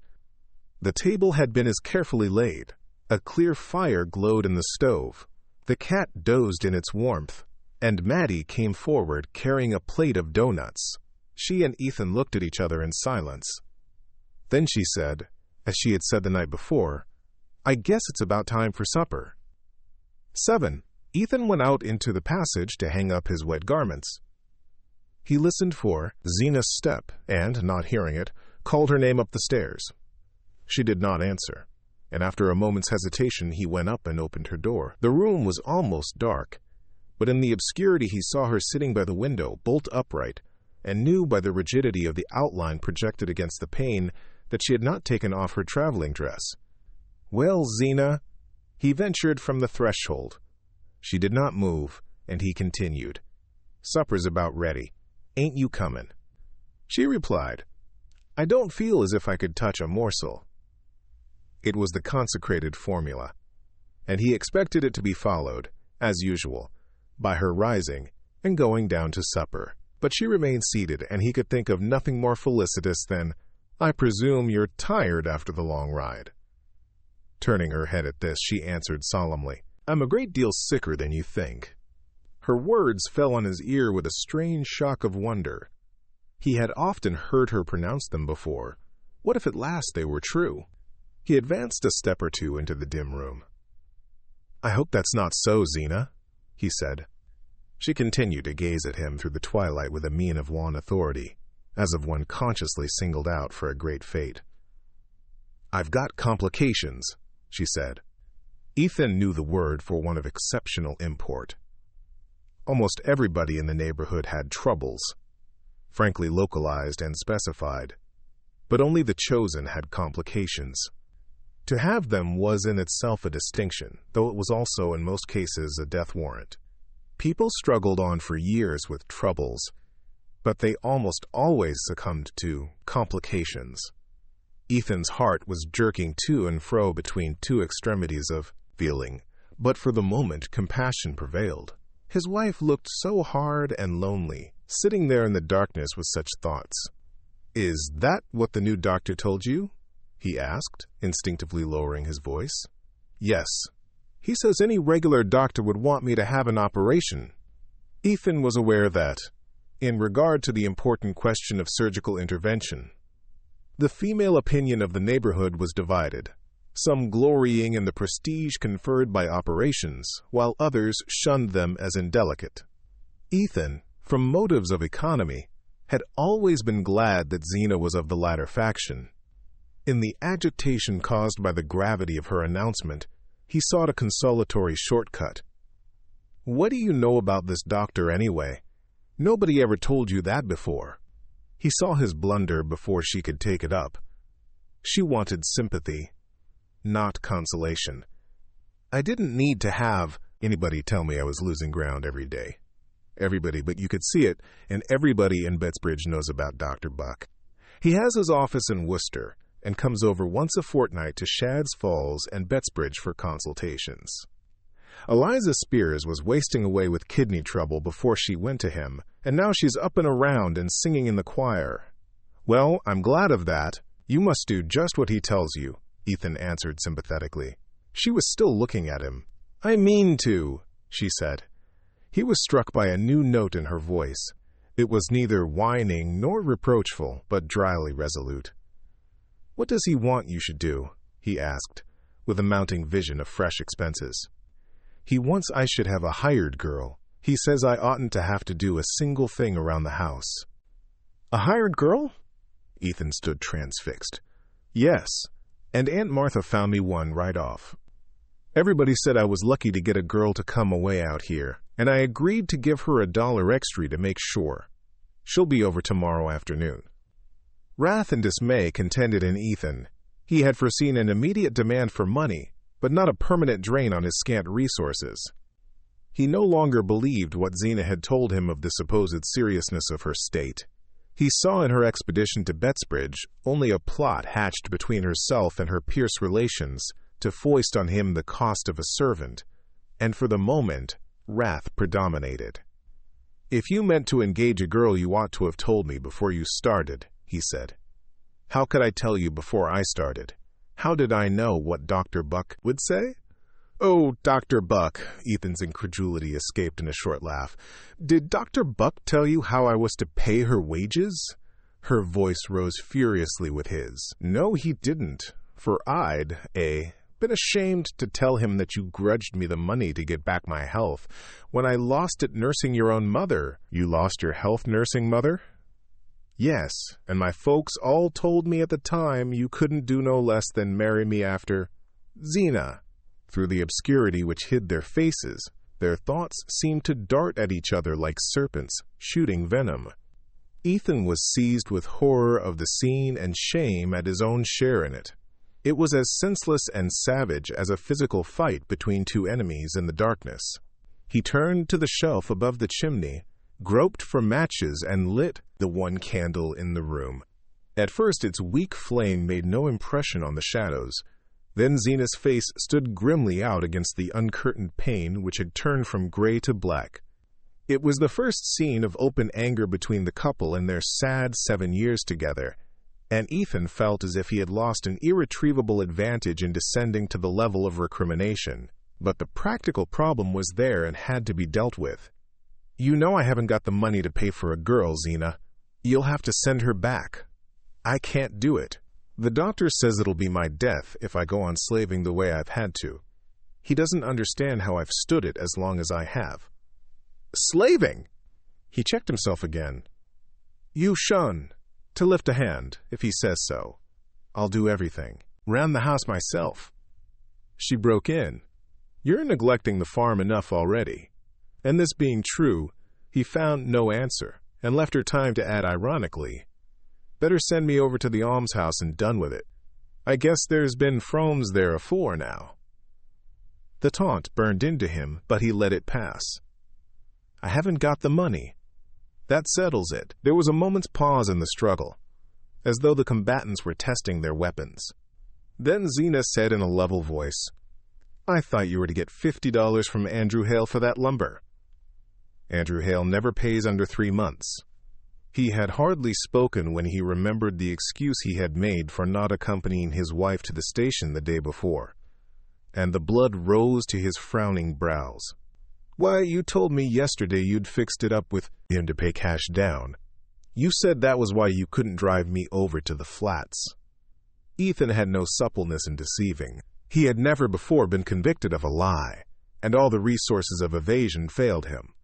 The table had been as carefully laid. A clear fire glowed in the stove. The cat dozed in its warmth, and Maddie came forward carrying a plate of doughnuts. She and Ethan looked at each other in silence. Then she said, as she had said the night before, "I guess it's about time for supper." 7. Ethan went out into the passage to hang up his wet garments. He listened for Zena's step and, not hearing it, called her name up the stairs. She did not answer, and after a moment's hesitation he went up and opened her door. The room was almost dark, but in the obscurity he saw her sitting by the window, bolt upright, and knew by the rigidity of the outline projected against the pane that she had not taken off her traveling dress. "Well, Zena," he ventured from the threshold. She did not move, and he continued, "Supper's about ready. Ain't you comin'?" She replied, "I don't feel as if I could touch a morsel." It was the consecrated formula, and he expected it to be followed, as usual, by her rising and going down to supper. But she remained seated, and he could think of nothing more felicitous than, "I presume you're tired after the long ride." Turning her head at this, she answered solemnly, "I'm a great deal sicker than you think." Her words fell on his ear with a strange shock of wonder. He had often heard her pronounce them before. What if at last they were true? He advanced a step or two into the dim room. "I hope that's not so, Zena," he said. She continued to gaze at him through the twilight with a mien of wan authority, as of one consciously singled out for a great fate. "I've got complications," she said. Ethan knew the word for one of exceptional import. Almost everybody in the neighborhood had troubles, frankly localized and specified, but only the chosen had complications. To have them was in itself a distinction, though it was also in most cases a death warrant. People struggled on for years with troubles, but they almost always succumbed to complications. Ethan's heart was jerking to and fro between two extremities of feeling, but for the moment compassion prevailed. His wife looked so hard and lonely, sitting there in the darkness with such thoughts. "Is that what the new doctor told you?" he asked, instinctively lowering his voice. "Yes. He says any regular doctor would want me to have an operation." Ethan was aware that, in regard to the important question of surgical intervention, the female opinion of the neighborhood was divided, some glorying in the prestige conferred by operations, while others shunned them as indelicate. Ethan, from motives of economy, had always been glad that Zena was of the latter faction. In the agitation caused by the gravity of her announcement, he sought a consolatory shortcut. "What do you know about this doctor anyway? Nobody ever told you that before." He saw his blunder before she could take it up. She wanted sympathy, not consolation. "I didn't need to have anybody tell me I was losing ground every day. Everybody but you could see it, and everybody in Bettsbridge knows about Dr. Buck. He has his office in Worcester and comes over once a fortnight to Shadd's Falls and Bettsbridge for consultations. Eliza Spears was wasting away with kidney trouble before she went to him, and now she's up and around and singing in the choir." "Well, I'm glad of that. You must do just what he tells you," Ethan answered sympathetically. She was still looking at him. "I mean to," she said. He was struck by a new note in her voice. It was neither whining nor reproachful, but dryly resolute. "What does he want you should do?" he asked, with a mounting vision of fresh expenses. He wants I should have a hired girl. He says I oughtn't to have to do a single thing around the house. A hired girl? Ethan stood transfixed. Yes, and Aunt Martha found me one right off. Everybody said I was lucky to get a girl to come away out here, and I agreed to give her $1 extra to make sure. She'll be over tomorrow afternoon. Wrath and dismay contended in Ethan. He had foreseen an immediate demand for money, but not a permanent drain on his scant resources. He no longer believed what Zena had told him of the supposed seriousness of her state. He saw in her expedition to Bettsbridge only a plot hatched between herself and her Pierce relations to foist on him the cost of a servant, and for the moment, wrath predominated. "If you meant to engage a girl, you ought to have told me before you started," he said. "How could I tell you before I started? How did I know what Dr. Buck would say?" "Oh, Dr. Buck," Ethan's incredulity escaped in a short laugh. "Did Dr. Buck tell you how I was to pay her wages?" Her voice rose furiously with his. "No, he didn't, for I'd, been ashamed to tell him that you grudged me the money to get back my health when I lost it nursing your own mother." "You lost your health nursing mother?" "Yes, and my folks all told me at the time you couldn't do no less than marry me after Zena." Through the obscurity which hid their faces, their thoughts seemed to dart at each other like serpents shooting venom. Ethan was seized with horror of the scene and shame at his own share in it. It was as senseless and savage as a physical fight between two enemies in the darkness. He turned to the shelf above the chimney, groped for matches, and lit the one candle in the room. At first its weak flame made no impression on the shadows. Then Zena's face stood grimly out against the uncurtained pane which had turned from gray to black. It was the first scene of open anger between the couple in their sad 7 years together, and Ethan felt as if he had lost an irretrievable advantage in descending to the level of recrimination. But the practical problem was there and had to be dealt with. "You know I haven't got the money to pay for a girl, Zena. You'll have to send her back. I can't do it. The doctor says it'll be my death if I go on slaving the way I've had to. He doesn't understand how I've stood it as long as I have." "Slaving?" He checked himself again. "You shun. To lift a hand, if he says so. I'll do everything. Round the house myself." She broke in. "You're neglecting the farm enough already." And this being true, he found no answer, and left her time to add ironically, "Better send me over to the almshouse and done with it. I guess there's been Fromes there afore now." The taunt burned into him, but he let it pass. "I haven't got the money." That settles it. There was a moment's pause in the struggle, as though the combatants were testing their weapons. Then Zena said in a level voice, "I thought you were to get $50 from Andrew Hale for that lumber." "Andrew Hale never pays under 3 months." He had hardly spoken when he remembered the excuse he had made for not accompanying his wife to the station the day before, and the blood rose to his frowning brows. "Why, you told me yesterday you'd fixed it up with him to pay cash down. You said that was why you couldn't drive me over to the flats." Ethan had no suppleness in deceiving. He had never before been convicted of a lie, and all the resources of evasion failed him.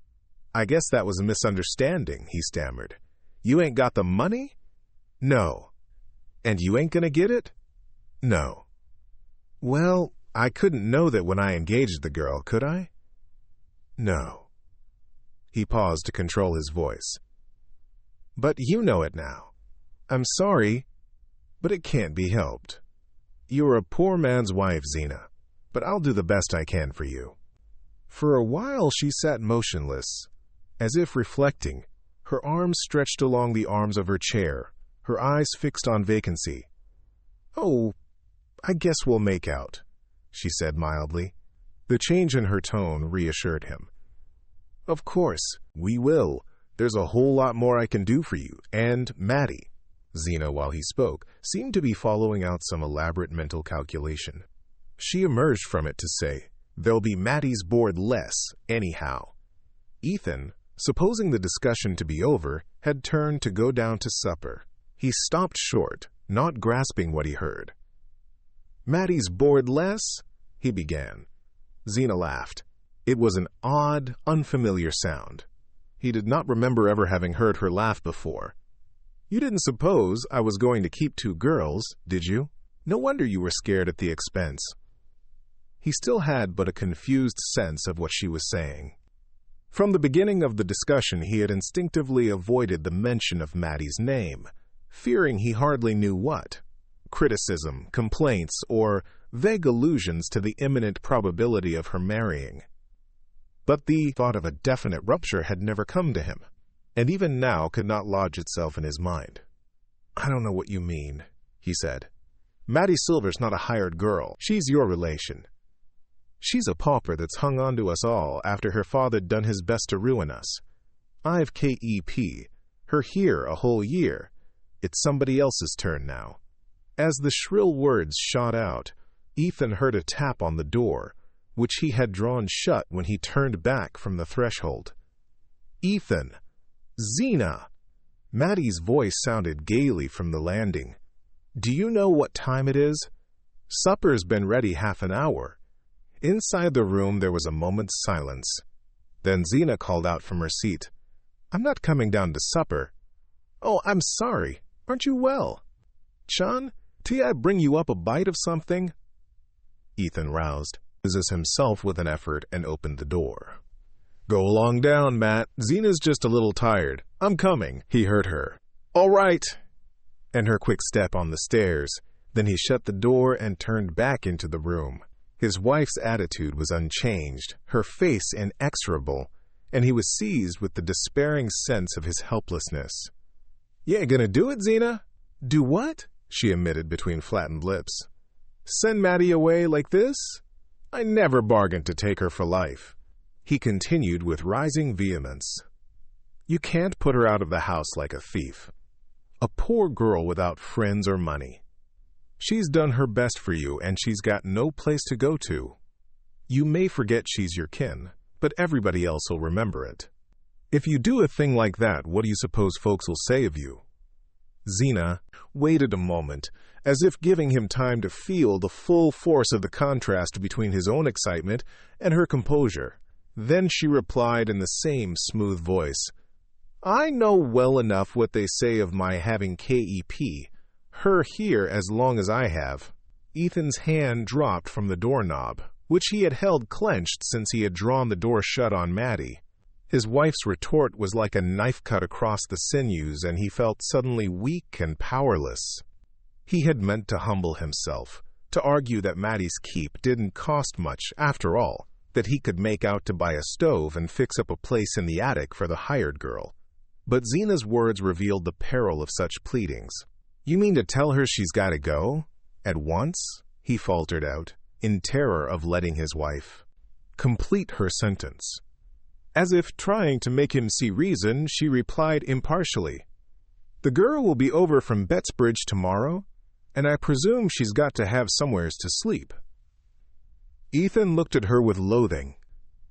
"I guess that was a misunderstanding," he stammered. "You ain't got the money?" "No." "And you ain't gonna get it?" "No." "Well, I couldn't know that when I engaged the girl, could I?" "No." He paused to control his voice. "But you know it now." "I'm sorry, but it can't be helped. You're a poor man's wife, Zena, but I'll do the best I can for you." For a while she sat motionless, as if reflecting, her arms stretched along the arms of her chair, her eyes fixed on vacancy. "Oh, I guess we'll make out," she said mildly. The change in her tone reassured him. "Of course, we will. There's a whole lot more I can do for you, and Maddie." Zena, while he spoke, seemed to be following out some elaborate mental calculation. She emerged from it to say, "There'll be Maddie's board less, anyhow." Ethan, supposing the discussion to be over, had turned to go down to supper. He stopped short, not grasping what he heard. "Maddie's board less?" he began. Zena laughed. It was an odd, unfamiliar sound. He did not remember ever having heard her laugh before. "You didn't suppose I was going to keep 2 girls, did you? No wonder you were scared at the expense." He still had but a confused sense of what she was saying. From the beginning of the discussion, he had instinctively avoided the mention of Maddie's name, fearing he hardly knew what. Criticism, complaints, or vague allusions to the imminent probability of her marrying. But the thought of a definite rupture had never come to him, and even now could not lodge itself in his mind. "I don't know what you mean," he said. "Maddie Silver's not a hired girl. She's your relation. She's a pauper that's hung on to us all after her father'd done his best to ruin us. I've KEP, her here a whole year. It's somebody else's turn now." As the shrill words shot out, Ethan heard a tap on the door, which he had drawn shut when he turned back from the threshold. "Ethan! Zena!" Maddie's voice sounded gaily from the landing. "Do you know what time it is? Supper's been ready half an hour." Inside the room there was a moment's silence. Then Zena called out from her seat, "I'm not coming down to supper." "Oh, I'm sorry. Aren't you well? Sean, till I bring you up a bite of something?" Ethan roused himself with an effort and opened the door. "Go along down, Matt. Zena's just a little tired. I'm coming," he heard her. "All right," and her quick step on the stairs. Then he shut the door and turned back into the room. His wife's attitude was unchanged, her face inexorable, and he was seized with the despairing sense of his helplessness. "You ain't gonna do it, Zena?" "Do what?" she emitted between flattened lips. "Send Maddie away like this? I never bargained to take her for life." He continued with rising vehemence. "You can't put her out of the house like a thief. A poor girl without friends or money. She's done her best for you, and she's got no place to go to. You may forget she's your kin, but everybody else will remember it. If you do a thing like that, what do you suppose folks will say of you?" Zena waited a moment, as if giving him time to feel the full force of the contrast between his own excitement and her composure. Then she replied in the same smooth voice, "I know well enough what they say of my having KEP, her here as long as I have." Ethan's hand dropped from the doorknob, which he had held clenched since he had drawn the door shut on Maddie. His wife's retort was like a knife cut across the sinews, and he felt suddenly weak and powerless. He had meant to humble himself, to argue that Maddie's keep didn't cost much, after all, that he could make out to buy a stove and fix up a place in the attic for the hired girl. But Zena's words revealed the peril of such pleadings. "You mean to tell her she's got to go? At once?" he faltered out, in terror of letting his wife complete her sentence. As if trying to make him see reason, she replied impartially, "The girl will be over from Bettsbridge tomorrow, and I presume she's got to have somewheres to sleep." Ethan looked at her with loathing.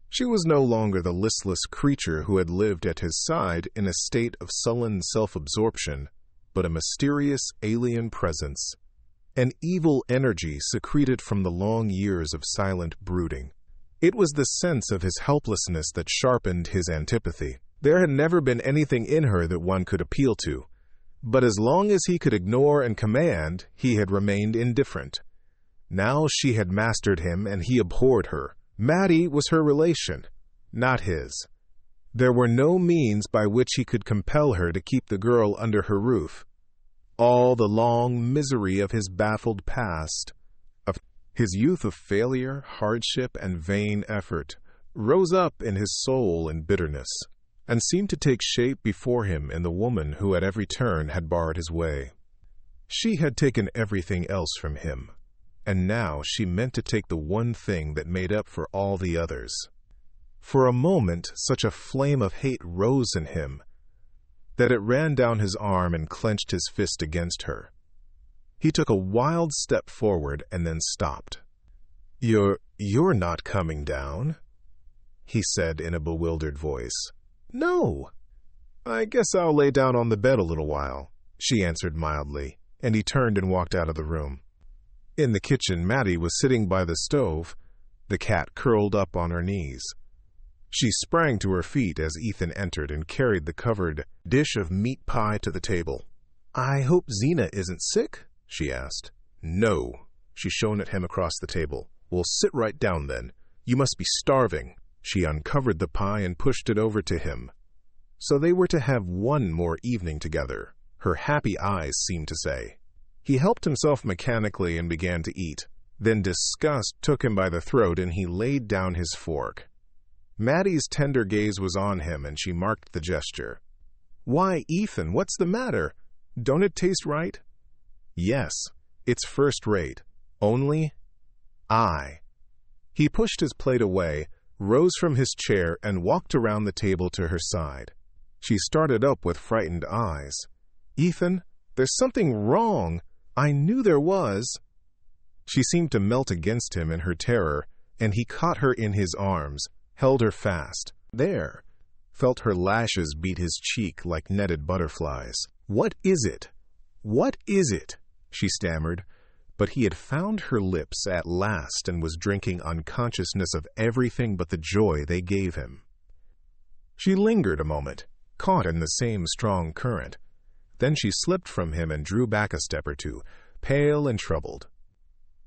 She was no longer the listless creature who had lived at his side in a state of sullen self-absorption, but a mysterious alien presence, an evil energy secreted from the long years of silent brooding. It was the sense of his helplessness that sharpened his antipathy. There had never been anything in her that one could appeal to, but as long as he could ignore and command, he had remained indifferent. Now she had mastered him, and he abhorred her. Maddie was her relation, not his. There were no means by which he could compel her to keep the girl under her roof. All the long misery of his baffled past, of his youth of failure, hardship, and vain effort, rose up in his soul in bitterness, and seemed to take shape before him in the woman who at every turn had barred his way. She had taken everything else from him, and now she meant to take the one thing that made up for all the others. For a moment, such a flame of hate rose in him that it ran down his arm and clenched his fist against her. He took a wild step forward and then stopped. You're not coming down," he said in a bewildered voice. "No. I guess I'll lay down on the bed a little while," she answered mildly, and he turned and walked out of the room. In the kitchen, Maddie was sitting by the stove, the cat curled up on her knees. She sprang to her feet as Ethan entered and carried the covered dish of meat pie to the table. "I hope Zena isn't sick?" she asked. "No." She shone at him across the table. "Well, sit right down then. You must be starving." She uncovered the pie and pushed it over to him. So they were to have one more evening together, her happy eyes seemed to say. He helped himself mechanically and began to eat. Then disgust took him by the throat and he laid down his fork. Maddie's tender gaze was on him and she marked the gesture. "Why, Ethan, what's the matter? Don't it taste right?" "Yes, it's first rate. Only He pushed his plate away, rose from his chair, and walked around the table to her side. She started up with frightened eyes. "Ethan, there's something wrong. I knew there was." She seemed to melt against him in her terror, and he caught her in his arms, held her fast. There, felt her lashes beat his cheek like netted butterflies. "What is it? What is it?" she stammered. But he had found her lips at last and was drinking unconsciousness of everything but the joy they gave him. She lingered a moment, caught in the same strong current. Then she slipped from him and drew back a step or two, pale and troubled.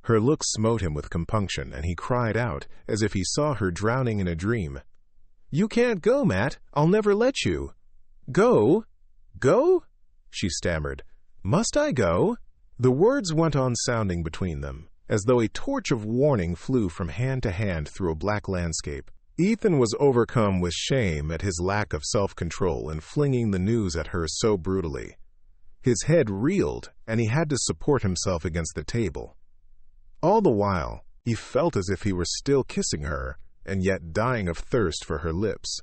Her look smote him with compunction, and he cried out, as if he saw her drowning in a dream. "You can't go, Matt. I'll never let you." "Go? Go?" she stammered. "Must I go?" The words went on sounding between them, as though a torch of warning flew from hand to hand through a black landscape. Ethan was overcome with shame at his lack of self-control in flinging the news at her so brutally. His head reeled, and he had to support himself against the table. All the while, he felt as if he were still kissing her, and yet dying of thirst for her lips.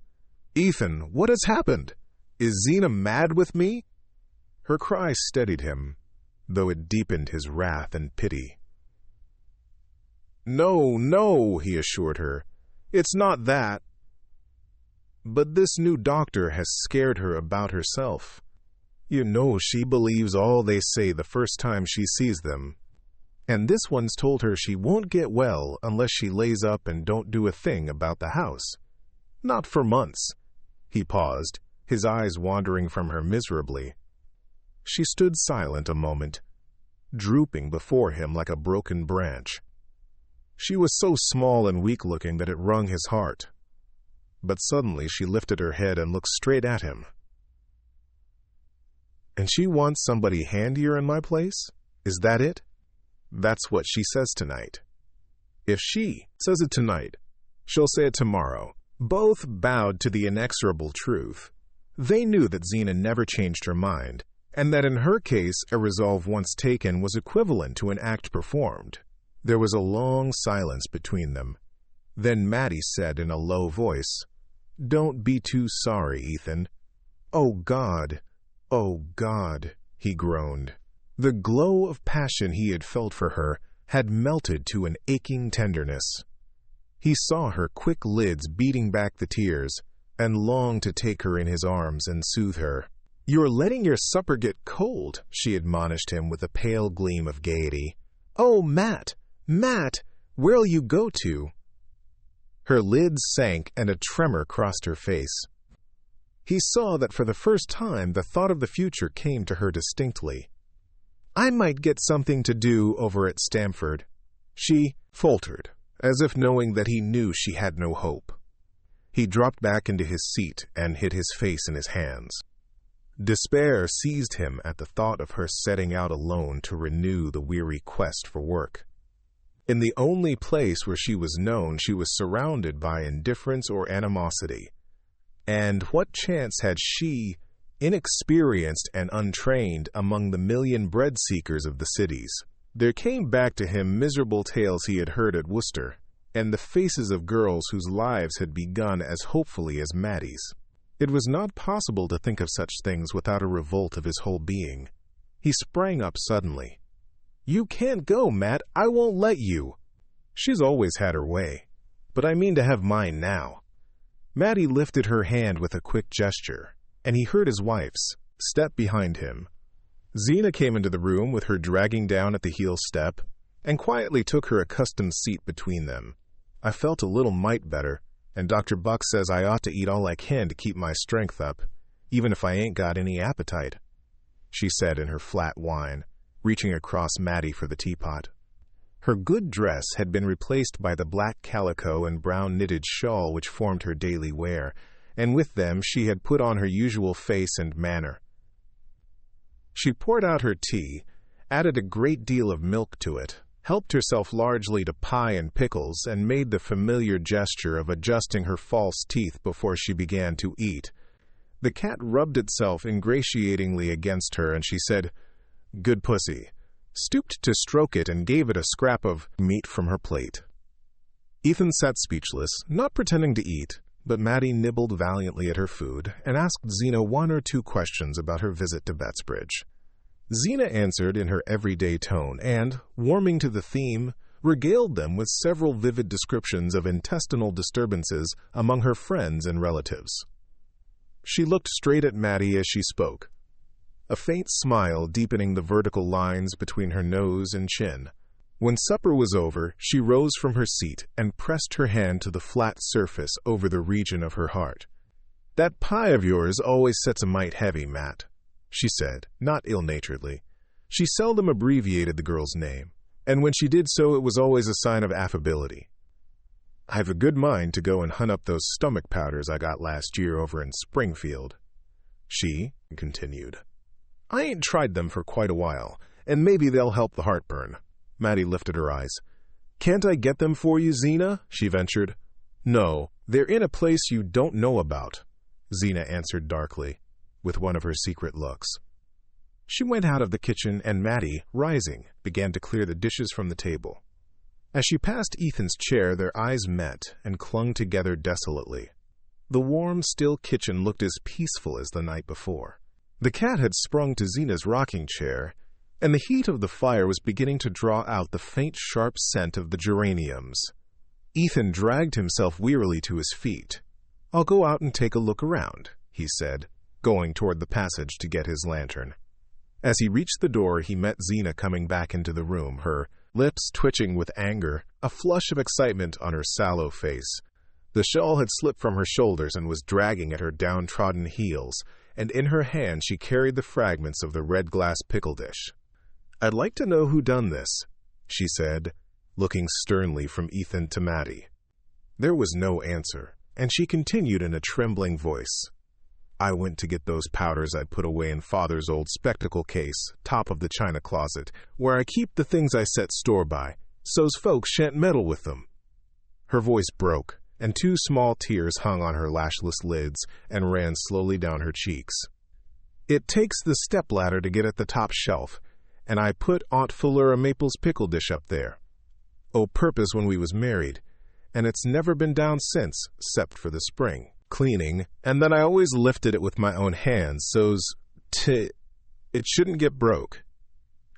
"Ethan, what has happened? Is Zena mad with me?" Her cry steadied him, though it deepened his wrath and pity. "No, no," he assured her. "It's not that. But this new doctor has scared her about herself. You know she believes all they say the first time she sees them. And this one's told her she won't get well unless she lays up and don't do a thing about the house. Not for months." He paused, his eyes wandering from her miserably. She stood silent a moment, drooping before him like a broken branch. She was so small and weak-looking that it wrung his heart. But suddenly she lifted her head and looked straight at him. "And she wants somebody handier in my place? Is that it?" "That's what she says tonight." "If she says it tonight, she'll say it tomorrow." Both bowed to the inexorable truth. They knew that Zena never changed her mind, and that in her case a resolve once taken was equivalent to an act performed. There was a long silence between them. Then Maddie said in a low voice, "Don't be too sorry, Ethan." "Oh, God, oh, God," he groaned. The glow of passion he had felt for her had melted to an aching tenderness. He saw her quick lids beating back the tears, and longed to take her in his arms and soothe her. "You're letting your supper get cold," she admonished him with a pale gleam of gaiety. "Oh, Matt, Matt, where'll you go to?" Her lids sank and a tremor crossed her face. He saw that for the first time the thought of the future came to her distinctly. "I might get something to do over at Stamford," she faltered, as if knowing that he knew she had no hope. He dropped back into his seat and hid his face in his hands. Despair seized him at the thought of her setting out alone to renew the weary quest for work. In the only place where she was known, she was surrounded by indifference or animosity. And what chance had she, inexperienced and untrained among the million bread-seekers of the cities? There came back to him miserable tales he had heard at Worcester, and the faces of girls whose lives had begun as hopefully as Maddie's. It was not possible to think of such things without a revolt of his whole being. He sprang up suddenly. "You can't go, Matt. I won't let you." "She's always had her way, but I mean to have mine now." Maddie lifted her hand with a quick gesture, and he heard his wife's step behind him. Zena came into the room with her dragging down at the heel step, and quietly took her accustomed seat between them. "I felt a little mite better," And Dr. Buck says I ought to eat all I can to keep my strength up, even if I ain't got any appetite," she said in her flat whine, reaching across Maddie for the teapot. Her good dress had been replaced by the black calico and brown knitted shawl which formed her daily wear, and with them she had put on her usual face and manner. She poured out her tea, added a great deal of milk to it, helped herself largely to pie and pickles, and made the familiar gesture of adjusting her false teeth before she began to eat. The cat rubbed itself ingratiatingly against her, and she said, "Good pussy," stooped to stroke it, and gave it a scrap of meat from her plate. Ethan sat speechless, not pretending to eat, but Maddie nibbled valiantly at her food and asked Zena one or two questions about her visit to Bettsbridge. Zena answered in her everyday tone and, warming to the theme, regaled them with several vivid descriptions of intestinal disturbances among her friends and relatives. She looked straight at Maddie as she spoke, a faint smile deepening the vertical lines between her nose and chin. When supper was over, she rose from her seat and pressed her hand to the flat surface over the region of her heart. "That pie of yours always sets a mite heavy, Matt," she said, not ill-naturedly. She seldom abbreviated the girl's name, and when she did so it was always a sign of affability. "I've a good mind to go and hunt up those stomach powders I got last year over in Springfield," she continued. "I ain't tried them for quite a while, and maybe they'll help the heartburn." Maddie lifted her eyes. "Can't I get them for you, Zena?" she ventured. "No, they're in a place you don't know about," Zena answered darkly, with one of her secret looks. She went out of the kitchen, and Maddie, rising, began to clear the dishes from the table. As she passed Ethan's chair, their eyes met and clung together desolately. The warm, still kitchen looked as peaceful as the night before. The cat had sprung to Zena's rocking chair, and the heat of the fire was beginning to draw out the faint, sharp scent of the geraniums. Ethan dragged himself wearily to his feet. "I'll go out and take a look around," he said, going toward the passage to get his lantern. As he reached the door, he met Zena coming back into the room, her lips twitching with anger, a flush of excitement on her sallow face. The shawl had slipped from her shoulders and was dragging at her downtrodden heels, and in her hand she carried the fragments of the red glass pickle dish. "I'd like to know who done this," she said, looking sternly from Ethan to Maddie. There was no answer, and she continued in a trembling voice. "I went to get those powders I'd put away in Father's old spectacle case, top of the china closet, where I keep the things I set store by, so's folks shan't meddle with them." Her voice broke, and two small tears hung on her lashless lids and ran slowly down her cheeks. "It takes the stepladder to get at the top shelf, and I put Aunt Philura Maple's pickle dish up there. O purpose when we was married, and it's never been down since, 'cept for the spring cleaning, and then I always lifted it with my own hands, so's it shouldn't get broke."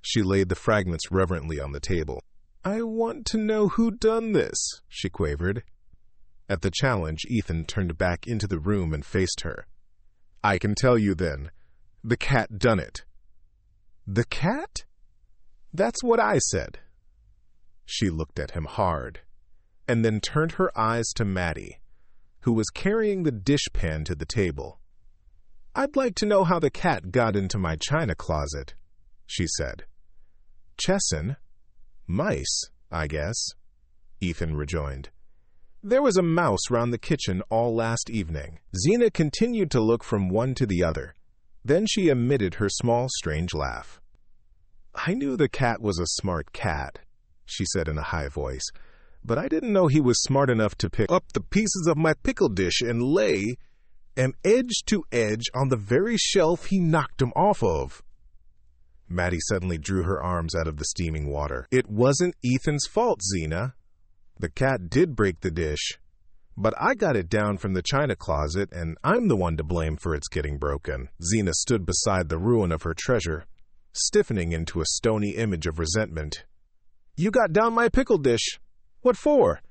She laid the fragments reverently on the table. "I want to know who done this," she quavered. At the challenge, Ethan turned back into the room and faced her. "I can tell you then. The cat done it." "The cat?" "That's what I said." She looked at him hard, and then turned her eyes to Maddie, who was carrying the dishpan to the table. "I'd like to know how the cat got into my china closet," she said. "Chesson? Mice, I guess," Ethan rejoined. "There was a mouse round the kitchen all last evening." Zena continued to look from one to the other. Then she emitted her small, strange laugh. "I knew the cat was a smart cat," she said in a high voice, "but I didn't know he was smart enough to pick up the pieces of my pickle dish and lay 'em edge to edge on the very shelf he knocked 'em off of." Maddie suddenly drew her arms out of the steaming water. "It wasn't Ethan's fault, Zena. The cat did break the dish, but I got it down from the china closet, and I'm the one to blame for its getting broken." Zena stood beside the ruin of her treasure, stiffening into a stony image of resentment. "You got down my pickle dish. What for?"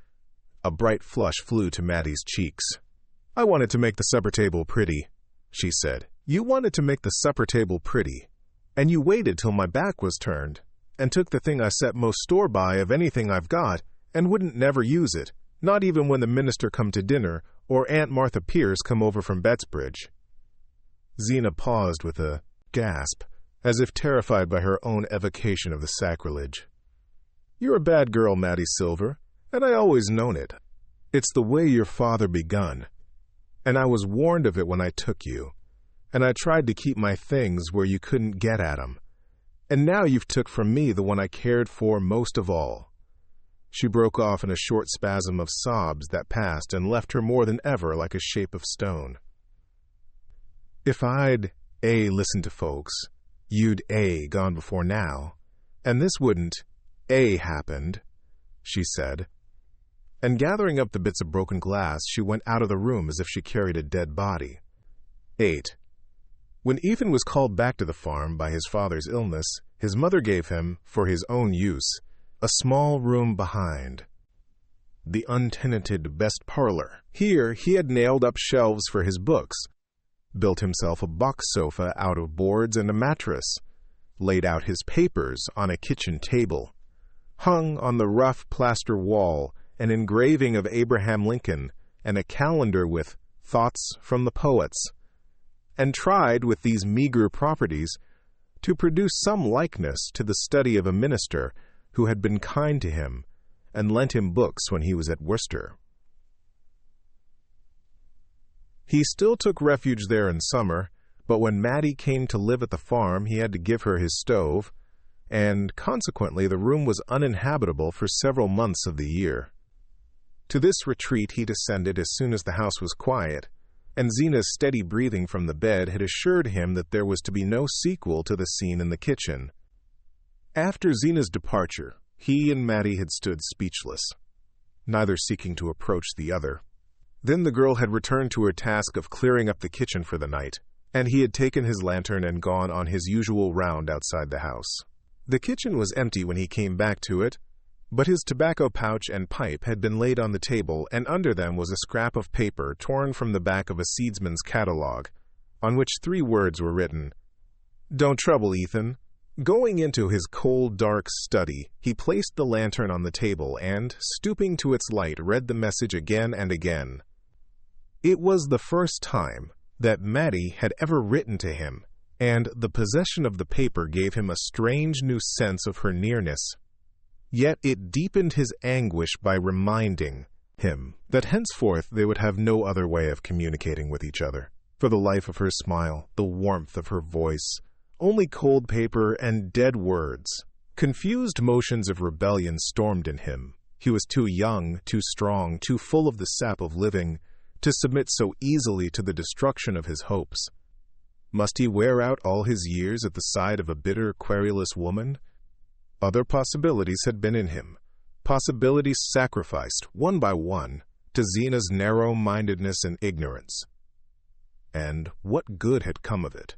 A bright flush flew to Maddie's cheeks. "I wanted to make the supper table pretty," she said. "You wanted to make the supper table pretty, and you waited till my back was turned, and took the thing I set most store by of anything I've got, and wouldn't never use it. not even when the minister come to dinner or Aunt Martha Pierce come over from Bettsbridge. Zena paused with a gasp, as if terrified by her own evocation of the sacrilege. "You're a bad girl, Mattie Silver, and I always known it. It's the way your father begun. And I was warned of it when I took you, and I tried to keep my things where you couldn't get at 'em. And now you've took from me the one I cared for most of all." She broke off in a short spasm of sobs that passed and left her more than ever like a shape of stone. "If I'd listened to folks, you'd gone before now, and this wouldn't happened," she said. And gathering up the bits of broken glass, she went out of the room as if she carried a dead body. 8. When Ethan was called back to the farm by his father's illness, his mother gave him, for his own use, a small room behind, the untenanted best parlor. Here he had nailed up shelves for his books, built himself a box sofa out of boards and a mattress, laid out his papers on a kitchen table, hung on the rough plaster wall an engraving of Abraham Lincoln and a calendar with Thoughts from the Poets, and tried with these meager properties to produce some likeness to the study of a minister who had been kind to him and lent him books when he was at Worcester. He still took refuge there in summer, but when Mattie came to live at the farm he had to give her his stove, and consequently the room was uninhabitable for several months of the year. To this retreat he descended as soon as the house was quiet, and Zena's steady breathing from the bed had assured him that there was to be no sequel to the scene in the kitchen. After Zena's departure, he and Mattie had stood speechless, neither seeking to approach the other. Then the girl had returned to her task of clearing up the kitchen for the night, and he had taken his lantern and gone on his usual round outside the house. The kitchen was empty when he came back to it, but his tobacco pouch and pipe had been laid on the table, and under them was a scrap of paper torn from the back of a seedsman's catalogue, on which 3 words were written: "Don't trouble, Ethan." Going into his cold, dark study, he placed the lantern on the table and, stooping to its light, read the message again and again. It was the first time that Mattie had ever written to him, and the possession of the paper gave him a strange new sense of her nearness. Yet it deepened his anguish by reminding him that henceforth they would have no other way of communicating with each other. For the life of her smile, the warmth of her voice, only cold paper and dead words. Confused motions of rebellion stormed in him. He was too young, too strong, too full of the sap of living, to submit so easily to the destruction of his hopes. Must he wear out all his years at the side of a bitter, querulous woman? Other possibilities had been in him, possibilities sacrificed, one by one, to Zena's narrow-mindedness and ignorance. And what good had come of it?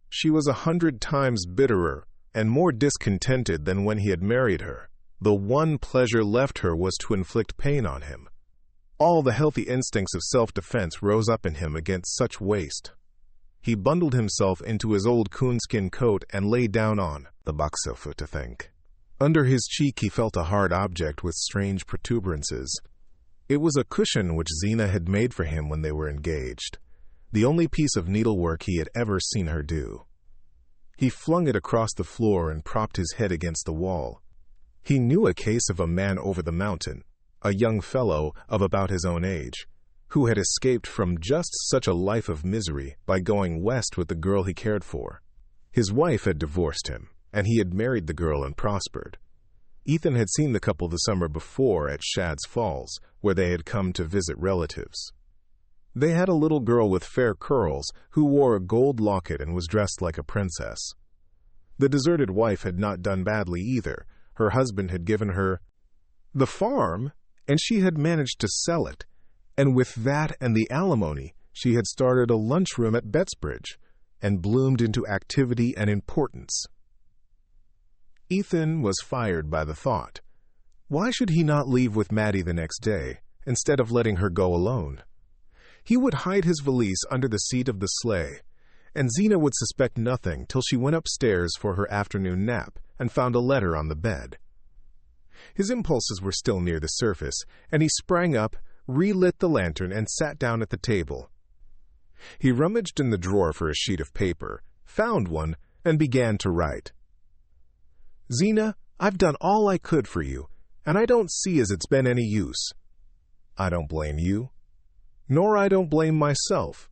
She was 100 times bitterer and more discontented than when he had married her. The one pleasure left her was to inflict pain on him. All the healthy instincts of self-defense rose up in him against such waste. He bundled himself into his old coonskin coat and lay down on the box sofa to think. Under his cheek he felt a hard object with strange protuberances. It was a cushion which Zena had made for him when they were engaged, the only piece of needlework he had ever seen her do. He flung it across the floor and propped his head against the wall. He knew a case of a man over the mountain, a young fellow of about his own age, who had escaped from just such a life of misery by going west with the girl he cared for. His wife had divorced him, and he had married the girl and prospered. Ethan had seen the couple the summer before at Shadd's Falls, where they had come to visit relatives. They had a little girl with fair curls who wore a gold locket and was dressed like a princess. The deserted wife had not done badly either. Her husband had given her the farm, and she had managed to sell it, and with that and the alimony, she had started a lunchroom at Bettsbridge and bloomed into activity and importance. Ethan was fired by the thought. Why should he not leave with Mattie the next day, instead of letting her go alone? He would hide his valise under the seat of the sleigh, and Zena would suspect nothing till she went upstairs for her afternoon nap and found a letter on the bed. His impulses were still near the surface, and he sprang up, relit the lantern, and sat down at the table. He rummaged in the drawer for a sheet of paper, found one, and began to write. "Zena, I've done all I could for you, and I don't see as it's been any use. I don't blame you, nor I don't blame myself.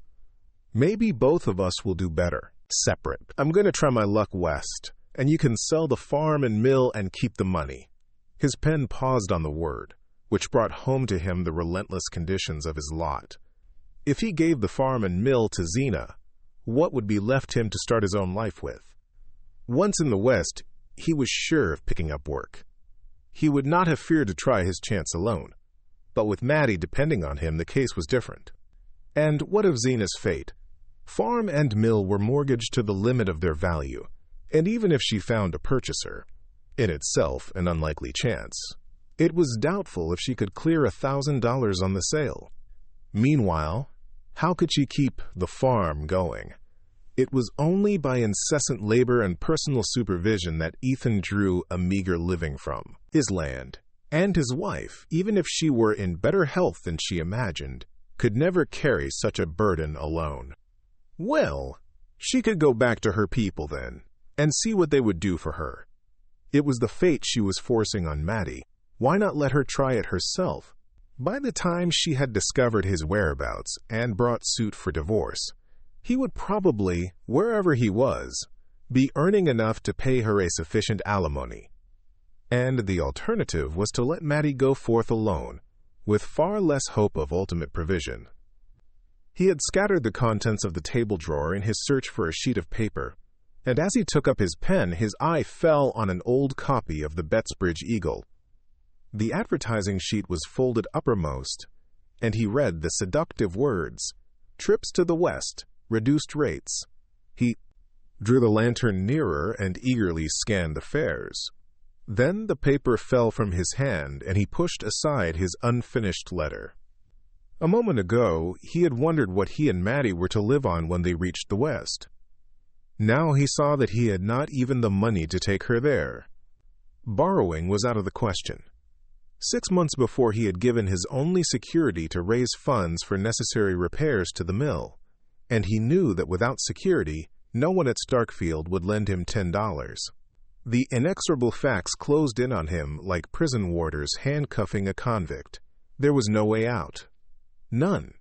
Maybe both of us will do better, separate. I'm going to try my luck west, and you can sell the farm and mill and keep the money." His pen paused on the word, which brought home to him the relentless conditions of his lot. If he gave the farm and mill to Zena, what would be left him to start his own life with? Once in the West, he was sure of picking up work. He would not have feared to try his chance alone. But with Maddie depending on him, the case was different. And what of Zena's fate? Farm and mill were mortgaged to the limit of their value, and even if she found a purchaser, in itself an unlikely chance, it was doubtful if she could clear $1,000 on the sale. Meanwhile, how could she keep the farm going? It was only by incessant labor and personal supervision that Ethan drew a meager living from. His land, and his wife, even if she were in better health than she imagined, could never carry such a burden alone. Well, she could go back to her people then, and see what they would do for her. It was the fate she was forcing on Maddie. Why not let her try it herself? By the time she had discovered his whereabouts and brought suit for divorce, he would probably, wherever he was, be earning enough to pay her a sufficient alimony. And the alternative was to let Maddie go forth alone, with far less hope of ultimate provision. He had scattered the contents of the table drawer in his search for a sheet of paper, and as he took up his pen, his eye fell on an old copy of the Bettsbridge Eagle. The advertising sheet was folded uppermost, and he read the seductive words, "Trips to the West, reduced rates." He drew the lantern nearer and eagerly scanned the fares. Then the paper fell from his hand, and he pushed aside his unfinished letter. A moment ago, he had wondered what he and Maddie were to live on when they reached the West. Now he saw that he had not even the money to take her there. Borrowing was out of the question. 6 months before, he had given his only security to raise funds for necessary repairs to the mill, and he knew that without security, no one at Starkfield would lend him $10. The inexorable facts closed in on him like prison warders handcuffing a convict. There was no way out. None.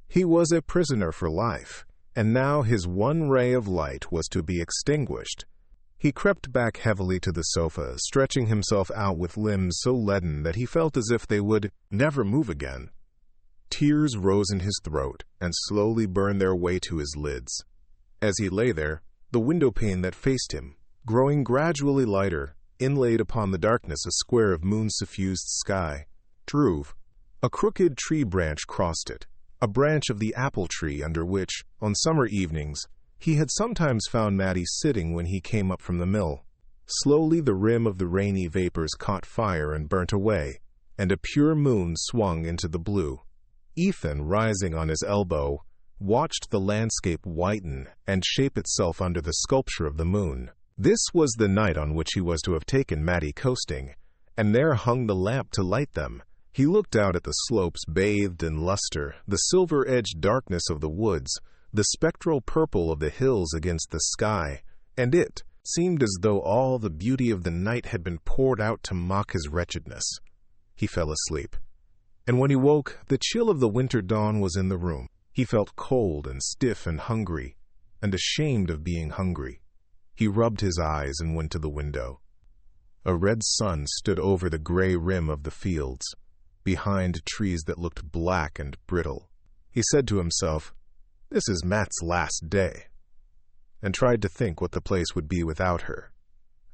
He was a prisoner for life, and now his one ray of light was to be extinguished. He crept back heavily to the sofa, stretching himself out with limbs so leaden that he felt as if they would never move again. Tears rose in his throat and slowly burned their way to his lids. As he lay there, the windowpane that faced him, growing gradually lighter, inlaid upon the darkness a square of moon-suffused sky. Drove. A crooked tree branch crossed it, a branch of the apple tree under which, on summer evenings, he had sometimes found Maddie sitting when he came up from the mill. Slowly the rim of the rainy vapors caught fire and burnt away, and a pure moon swung into the blue. Ethan, rising on his elbow, watched the landscape whiten and shape itself under the sculpture of the moon. This was the night on which he was to have taken Maddie coasting, and there hung the lamp to light them. He looked out at the slopes bathed in luster, the silver-edged darkness of the woods, the spectral purple of the hills against the sky, and it seemed as though all the beauty of the night had been poured out to mock his wretchedness. He fell asleep, and when he woke, the chill of the winter dawn was in the room. He felt cold and stiff and hungry, and ashamed of being hungry. He rubbed his eyes and went to the window. A red sun stood over the gray rim of the fields, behind trees that looked black and brittle. He said to himself, "This is Matt's last day," and tried to think what the place would be without her.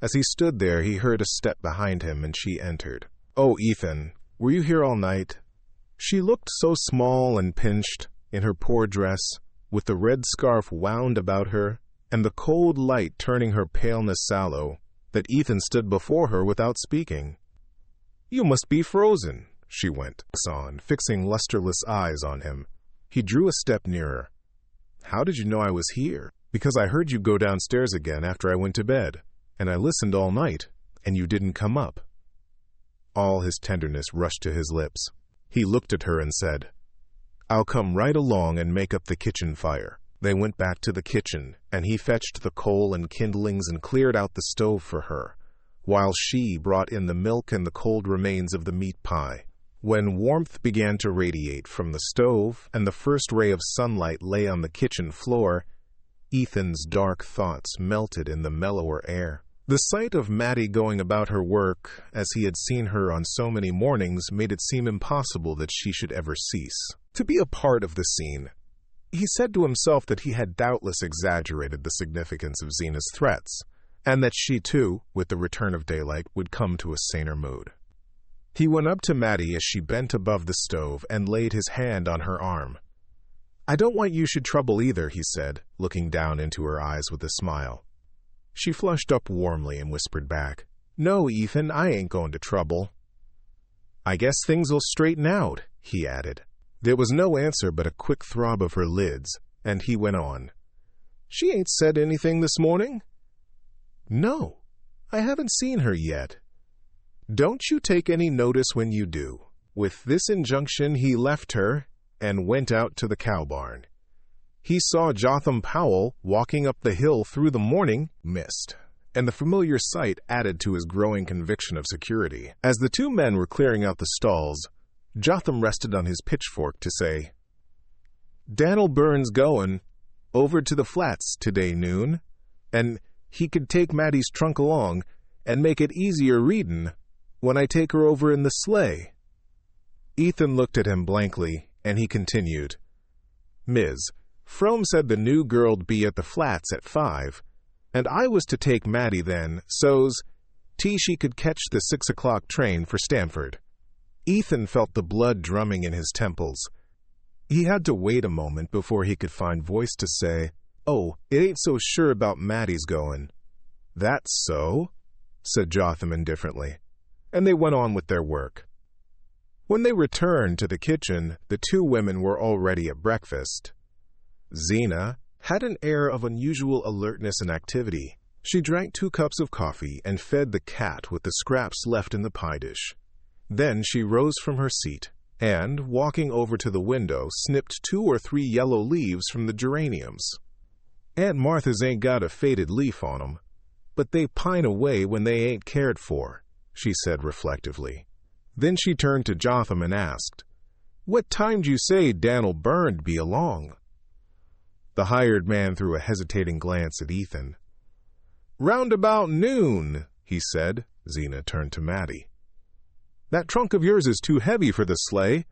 As he stood there, he heard a step behind him, and she entered. "Oh, Ethan, were you here all night?" She looked so small and pinched, in her poor dress, with the red scarf wound about her, and the cold light turning her paleness sallow, that Ethan stood before her without speaking. "You must be frozen," she went on, fixing lusterless eyes on him. He drew a step nearer. "How did you know I was here?" "Because I heard you go downstairs again after I went to bed, and I listened all night, and you didn't come up." All his tenderness rushed to his lips. He looked at her and said, "I'll come right along and make up the kitchen fire." They went back to the kitchen, and he fetched the coal and kindlings and cleared out the stove for her, while she brought in the milk and the cold remains of the meat pie. When warmth began to radiate from the stove and the first ray of sunlight lay on the kitchen floor, Ethan's dark thoughts melted in the mellower air. The sight of Mattie going about her work, as he had seen her on so many mornings, made it seem impossible that she should ever cease to be a part of the scene. He said to himself that he had doubtless exaggerated the significance of Zena's threats, and that she too, with the return of daylight, would come to a saner mood. He went up to Mattie as she bent above the stove and laid his hand on her arm. "I don't want you should trouble either," he said, looking down into her eyes with a smile. She flushed up warmly and whispered back, "No, Ethan, I ain't going to trouble." "I guess things'll straighten out," he added. There was no answer but a quick throb of her lids, and he went on. "She ain't said anything this morning?" "No, I haven't seen her yet." "Don't you take any notice when you do." With this injunction he left her and went out to the cow barn. He saw Jotham Powell walking up the hill through the morning mist, and the familiar sight added to his growing conviction of security. As the two men were clearing out the stalls, Jotham rested on his pitchfork to say, "Dan'l Byrne's goin' over to the flats today noon, and he could take Mattie's trunk along and make it easier readin' when I take her over in the sleigh." Ethan looked at him blankly, and he continued, "Ms. Frome said the new girl'd be at the flats at 5, and I was to take Mattie then, so's she could catch the 6 o'clock train for Stamford." Ethan felt the blood drumming in his temples. He had to wait a moment before he could find voice to say, "Oh, it ain't so sure about Mattie's goin'." "That's so," said Jotham indifferently, and they went on with their work. When they returned to the kitchen, the two women were already at breakfast. Zena had an air of unusual alertness and activity. She drank 2 cups of coffee and fed the cat with the scraps left in the pie dish. Then she rose from her seat and, walking over to the window, snipped 2 or 3 yellow leaves from the geraniums. "Aunt Martha's ain't got a faded leaf on 'em, but they pine away when they ain't cared for," she said reflectively. Then she turned to Jotham and asked, "What time'd you say Dan'l Byrne'd be along?" The hired man threw a hesitating glance at Ethan. "Round about noon," he said. Zena turned to Mattie. "That trunk of yours is too heavy for the sleigh,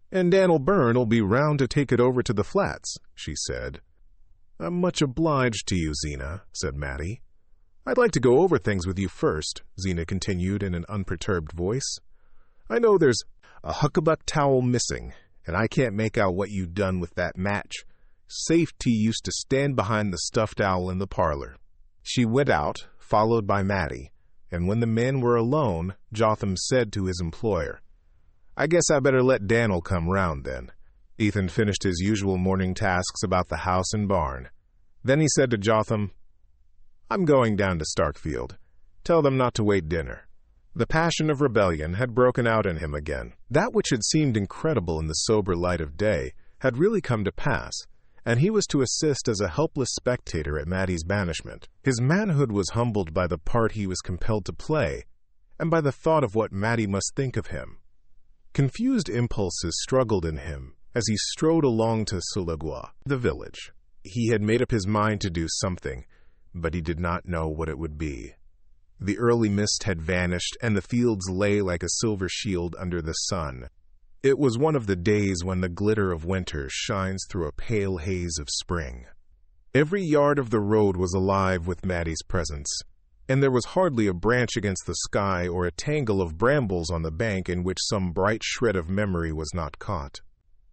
and Dan'l Byrne'll be round to take it over to the flats," she said. "I'm much obliged to you, Zena," said Mattie. "I'd like to go over things with you first," Zena continued in an unperturbed voice. "I know there's a huckabuck towel missing, and I can't make out what you done with that match. Safety used to stand behind the stuffed owl in the parlor." She went out, followed by Mattie, and when the men were alone, Jotham said to his employer, "I guess I better let Dan'l come round then." Ethan finished his usual morning tasks about the house and barn. Then he said to Jotham, "I'm going down to Starkfield. Tell them not to wait dinner." The passion of rebellion had broken out in him again. That which had seemed incredible in the sober light of day had really come to pass, and he was to assist as a helpless spectator at Mattie's banishment. His manhood was humbled by the part he was compelled to play, and by the thought of what Mattie must think of him. Confused impulses struggled in him as he strode along to Sulagua, the village. He had made up his mind to do something, but he did not know what it would be. The early mist had vanished, and the fields lay like a silver shield under the sun. It was one of the days when the glitter of winter shines through a pale haze of spring. Every yard of the road was alive with Mattie's presence, and there was hardly a branch against the sky or a tangle of brambles on the bank in which some bright shred of memory was not caught.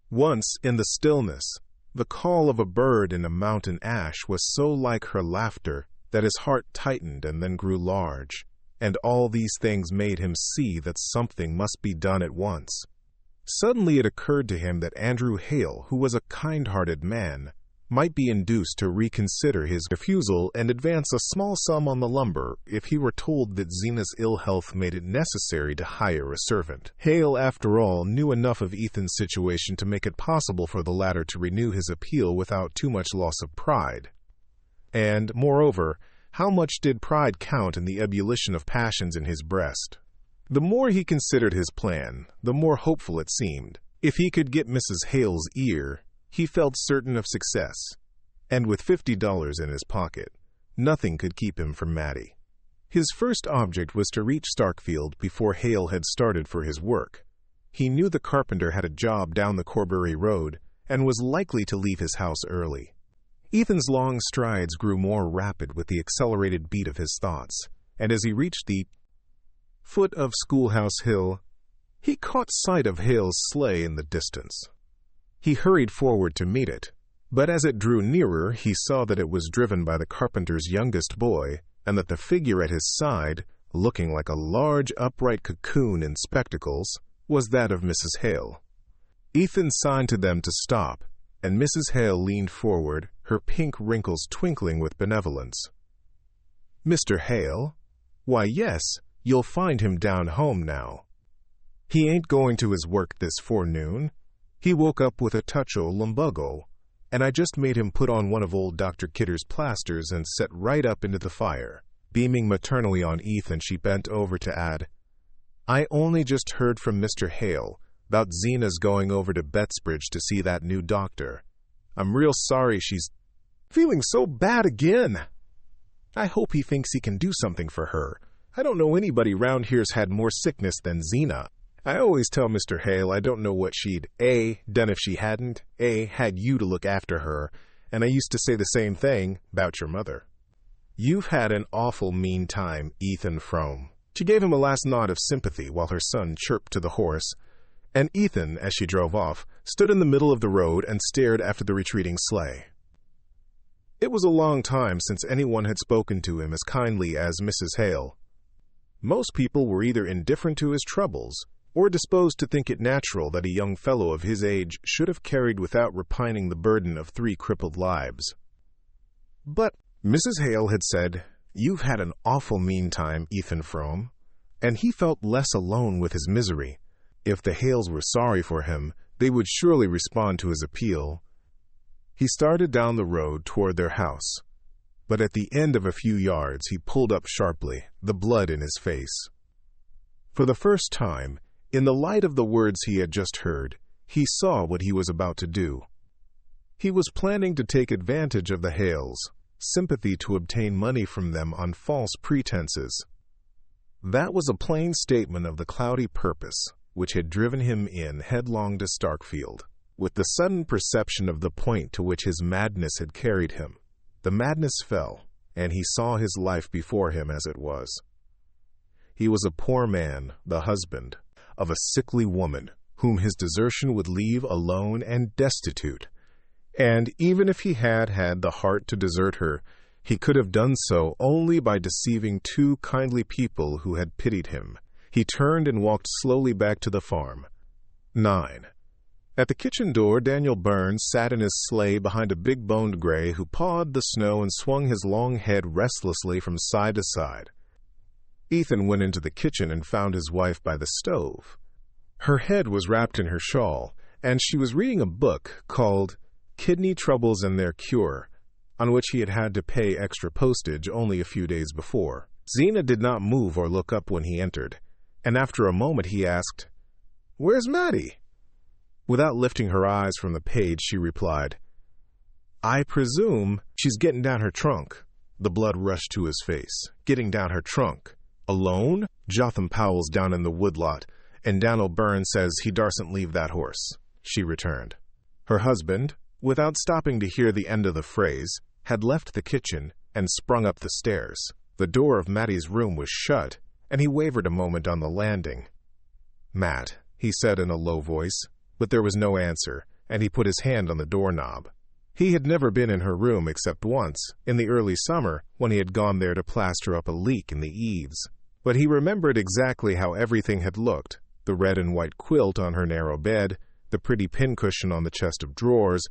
Once, in the stillness, the call of a bird in a mountain ash was so like her laughter that his heart tightened and then grew large, and all these things made him see that something must be done at once. Suddenly it occurred to him that Andrew Hale, who was a kind-hearted man, might be induced to reconsider his refusal and advance a small sum on the lumber if he were told that Zena's ill health made it necessary to hire a servant. Hale, after all, knew enough of Ethan's situation to make it possible for the latter to renew his appeal without too much loss of pride. And, moreover, how much did pride count in the ebullition of passions in his breast? The more he considered his plan, the more hopeful it seemed. If he could get Mrs. Hale's ear, he felt certain of success, and with $50 in his pocket, nothing could keep him from Mattie. His first object was to reach Starkfield before Hale had started for his work. He knew the carpenter had a job down the Corbury Road and was likely to leave his house early. Ethan's long strides grew more rapid with the accelerated beat of his thoughts, and as he reached the foot of Schoolhouse Hill, he caught sight of Hale's sleigh in the distance. He hurried forward to meet it, but as it drew nearer, he saw that it was driven by the carpenter's youngest boy, and that the figure at his side, looking like a large upright cocoon in spectacles, was that of Mrs. Hale. Ethan signed to them to stop, and Mrs. Hale leaned forward, her pink wrinkles twinkling with benevolence. "Mr. Hale? Why, yes, you'll find him down home now. He ain't going to his work this forenoon. He woke up with a touch o' lumbago, and I just made him put on one of old Dr. Kidder's plasters and set right up into the fire." Beaming maternally on Ethan, she bent over to add, "I only just heard from Mr. Hale about Zena's going over to Bettsbridge to see that new doctor. I'm real sorry she's feeling so bad again. I hope he thinks he can do something for her. I don't know anybody round here's had more sickness than Zena. I always tell Mr. Hale I don't know what she'd A, done if she hadn't, A, had you to look after her, and I used to say the same thing about your mother. You've had an awful mean time, Ethan Frome." She gave him a last nod of sympathy while her son chirped to the horse, and Ethan, as she drove off, stood in the middle of the road and stared after the retreating sleigh. It was a long time since anyone had spoken to him as kindly as Mrs. Hale. Most people were either indifferent to his troubles, or disposed to think it natural that a young fellow of his age should have carried without repining the burden of 3 crippled lives. But Mrs. Hale had said, "You've had an awful mean time, Ethan Frome," and he felt less alone with his misery. If the Hales were sorry for him, they would surely respond to his appeal. He started down the road toward their house, but at the end of a few yards he pulled up sharply, the blood in his face. For the first time, in the light of the words he had just heard, he saw what he was about to do. He was planning to take advantage of the Hales' sympathy to obtain money from them on false pretenses. That was a plain statement of the cloudy purpose which had driven him in headlong to Starkfield. With the sudden perception of the point to which his madness had carried him, the madness fell, and he saw his life before him as it was. He was a poor man, the husband of a sickly woman, whom his desertion would leave alone and destitute. And even if he had had the heart to desert her, he could have done so only by deceiving 2 kindly people who had pitied him. He turned and walked slowly back to the farm. 9. At the kitchen door, Daniel Burns sat in his sleigh behind a big-boned gray who pawed the snow and swung his long head restlessly from side to side. Ethan went into the kitchen and found his wife by the stove. Her head was wrapped in her shawl, and she was reading a book called Kidney Troubles and Their Cure, on which he had had to pay extra postage only a few days before. Zena did not move or look up when he entered, and after a moment he asked, "Where's Mattie?" Without lifting her eyes from the page, she replied, "I presume she's getting down her trunk." The blood rushed to his face. Getting down her trunk. Alone? Jotham Powell's down in the woodlot, and Daniel Burns says he darsn't leave that horse, she returned. Her husband, without stopping to hear the end of the phrase, had left the kitchen and sprung up the stairs. The door of Mattie's room was shut, and he wavered a moment on the landing. "Matt," he said in a low voice, but there was no answer, and he put his hand on the doorknob. He had never been in her room except once, in the early summer, when he had gone there to plaster up a leak in the eaves. But he remembered exactly how everything had looked: the red and white quilt on her narrow bed, the pretty pincushion on the chest of drawers,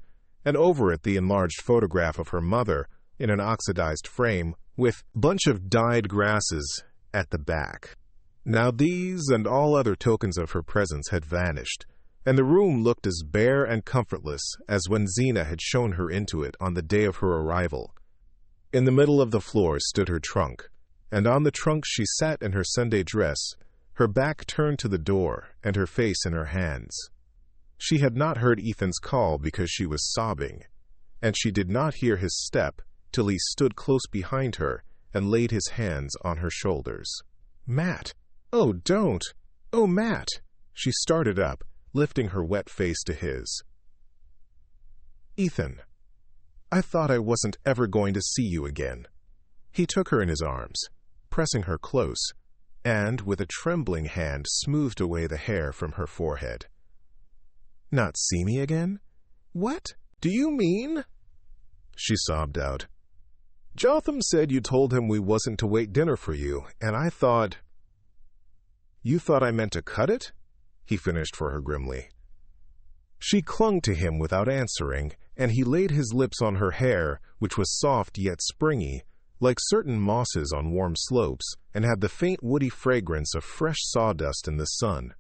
and over it the enlarged photograph of her mother in an oxidized frame with a bunch of dyed grasses at the back. Now these and all other tokens of her presence had vanished, and the room looked as bare and comfortless as when Zena had shown her into it on the day of her arrival. In the middle of the floor stood her trunk, and on the trunk she sat in her Sunday dress, her back turned to the door and her face in her hands. She had not heard Ethan's call because she was sobbing, and she did not hear his step till he stood close behind her and laid his hands on her shoulders. "Matt! Oh, don't! Oh, Matt!" She started up, lifting her wet face to his. "Ethan, I thought I wasn't ever going to see you again." He took her in his arms, pressing her close, and with a trembling hand smoothed away the hair from her forehead. "Not see me again? What do you mean?" She sobbed out. "Jotham said you told him we wasn't to wait dinner for you, and I thought—" "You thought I meant to cut it?" he finished for her grimly. She clung to him without answering, and he laid his lips on her hair, which was soft yet springy, like certain mosses on warm slopes, and had the faint woody fragrance of fresh sawdust in the sun.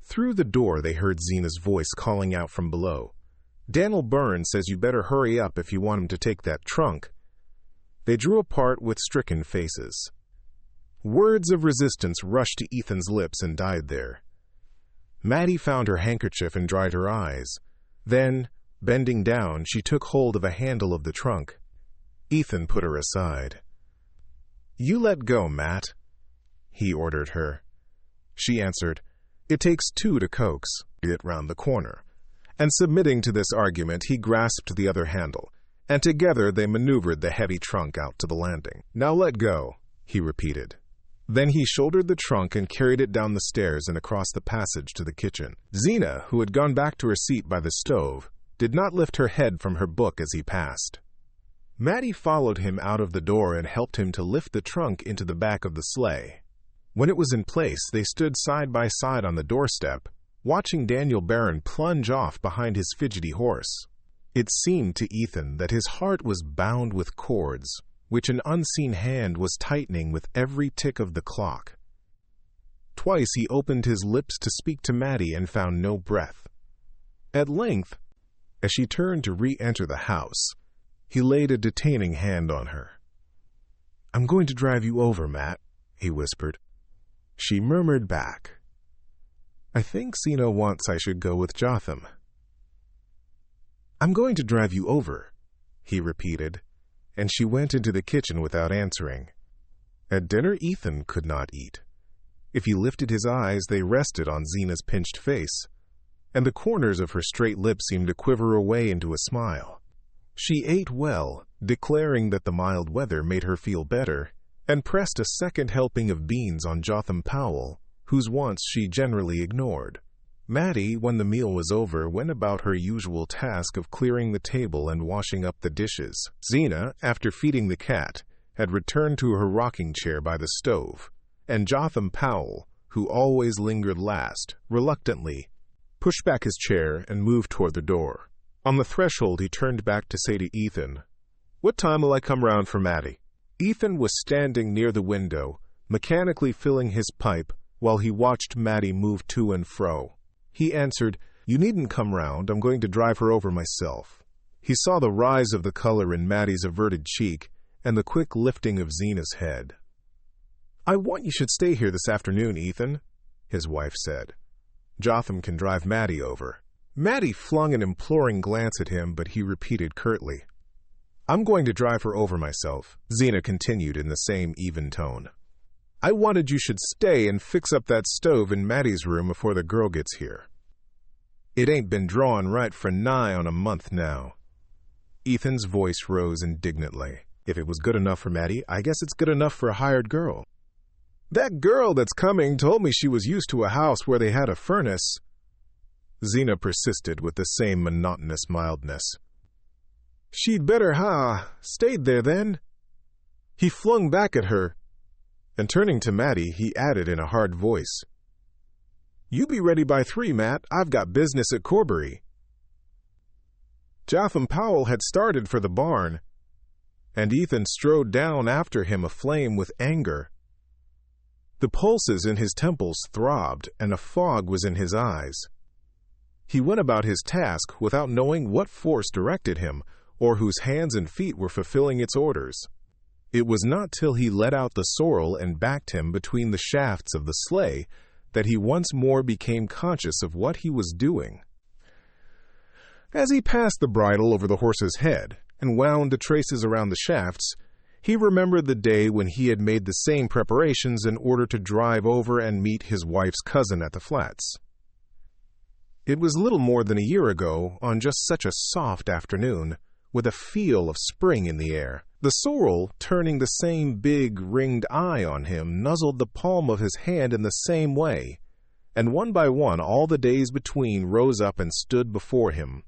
Through the door they heard Zena's voice calling out from below. "Dan'l Byrne says you better hurry up if you want him to take that trunk." They drew apart with stricken faces. Words of resistance rushed to Ethan's lips and died there. Maddie found her handkerchief and dried her eyes. Then, bending down, she took hold of a handle of the trunk. Ethan put her aside. "You let go, Matt," he ordered her. She answered, "It takes two to coax it round the corner." And submitting to this argument, he grasped the other handle, and together they maneuvered the heavy trunk out to the landing. "Now let go," he repeated. Then he shouldered the trunk and carried it down the stairs and across the passage to the kitchen. Zena, who had gone back to her seat by the stove, did not lift her head from her book as he passed. Maddie followed him out of the door and helped him to lift the trunk into the back of the sleigh. When it was in place, they stood side by side on the doorstep, watching Daniel Barron plunge off behind his fidgety horse. It seemed to Ethan that his heart was bound with cords, which an unseen hand was tightening with every tick of the clock. Twice he opened his lips to speak to Maddie and found no breath. At length, as she turned to re-enter the house, he laid a detaining hand on her. "I'm going to drive you over, Matt," he whispered. She murmured back, "I think Zena wants I should go with Jotham." "I'm going to drive you over," he repeated, and she went into the kitchen without answering. At dinner, Ethan could not eat. If he lifted his eyes, they rested on Zena's pinched face, and the corners of her straight lips seemed to quiver away into a smile. She ate well, declaring that the mild weather made her feel better, and pressed a second helping of beans on Jotham Powell, whose wants she generally ignored. Maddie, when the meal was over, went about her usual task of clearing the table and washing up the dishes. Zena, after feeding the cat, had returned to her rocking chair by the stove, and Jotham Powell, who always lingered last, reluctantly pushed back his chair and moved toward the door. On the threshold, he turned back to say to Ethan, "What time will I come round for Maddie?" Ethan was standing near the window, mechanically filling his pipe while he watched Maddie move to and fro. He answered, "You needn't come round. I'm going to drive her over myself." He saw the rise of the color in Maddie's averted cheek and the quick lifting of Zena's head. "I want you should stay here this afternoon, Ethan," his wife said. "Jotham can drive Maddie over." Maddie flung an imploring glance at him, but he repeated curtly, "I'm going to drive her over myself," Zena continued in the same even tone. "I wanted you should stay and fix up that stove in Maddie's room before the girl gets here. It ain't been drawing right for nigh on a month now." Ethan's voice rose indignantly. "If it was good enough for Maddie, I guess it's good enough for a hired girl." "That girl that's coming told me she was used to a house where they had a furnace." Zena persisted with the same monotonous mildness. "She'd better stayed there then." He flung back at her, and turning to Maddie, he added in a hard voice, "You be ready by 3, Matt. I've got business at Corbury." Jotham Powell had started for the barn, and Ethan strode down after him aflame with anger. The pulses in his temples throbbed, and a fog was in his eyes. He went about his task without knowing what force directed him, or whose hands and feet were fulfilling its orders. It was not till he let out the sorrel and backed him between the shafts of the sleigh that he once more became conscious of what he was doing. As he passed the bridle over the horse's head and wound the traces around the shafts, he remembered the day when he had made the same preparations in order to drive over and meet his wife's cousin at the flats. It was little more than a year ago, on just such a soft afternoon, with a feel of spring in the air. The sorrel, turning the same big, ringed eye on him, nuzzled the palm of his hand in the same way, and one by one all the days between rose up and stood before him.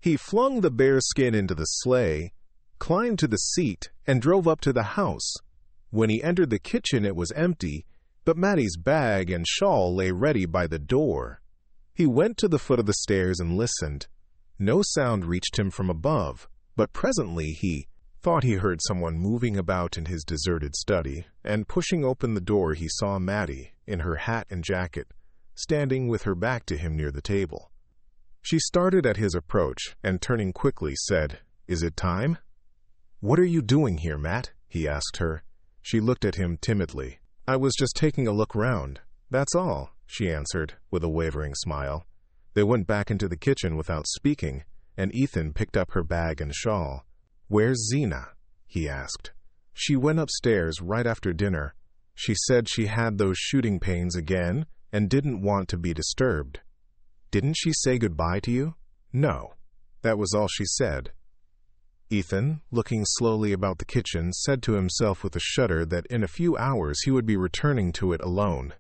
He flung the bearskin into the sleigh, climbed to the seat, and drove up to the house. When he entered the kitchen it was empty, but Mattie's bag and shawl lay ready by the door. He went to the foot of the stairs and listened. No sound reached him from above, but presently he thought he heard someone moving about in his deserted study, and pushing open the door he saw Mattie, in her hat and jacket, standing with her back to him near the table. She started at his approach, and turning quickly said, "Is it time?" "What are you doing here, Matt?" he asked her. She looked at him timidly. "I was just taking a look round. That's all," she answered, with a wavering smile. They went back into the kitchen without speaking, and Ethan picked up her bag and shawl. "Where's Zena?" he asked. "She went upstairs right after dinner. She said she had those shooting pains again and didn't want to be disturbed." "Didn't she say goodbye to you?" "No. That was all she said." Ethan, looking slowly about the kitchen, said to himself with a shudder that in a few hours he would be returning to it alone.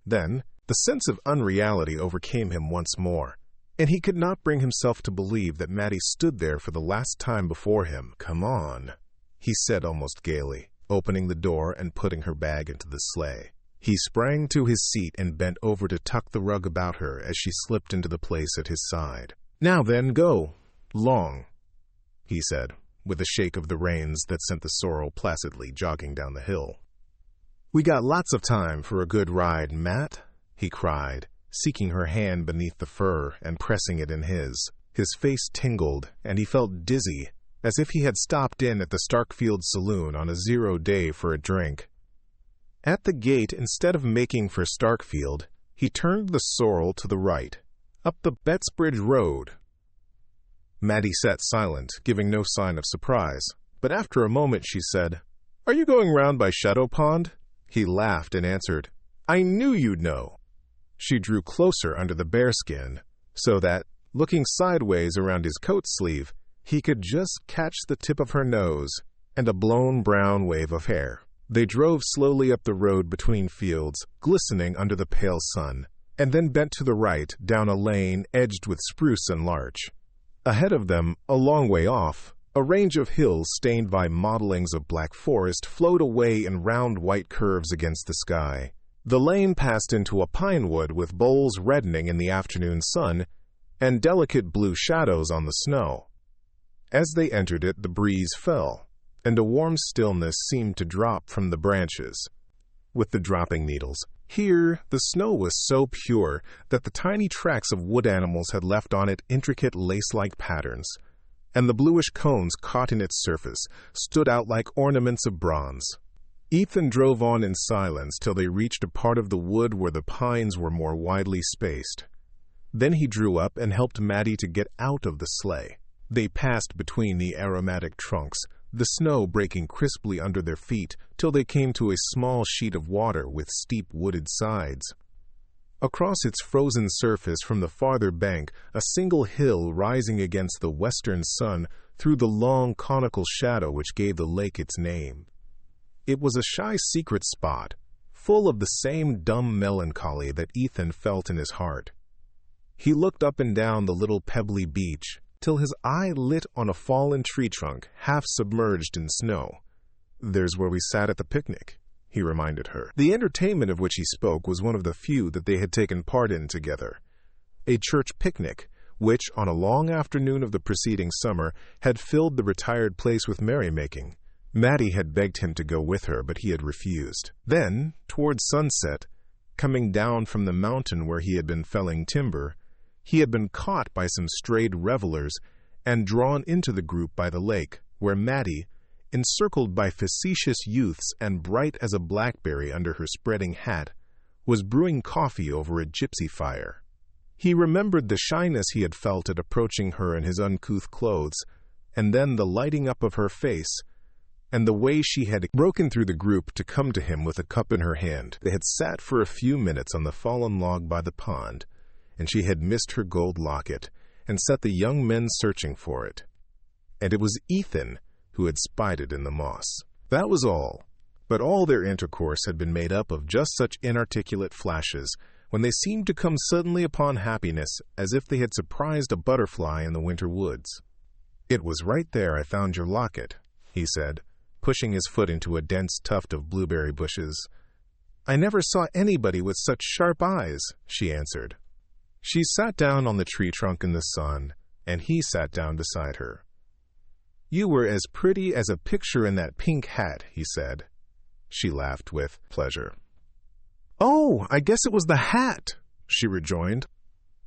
Then, the sense of unreality overcame him once more, and he could not bring himself to believe that Mattie stood there for the last time before him. "Come on," he said almost gaily, opening the door and putting her bag into the sleigh. He sprang to his seat and bent over to tuck the rug about her as she slipped into the place at his side. "Now then, go. Long," he said, with a shake of the reins that sent the sorrel placidly jogging down the hill. "We got lots of time for a good ride, Matt," he cried, seeking her hand beneath the fur and pressing it in his. His face tingled, and he felt dizzy, as if he had stopped in at the Starkfield saloon on a 0 day for a drink. At the gate, instead of making for Starkfield, he turned the sorrel to the right, up the Bettsbridge Road. Mattie sat silent, giving no sign of surprise, but after a moment she said, "Are you going round by Shadow Pond?" He laughed and answered, "I knew you'd know." She drew closer under the bearskin, so that, looking sideways around his coat sleeve, he could just catch the tip of her nose and a blown brown wave of hair. They drove slowly up the road between fields, glistening under the pale sun, and then bent to the right down a lane edged with spruce and larch. Ahead of them, a long way off, a range of hills stained by mottlings of black forest flowed away in round white curves against the sky. The lane passed into a pine wood with boles reddening in the afternoon sun and delicate blue shadows on the snow. As they entered it, the breeze fell, and a warm stillness seemed to drop from the branches. With the dropping needles, here the snow was so pure that the tiny tracks of wood animals had left on it intricate lace-like patterns, and the bluish cones caught in its surface stood out like ornaments of bronze. Ethan drove on in silence till they reached a part of the wood where the pines were more widely spaced. Then he drew up and helped Mattie to get out of the sleigh. They passed between the aromatic trunks, the snow breaking crisply under their feet till they came to a small sheet of water with steep wooded sides. Across its frozen surface from the farther bank, a single hill rising against the western sun threw the long conical shadow which gave the lake its name. It was a shy secret spot, full of the same dumb melancholy that Ethan felt in his heart. He looked up and down the little pebbly beach, till his eye lit on a fallen tree trunk half submerged in snow. "There's where we sat at the picnic," he reminded her. The entertainment of which he spoke was one of the few that they had taken part in together. A church picnic, which, on a long afternoon of the preceding summer, had filled the retired place with merrymaking. Mattie had begged him to go with her, but he had refused. Then, towards sunset, coming down from the mountain where he had been felling timber, he had been caught by some strayed revelers and drawn into the group by the lake, where Mattie, encircled by facetious youths and bright as a blackberry under her spreading hat, was brewing coffee over a gypsy fire. He remembered the shyness he had felt at approaching her in his uncouth clothes, and then the lighting up of her face, and the way she had broken through the group to come to him with a cup in her hand. They had sat for a few minutes on the fallen log by the pond, and she had missed her gold locket, and set the young men searching for it. And it was Ethan who had spied it in the moss. That was all. But all their intercourse had been made up of just such inarticulate flashes, when they seemed to come suddenly upon happiness, as if they had surprised a butterfly in the winter woods. "It was right there I found your locket," he said, pushing his foot into a dense tuft of blueberry bushes. "I never saw anybody with such sharp eyes," she answered. She sat down on the tree trunk in the sun, and he sat down beside her. "You were as pretty as a picture in that pink hat," he said. She laughed with pleasure. "Oh, I guess it was the hat," she rejoined.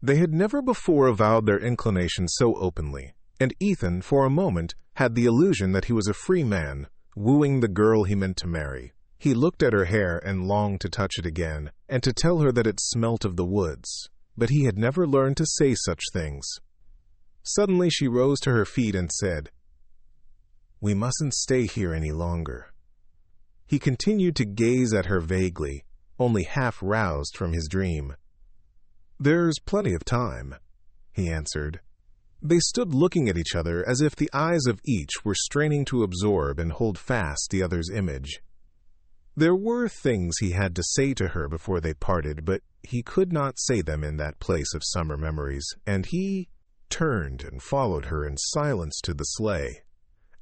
They had never before avowed their inclination so openly, and Ethan, for a moment, had the illusion that he was a free man, wooing the girl he meant to marry. He looked at her hair and longed to touch it again, and to tell her that it smelt of the woods, but he had never learned to say such things. Suddenly she rose to her feet and said, "We mustn't stay here any longer." He continued to gaze at her vaguely, only half roused from his dream. "There's plenty of time," he answered. They stood looking at each other as if the eyes of each were straining to absorb and hold fast the other's image. There were things he had to say to her before they parted, but he could not say them in that place of summer memories, and he turned and followed her in silence to the sleigh.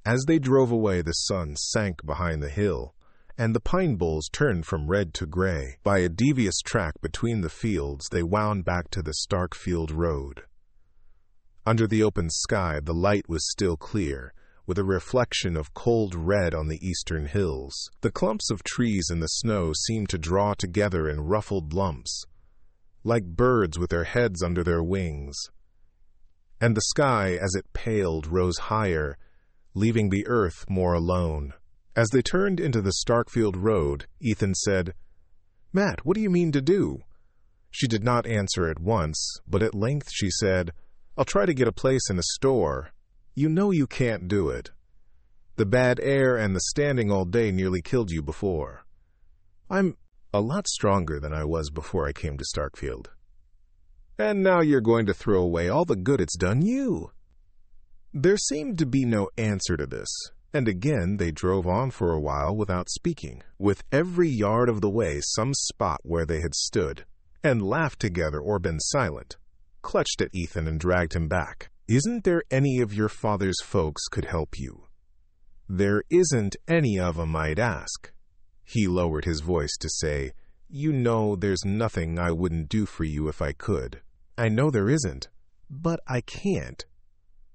As they drove away, the sun sank behind the hill, and the pine boles turned from red to gray. By a devious track between the fields, they wound back to the Starkfield road. Under the open sky, the light was still clear, with a reflection of cold red on the eastern hills. The clumps of trees in the snow seemed to draw together in ruffled lumps, like birds with their heads under their wings. And the sky, as it paled, rose higher, leaving the earth more alone. As they turned into the Starkfield road, Ethan said, "Matt, what do you mean to do?" She did not answer at once, but at length she said, "I'll try to get a place in a store. You know you can't do it. The bad air and the standing all day nearly killed you before. I'm a lot stronger than I was before I came to Starkfield. And now you're going to throw away all the good it's done you." There seemed to be no answer to this, and again they drove on for a while without speaking, with every yard of the way some spot where they had stood, and laughed together or been silent, clutched at Ethan and dragged him back. "Isn't there any of your father's folks could help you?" "There isn't any of 'em, I'd ask." He lowered his voice to say, "You know there's nothing I wouldn't do for you if I could." "I know there isn't, but I can't."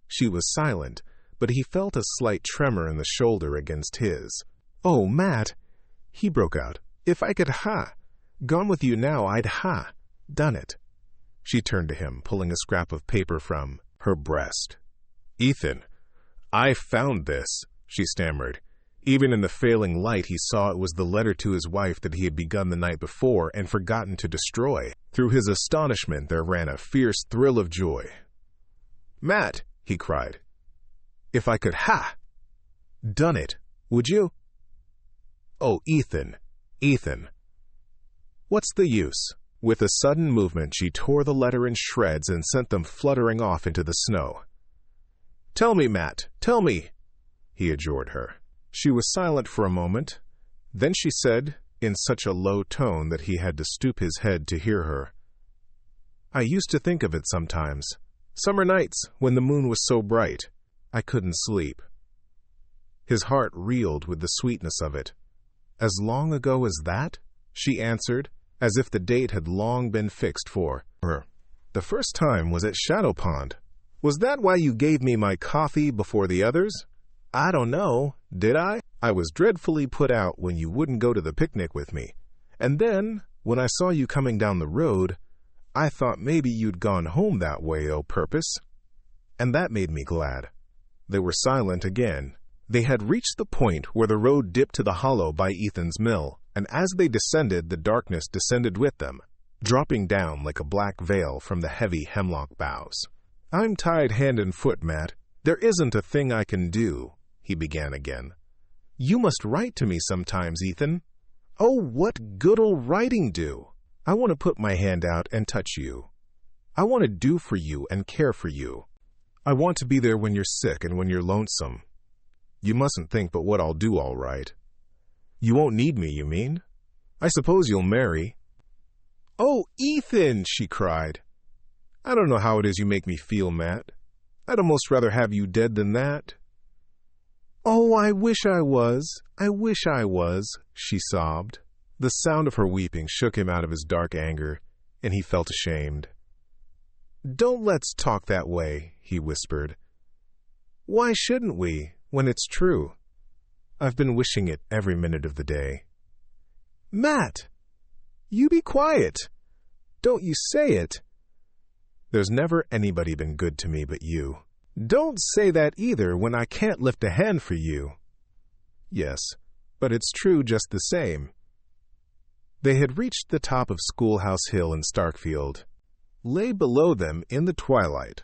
She was silent, but he felt a slight tremor in the shoulder against his. "Oh, Matt," he broke out, "if I could gone with you now, I'd done it." She turned to him, pulling a scrap of paper from her breast. "Ethan, I found this," she stammered. Even in the failing light, he saw it was the letter to his wife that he had begun the night before and forgotten to destroy. Through his astonishment, there ran a fierce thrill of joy. "Matt," he cried, "if I could done it, would you?" "Oh, Ethan, Ethan." "What's the use?" With a sudden movement, she tore the letter in shreds and sent them fluttering off into the snow. "Tell me, Matt, tell me," he adjured her. She was silent for a moment. Then she said, in such a low tone that he had to stoop his head to hear her, "I used to think of it sometimes. Summer nights, when the moon was so bright, I couldn't sleep." His heart reeled with the sweetness of it. "As long ago as that?" she answered, as if the date had long been fixed for her. The first time was at Shadow Pond. Was that why you gave me my coffee before the others? I don't know, did I? I was dreadfully put out when you wouldn't go to the picnic with me. And then, when I saw you coming down the road, I thought maybe you'd gone home that way o' purpose. And that made me glad. They were silent again. They had reached the point where the road dipped to the hollow by Ethan's mill, and as they descended, the darkness descended with them, dropping down like a black veil from the heavy hemlock boughs. I'm tied hand and foot, Matt. There isn't a thing I can do, he began again. You must write to me sometimes, Ethan. Oh, what good'll writing do? I want to put my hand out and touch you. I want to do for you and care for you. I want to be there when you're sick and when you're lonesome. You mustn't think but what I'll do all right. You won't need me, you mean? I suppose you'll marry. Oh, Ethan, she cried. I don't know how it is you make me feel, Matt. I'd almost rather have you dead than that. Oh, I wish I was. I wish I was, she sobbed. The sound of her weeping shook him out of his dark anger, and he felt ashamed. Don't let's talk that way, he whispered. Why shouldn't we, when it's true? I've been wishing it every minute of the day. Matt! You be quiet. Don't you say it. There's never anybody been good to me but you. Don't say that either when I can't lift a hand for you. Yes, but it's true just the same. They had reached the top of Schoolhouse Hill in Starkfield. Lay below them in the twilight.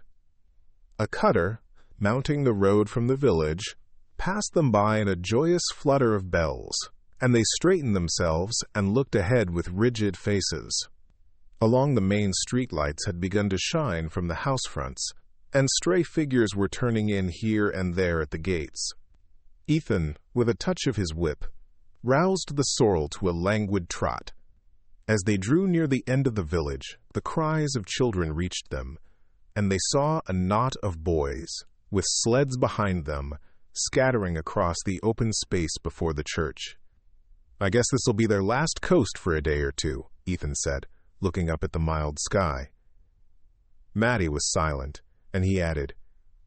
A cutter, mounting the road from the village, passed them by in a joyous flutter of bells, and they straightened themselves and looked ahead with rigid faces. Along the main street lights had begun to shine from the house fronts, and stray figures were turning in here and there at the gates. Ethan, with a touch of his whip, roused the sorrel to a languid trot. As they drew near the end of the village, the cries of children reached them, and they saw a knot of boys, with sleds behind them, scattering across the open space before the church. I guess this'll be their last coast for a day or two, Ethan said, looking up at the mild sky. Mattie was silent, and he added,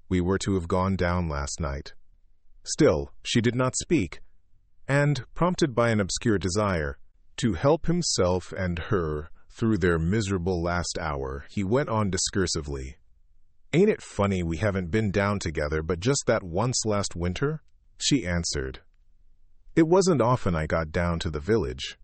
We were to have gone down last night. Still, she did not speak, and, prompted by an obscure desire, to help himself and her through their miserable last hour, he went on discursively. Ain't it funny we haven't been down together but just that once last winter? She answered. It wasn't often I got down to the village.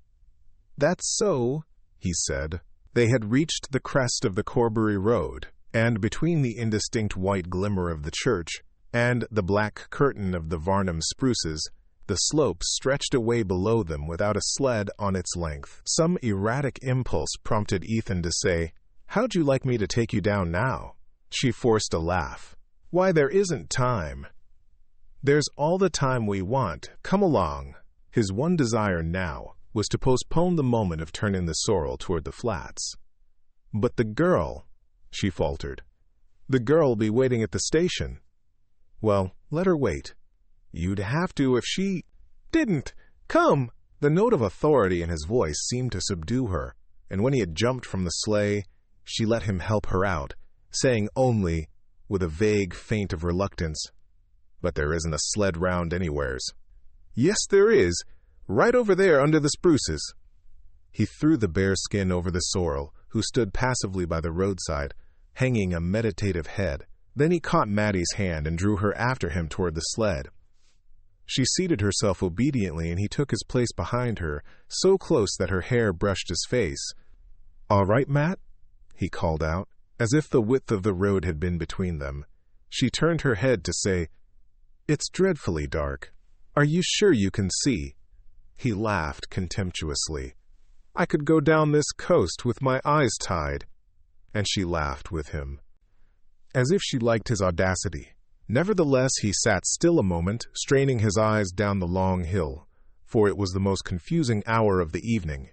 That's so, he said. They had reached the crest of the Corbury Road, and between the indistinct white glimmer of the church and the black curtain of the Varnum spruces, the slope stretched away below them without a sled on its length. Some erratic impulse prompted Ethan to say, How'd you like me to take you down now? She forced a laugh. Why, there isn't time. There's all the time we want. Come along. His one desire now was to postpone the moment of turning the sorrel toward the flats. But the girl, she faltered. The girl'll be waiting at the station. Well, let her wait. You'd have to if she didn't. Come! The note of authority in his voice seemed to subdue her, and when he had jumped from the sleigh, she let him help her out, saying only, with a vague feint of reluctance, But there isn't a sled round anywheres. Yes, there is. Right over there under the spruces. He threw the bear skin over the sorrel, who stood passively by the roadside, hanging a meditative head. Then he caught Mattie's hand and drew her after him toward the sled. She seated herself obediently, and he took his place behind her, so close that her hair brushed his face. All right, Matt? He called out, as if the width of the road had been between them. She turned her head to say, It's dreadfully dark. Are you sure you can see? He laughed contemptuously. I could go down this coast with my eyes tied. And she laughed with him, as if she liked his audacity. Nevertheless, he sat still a moment, straining his eyes down the long hill, for it was the most confusing hour of the evening,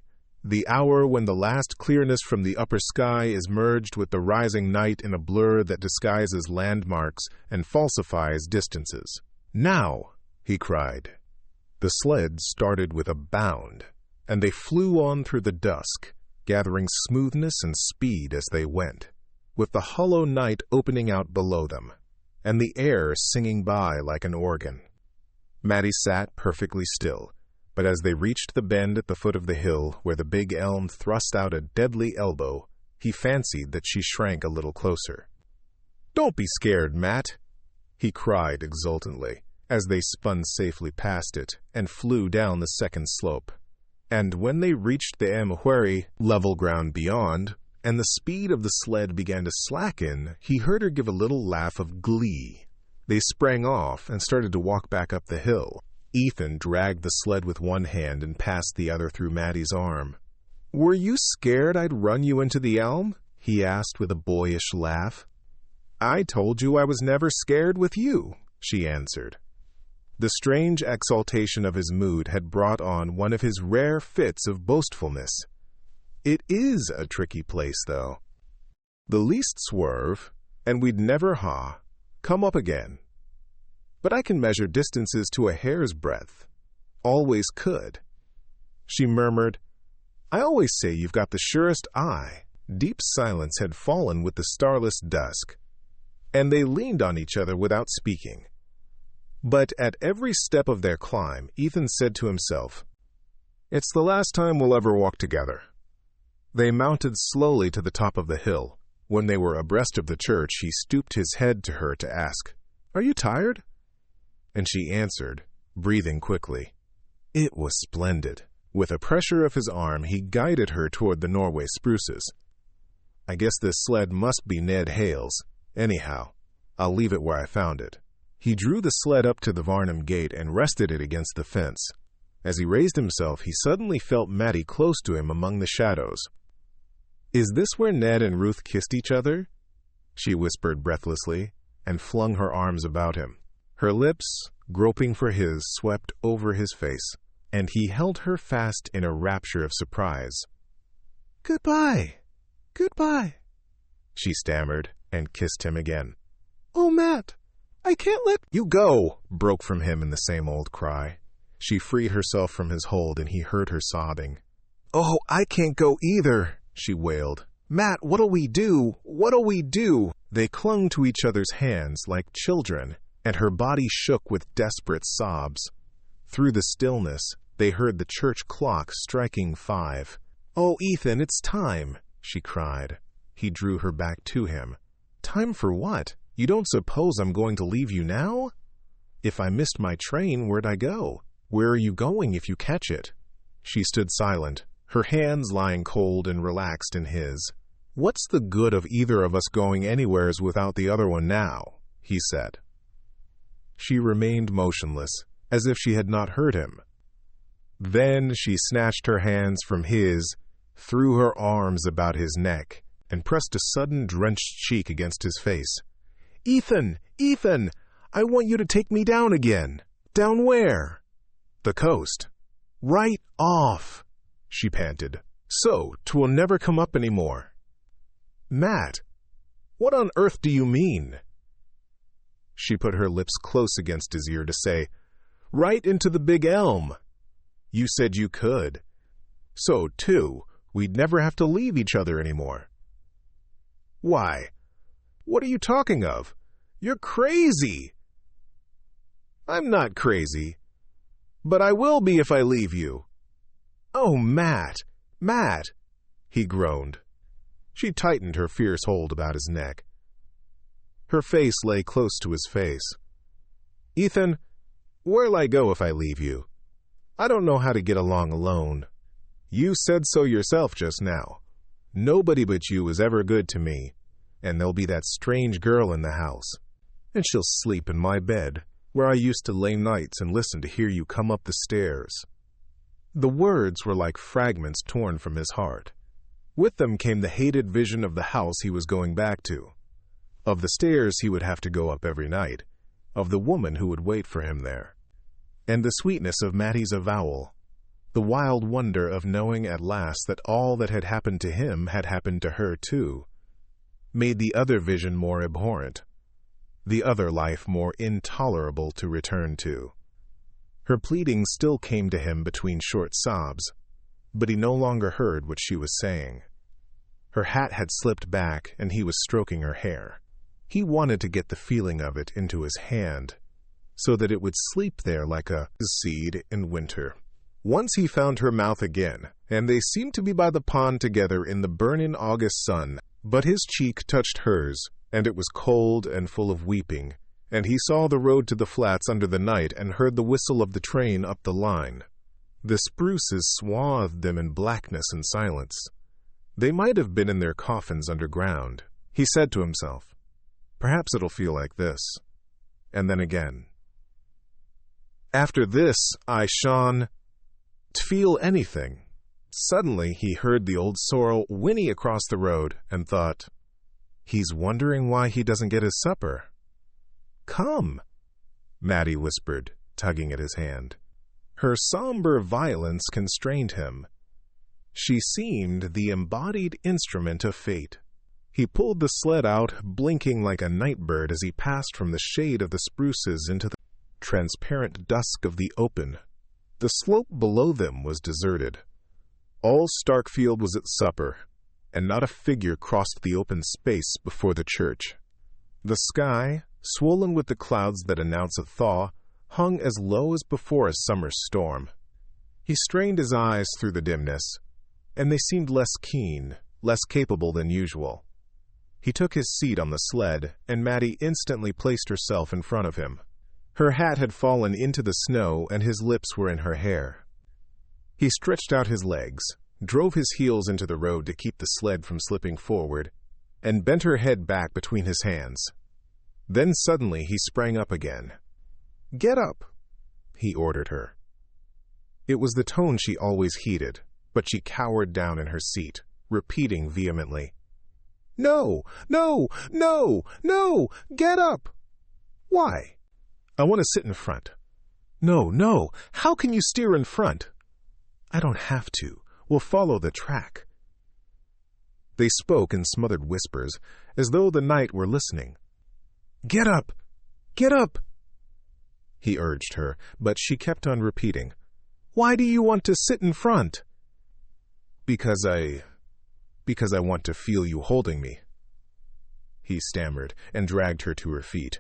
the hour when the last clearness from the upper sky is merged with the rising night in a blur that disguises landmarks and falsifies distances. Now, he cried. The sled started with a bound, and they flew on through the dusk, gathering smoothness and speed as they went. with the hollow night opening out below them, and the air singing by like an organ. Mattie sat perfectly still, but as they reached the bend at the foot of the hill where the big elm thrust out a deadly elbow, he fancied that she shrank a little closer. "Don't be scared, Matt," he cried exultantly, as they spun safely past it and flew down the second slope. And when they reached the Mhueri level ground beyond, and the speed of the sled began to slacken, he heard her give a little laugh of glee. They sprang off and started to walk back up the hill. Ethan dragged the sled with one hand and passed the other through Mattie's arm. "Were you scared I'd run you into the elm?" he asked with a boyish laugh. "I told you I was never scared with you," she answered. The strange exaltation of his mood had brought on one of his rare fits of boastfulness. "It is a tricky place, though. The least swerve, and we'd never come up again. But I can measure distances to a hair's breadth. Always could." She murmured, "I always say you've got the surest eye." Deep silence had fallen with the starless dusk, and they leaned on each other without speaking. But at every step of their climb, Ethan said to himself, "It's the last time we'll ever walk together." They mounted slowly to the top of the hill. When they were abreast of the church, he stooped his head to her to ask, "Are you tired?" And she answered, breathing quickly, "It was splendid." With a pressure of his arm, he guided her toward the Norway spruces. "I guess this sled must be Ned Hale's. Anyhow, I'll leave it where I found it." He drew the sled up to the Varnum gate and rested it against the fence. As he raised himself, he suddenly felt Mattie close to him among the shadows. "Is this where Ned and Ruth kissed each other?" she whispered breathlessly, and flung her arms about him. Her lips, groping for his, swept over his face, and he held her fast in a rapture of surprise. "Goodbye, goodbye," she stammered, and kissed him again. "Oh, Matt, I can't let you go," broke from him in the same old cry. She freed herself from his hold, and he heard her sobbing. "Oh, I can't go either," she wailed. "Matt, what'll we do? What'll we do?" They clung to each other's hands like children, and her body shook with desperate sobs. Through the stillness, they heard the church clock striking 5. "Oh, Ethan, it's time," she cried. He drew her back to him. "Time for what? You don't suppose I'm going to leave you now? If I missed my train, where'd I go? Where are you going if you catch it?" She stood silent, her hands lying cold and relaxed in his. "What's the good of either of us going anywheres without the other one now?" he said. She remained motionless, as if she had not heard him. Then she snatched her hands from his, threw her arms about his neck, and pressed a sudden drenched cheek against his face. "Ethan! Ethan! I want you to take me down again." "Down where?" "The coast." "Right off," she panted. "So 'twill never come up any more." "Matt, what on earth do you mean?" She put her lips close against his ear to say, "Right into the big elm. You said you could. So, too, we'd never have to leave each other anymore." "Why? What are you talking of? You're crazy." "I'm not crazy, but I will be if I leave you." "Oh, Matt, Matt," he groaned. She tightened her fierce hold about his neck. Her face lay close to his face. "Ethan, where'll I go if I leave you? I don't know how to get along alone. You said so yourself just now. Nobody but you is ever good to me, and there'll be that strange girl in the house, and she'll sleep in my bed, where I used to lay nights and listen to hear you come up the stairs." The words were like fragments torn from his heart. With them came the hated vision of the house he was going back to, of the stairs he would have to go up every night, of the woman who would wait for him there, and the sweetness of Mattie's avowal, the wild wonder of knowing at last that all that had happened to him had happened to her too, made the other vision more abhorrent, the other life more intolerable to return to. Her pleading still came to him between short sobs, but he no longer heard what she was saying. Her hat had slipped back, and he was stroking her hair. He wanted to get the feeling of it into his hand, so that it would sleep there like a seed in winter. Once he found her mouth again, and they seemed to be by the pond together in the burning August sun, but his cheek touched hers, and it was cold and full of weeping, and he saw the road to the flats under the night and heard the whistle of the train up the line. The spruces swathed them in blackness and silence. They might have been in their coffins underground. He said to himself, "Perhaps it'll feel like this." And then again, "After this, I shone to feel anything." Suddenly he heard the old sorrel whinny across the road and thought, "He's wondering why he doesn't get his supper." "Come," Mattie whispered, tugging at his hand. Her somber violence constrained him. She seemed the embodied instrument of fate. He pulled the sled out, blinking like a night bird as he passed from the shade of the spruces into the transparent dusk of the open. The slope below them was deserted. All Starkfield was at supper, and not a figure crossed the open space before the church. The sky, swollen with the clouds that announce a thaw, hung as low as before a summer storm. He strained his eyes through the dimness, and they seemed less keen, less capable than usual. He took his seat on the sled, and Mattie instantly placed herself in front of him. Her hat had fallen into the snow, and his lips were in her hair. He stretched out his legs, drove his heels into the road to keep the sled from slipping forward, and bent her head back between his hands. Then suddenly he sprang up again. "Get up," he ordered her. It was the tone she always heeded, but she cowered down in her seat, repeating vehemently, "No, no, no, no, get up." "Why?" "I want to sit in front." "No, no, how can you steer in front?" "I don't have to. We'll follow the track." They spoke in smothered whispers, as though the night were listening. "Get up! Get up!" he urged her, but she kept on repeating, "Why do you want to sit in front?" Because I want to feel you holding me," he stammered, and dragged her to her feet.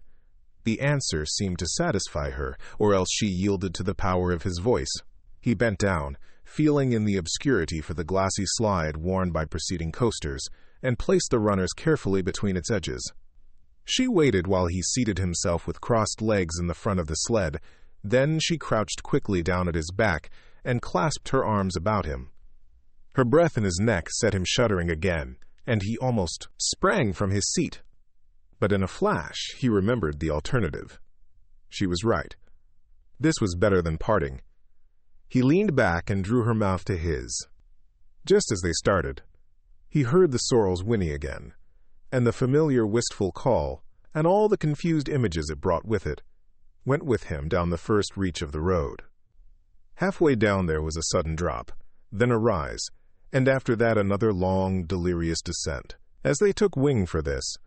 The answer seemed to satisfy her, or else she yielded to the power of his voice. He bent down, feeling in the obscurity for the glassy slide worn by preceding coasters, and placed the runners carefully between its edges. She waited while he seated himself with crossed legs in the front of the sled. Then she crouched quickly down at his back and clasped her arms about him. Her breath in his neck set him shuddering again, and he almost sprang from his seat. But in a flash, he remembered the alternative. She was right. This was better than parting. He leaned back and drew her mouth to his. Just as they started, he heard the sorrel's whinny again, and the familiar wistful call, and all the confused images it brought with it, went with him down the first reach of the road. Halfway down there was a sudden drop, then a rise, and after that another long, delirious descent. As they took wing for this,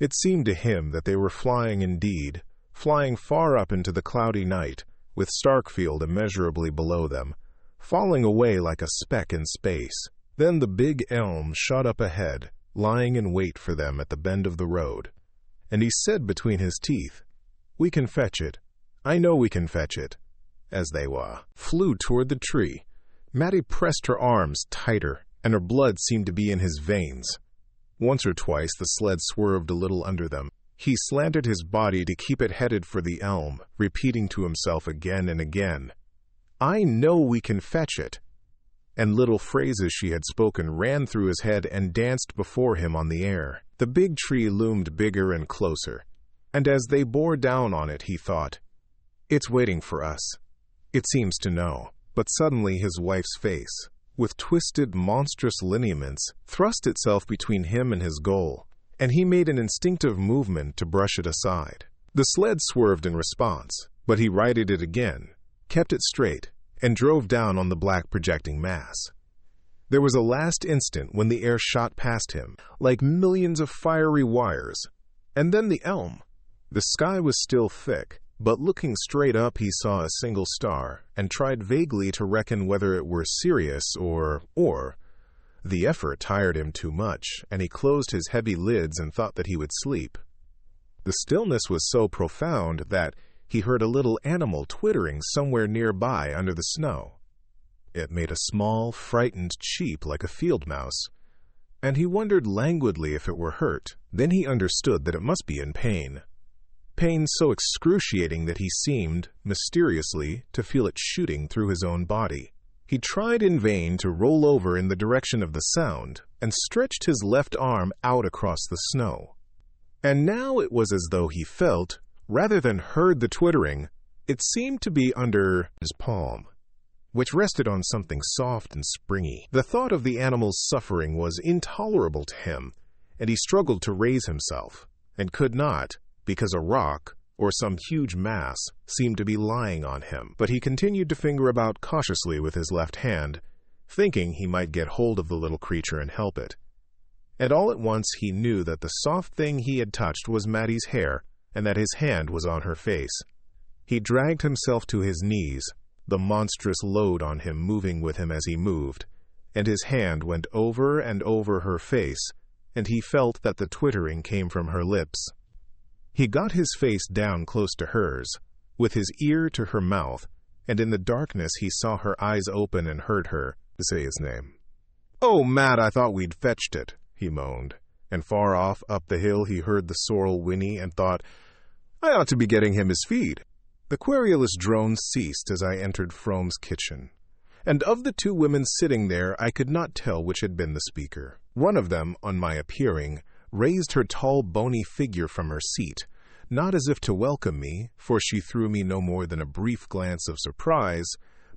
it seemed to him that they were flying indeed, flying far up into the cloudy night, with Starkfield immeasurably below them, falling away like a speck in space. Then the big elm shot up ahead, lying in wait for them at the bend of the road, and he said between his teeth, "We can fetch it. I know we can fetch it." As they flew toward the tree, Mattie pressed her arms tighter, and her blood seemed to be in his veins. Once or twice the sled swerved a little under them. He slanted his body to keep it headed for the elm, repeating to himself again and again, "I know we can fetch it." And little phrases she had spoken ran through his head and danced before him on the air. The big tree loomed bigger and closer, and as they bore down on it, he thought, "It's waiting for us. It seems to know." But suddenly his wife's face, with twisted, monstrous lineaments, thrust itself between him and his goal, and he made an instinctive movement to brush it aside. The sled swerved in response, but he righted it again, kept it straight, and drove down on the black projecting mass. There was a last instant when the air shot past him, like millions of fiery wires, and then the elm. The sky was still thick, but looking straight up he saw a single star, and tried vaguely to reckon whether it were Sirius or The effort tired him too much, and he closed his heavy lids and thought that he would sleep. The stillness was so profound that he heard a little animal twittering somewhere nearby under the snow. It made a small, frightened cheep like a field mouse, and he wondered languidly if it were hurt. Then he understood that it must be in pain. Pain so excruciating that he seemed, mysteriously, to feel it shooting through his own body. He tried in vain to roll over in the direction of the sound, and stretched his left arm out across the snow. And now it was as though he felt, rather than heard the twittering, it seemed to be under his palm, which rested on something soft and springy. The thought of the animal's suffering was intolerable to him, and he struggled to raise himself, and could not, because a rock, or some huge mass, seemed to be lying on him. But he continued to finger about cautiously with his left hand, thinking he might get hold of the little creature and help it. And all at once he knew that the soft thing he had touched was Mattie's hair, and that his hand was on her face. He dragged himself to his knees, the monstrous load on him moving with him as he moved, and his hand went over and over her face, and he felt that the twittering came from her lips. He got his face down close to hers, with his ear to her mouth, and in the darkness he saw her eyes open and heard her say his name. "Oh, Matt, I thought we'd fetched it," he moaned, and far off up the hill he heard the sorrel whinny and thought, "I ought to be getting him his feed." The querulous drone ceased as I entered Frome's kitchen, and of the two women sitting there I could not tell which had been the speaker. One of them, on my appearing, raised her tall, bony figure from her seat, not as if to welcome me, for she threw me no more than a brief glance of surprise,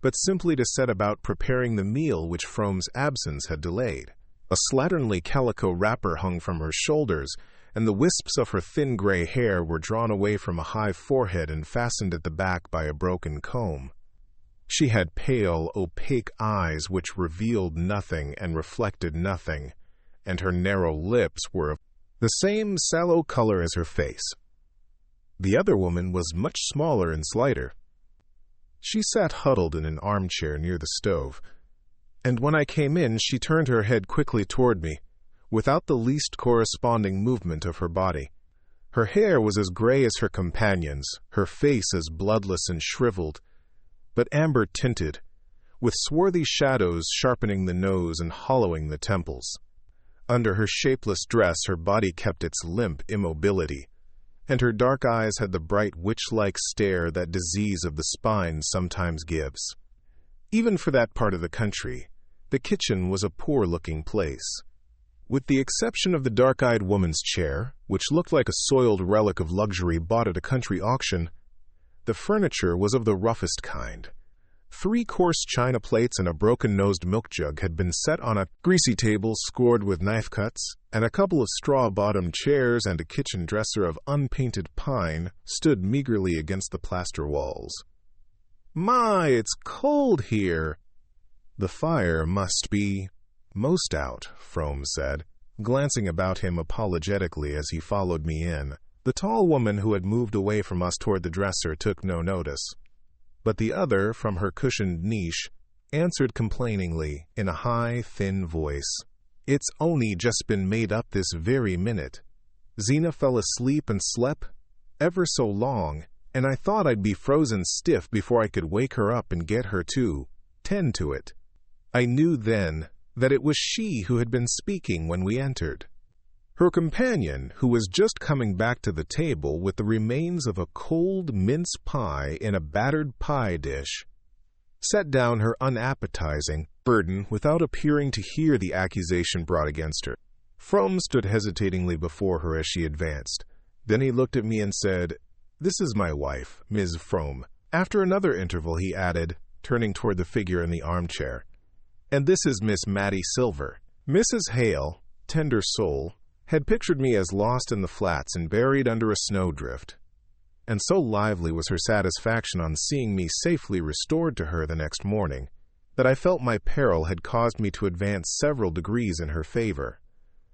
but simply to set about preparing the meal which Frome's absence had delayed. A slatternly calico wrapper hung from her shoulders, and the wisps of her thin gray hair were drawn away from a high forehead and fastened at the back by a broken comb. She had pale, opaque eyes which revealed nothing and reflected nothing, and her narrow lips were of the same sallow color as her face. The other woman was much smaller and slighter. She sat huddled in an armchair near the stove, and when I came in she turned her head quickly toward me, without the least corresponding movement of her body. Her hair was as gray as her companion's, her face as bloodless and shriveled, but amber-tinted, with swarthy shadows sharpening the nose and hollowing the temples. Under her shapeless dress her body kept its limp immobility, and her dark eyes had the bright witch-like stare that disease of the spine sometimes gives. Even for that part of the country, the kitchen was a poor-looking place. With the exception of the dark-eyed woman's chair, which looked like a soiled relic of luxury bought at a country auction, the furniture was of the roughest kind. 3 coarse china plates and a broken-nosed milk jug had been set on a greasy table scored with knife cuts, and a couple of straw-bottomed chairs and a kitchen dresser of unpainted pine stood meagerly against the plaster walls. "My, it's cold here." "The fire must be most out," Frome said, glancing about him apologetically as he followed me in. The tall woman who had moved away from us toward the dresser took no notice, but the other, from her cushioned niche, answered complainingly in a high, thin voice, "It's only just been made up this very minute. Zena fell asleep and slept ever so long, and I thought I'd be frozen stiff before I could wake her up and get her to tend to it." I knew then that it was she who had been speaking when we entered. Her companion, who was just coming back to the table with the remains of a cold mince pie in a battered pie dish, set down her unappetizing burden without appearing to hear the accusation brought against her. Frome stood hesitatingly before her as she advanced. Then he looked at me and said, "This is my wife, Ms. Frome." After another interval he added, turning toward the figure in the armchair, "And this is Miss Mattie Silver." Mrs. Hale, tender soul, had pictured me as lost in the flats and buried under a snowdrift, and so lively was her satisfaction on seeing me safely restored to her the next morning, that I felt my peril had caused me to advance several degrees in her favor.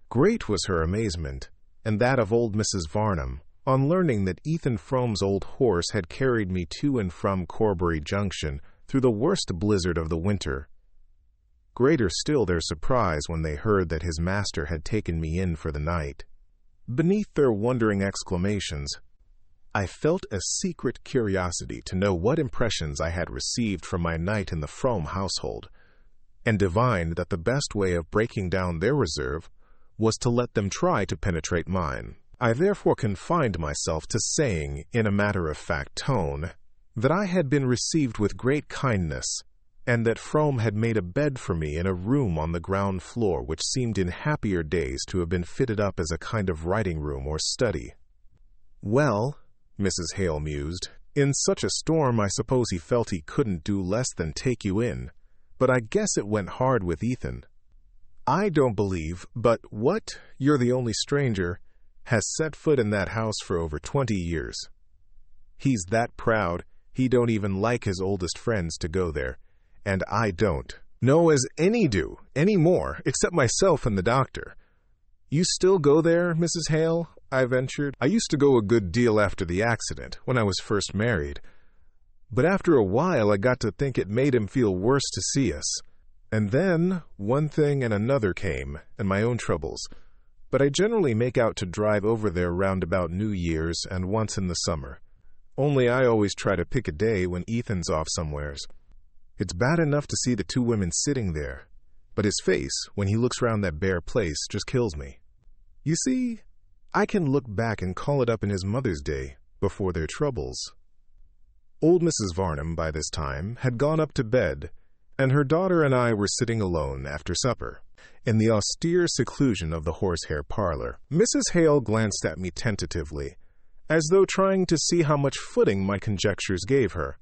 Great was her amazement, and that of old Mrs. Varnum, on learning that Ethan Frome's old horse had carried me to and from Corbury Junction through the worst blizzard of the winter. Greater still their surprise when they heard that his master had taken me in for the night. Beneath their wondering exclamations, I felt a secret curiosity to know what impressions I had received from my night in the Frome household, and divined that the best way of breaking down their reserve was to let them try to penetrate mine. I therefore confined myself to saying, in a matter-of-fact tone, that I had been received with great kindness, and that Frome had made a bed for me in a room on the ground floor which seemed in happier days to have been fitted up as a kind of writing-room or study. Well, Mrs. Hale mused, in such a storm I suppose he felt he couldn't do less than take you in, but I guess it went hard with Ethan. I don't believe, but what, you're the only stranger, has set foot in that house for over 20 years. He's that proud, he don't even like his oldest friends to go there, and I don't. No, as any do, any more, except myself and the doctor. You still go there, Mrs. Hale? I ventured. I used to go a good deal after the accident, when I was first married. But after a while I got to think it made him feel worse to see us. And then one thing and another came, and my own troubles. But I generally make out to drive over there round about New Year's and once in the summer. Only I always try to pick a day when Ethan's off somewheres. It's bad enough to see the two women sitting there, but his face, when he looks round that bare place, just kills me. You see, I can look back and call it up in his mother's day, before their troubles. Old Mrs. Varnum, by this time, had gone up to bed, and her daughter and I were sitting alone after supper, in the austere seclusion of the horsehair parlor. Mrs. Hale glanced at me tentatively, as though trying to see how much footing my conjectures gave her,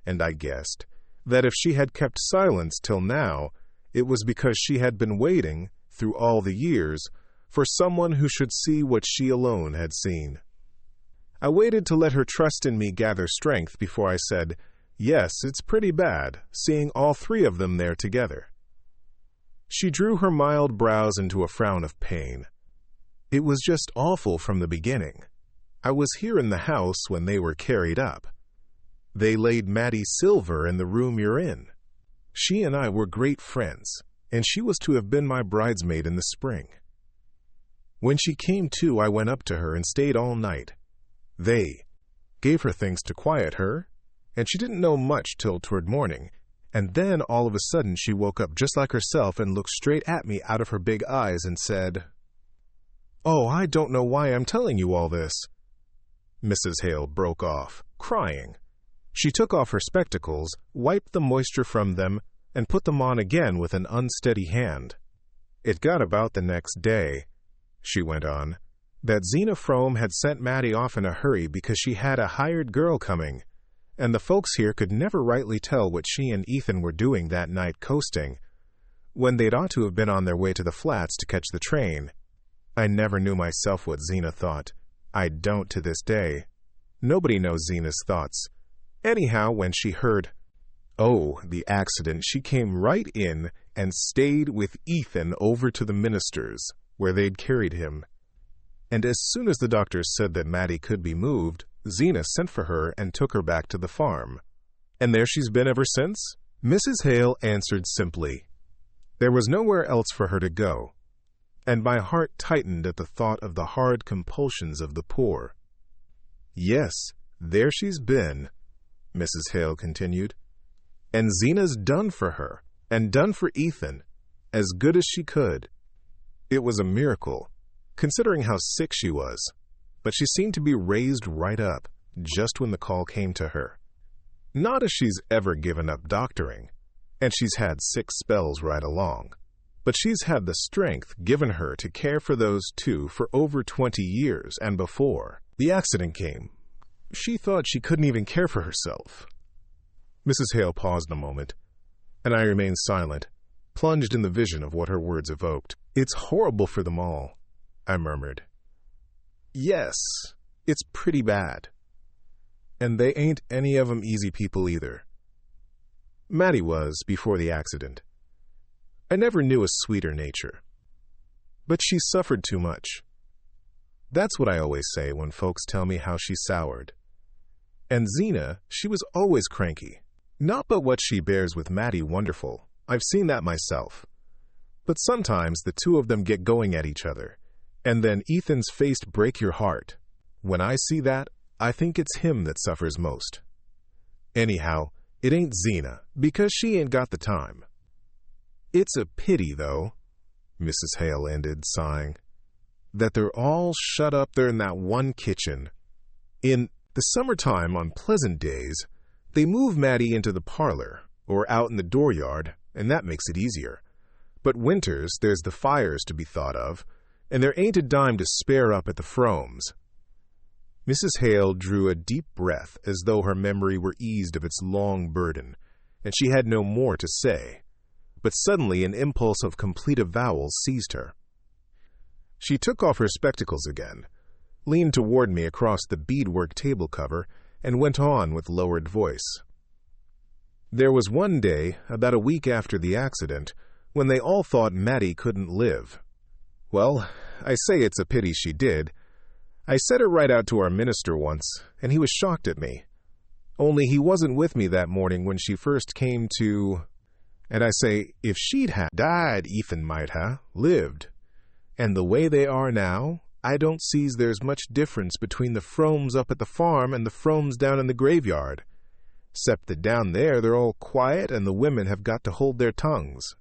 and I guessed that if she had kept silence till now, it was because she had been waiting, through all the years, for someone who should see what she alone had seen. I waited to let her trust in me gather strength before I said, yes, it's pretty bad, seeing all three of them there together. She drew her mild brows into a frown of pain. It was just awful from the beginning. I was here in the house when they were carried up. They laid Mattie Silver in the room you're in. She and I were great friends, and she was to have been my bridesmaid in the spring. When she came to, I went up to her and stayed all night. They gave her things to quiet her, and she didn't know much till toward morning, and then all of a sudden she woke up just like herself and looked straight at me out of her big eyes and said, "Oh, I don't know why I'm telling you all this." Mrs. Hale broke off, crying. She took off her spectacles, wiped the moisture from them, and put them on again with an unsteady hand. It got about the next day, she went on, that Zena Frome had sent Mattie off in a hurry because she had a hired girl coming, and the folks here could never rightly tell what she and Ethan were doing that night coasting, when they'd ought to have been on their way to the flats to catch the train. I never knew myself what Zena thought. I don't to this day. Nobody knows Zena's thoughts. Anyhow, when she heard, the accident, she came right in and stayed with Ethan over to the minister's, where they'd carried him. And as soon as the doctor said that Mattie could be moved, Zena sent for her and took her back to the farm. And there she's been ever since? Mrs. Hale answered simply. There was nowhere else for her to go, and my heart tightened at the thought of the hard compulsions of the poor. Yes, there she's been, Mrs. Hale continued, and Zena's done for her, and done for Ethan, as good as she could. It was a miracle, considering how sick she was, but she seemed to be raised right up, just when the call came to her. Not as she's ever given up doctoring, and she's had 6 spells right along, but she's had the strength given her to care for those two for over 20 years and before. The accident came. She thought she couldn't even care for herself. Mrs. Hale paused a moment, and I remained silent, plunged in the vision of what her words evoked. It's horrible for them all, I murmured. Yes, it's pretty bad. And they ain't any of 'em easy people either. Mattie was, before the accident. I never knew a sweeter nature. But she suffered too much. That's what I always say when folks tell me how she soured. And Zena, she was always cranky. Not but what she bears with Mattie wonderful, I've seen that myself. But sometimes the two of them get going at each other, and then Ethan's face break your heart. When I see that, I think it's him that suffers most. Anyhow, it ain't Zena, because she ain't got the time. It's a pity, though, Mrs. Hale ended, sighing, that they're all shut up there in that one kitchen. In the summertime, on pleasant days, they move Maddie into the parlor, or out in the dooryard, and that makes it easier. But winters, there's the fires to be thought of, and there ain't a dime to spare up at the Fromes. Mrs. Hale drew a deep breath as though her memory were eased of its long burden, and she had no more to say. But suddenly an impulse of complete avowal seized her. She took off her spectacles again, leaned toward me across the beadwork table cover, and went on with lowered voice. There was one day, about a week after the accident, when they all thought Maddie couldn't live. Well, I say it's a pity she did. I said it right out to our minister once, and he was shocked at me. Only he wasn't with me that morning when she first came to... And I say, if she'd died, Ethan might lived. And the way they are now, I don't see's there's much difference between the Fromes up at the farm and the Fromes down in the graveyard. Except that down there they're all quiet and the women have got to hold their tongues.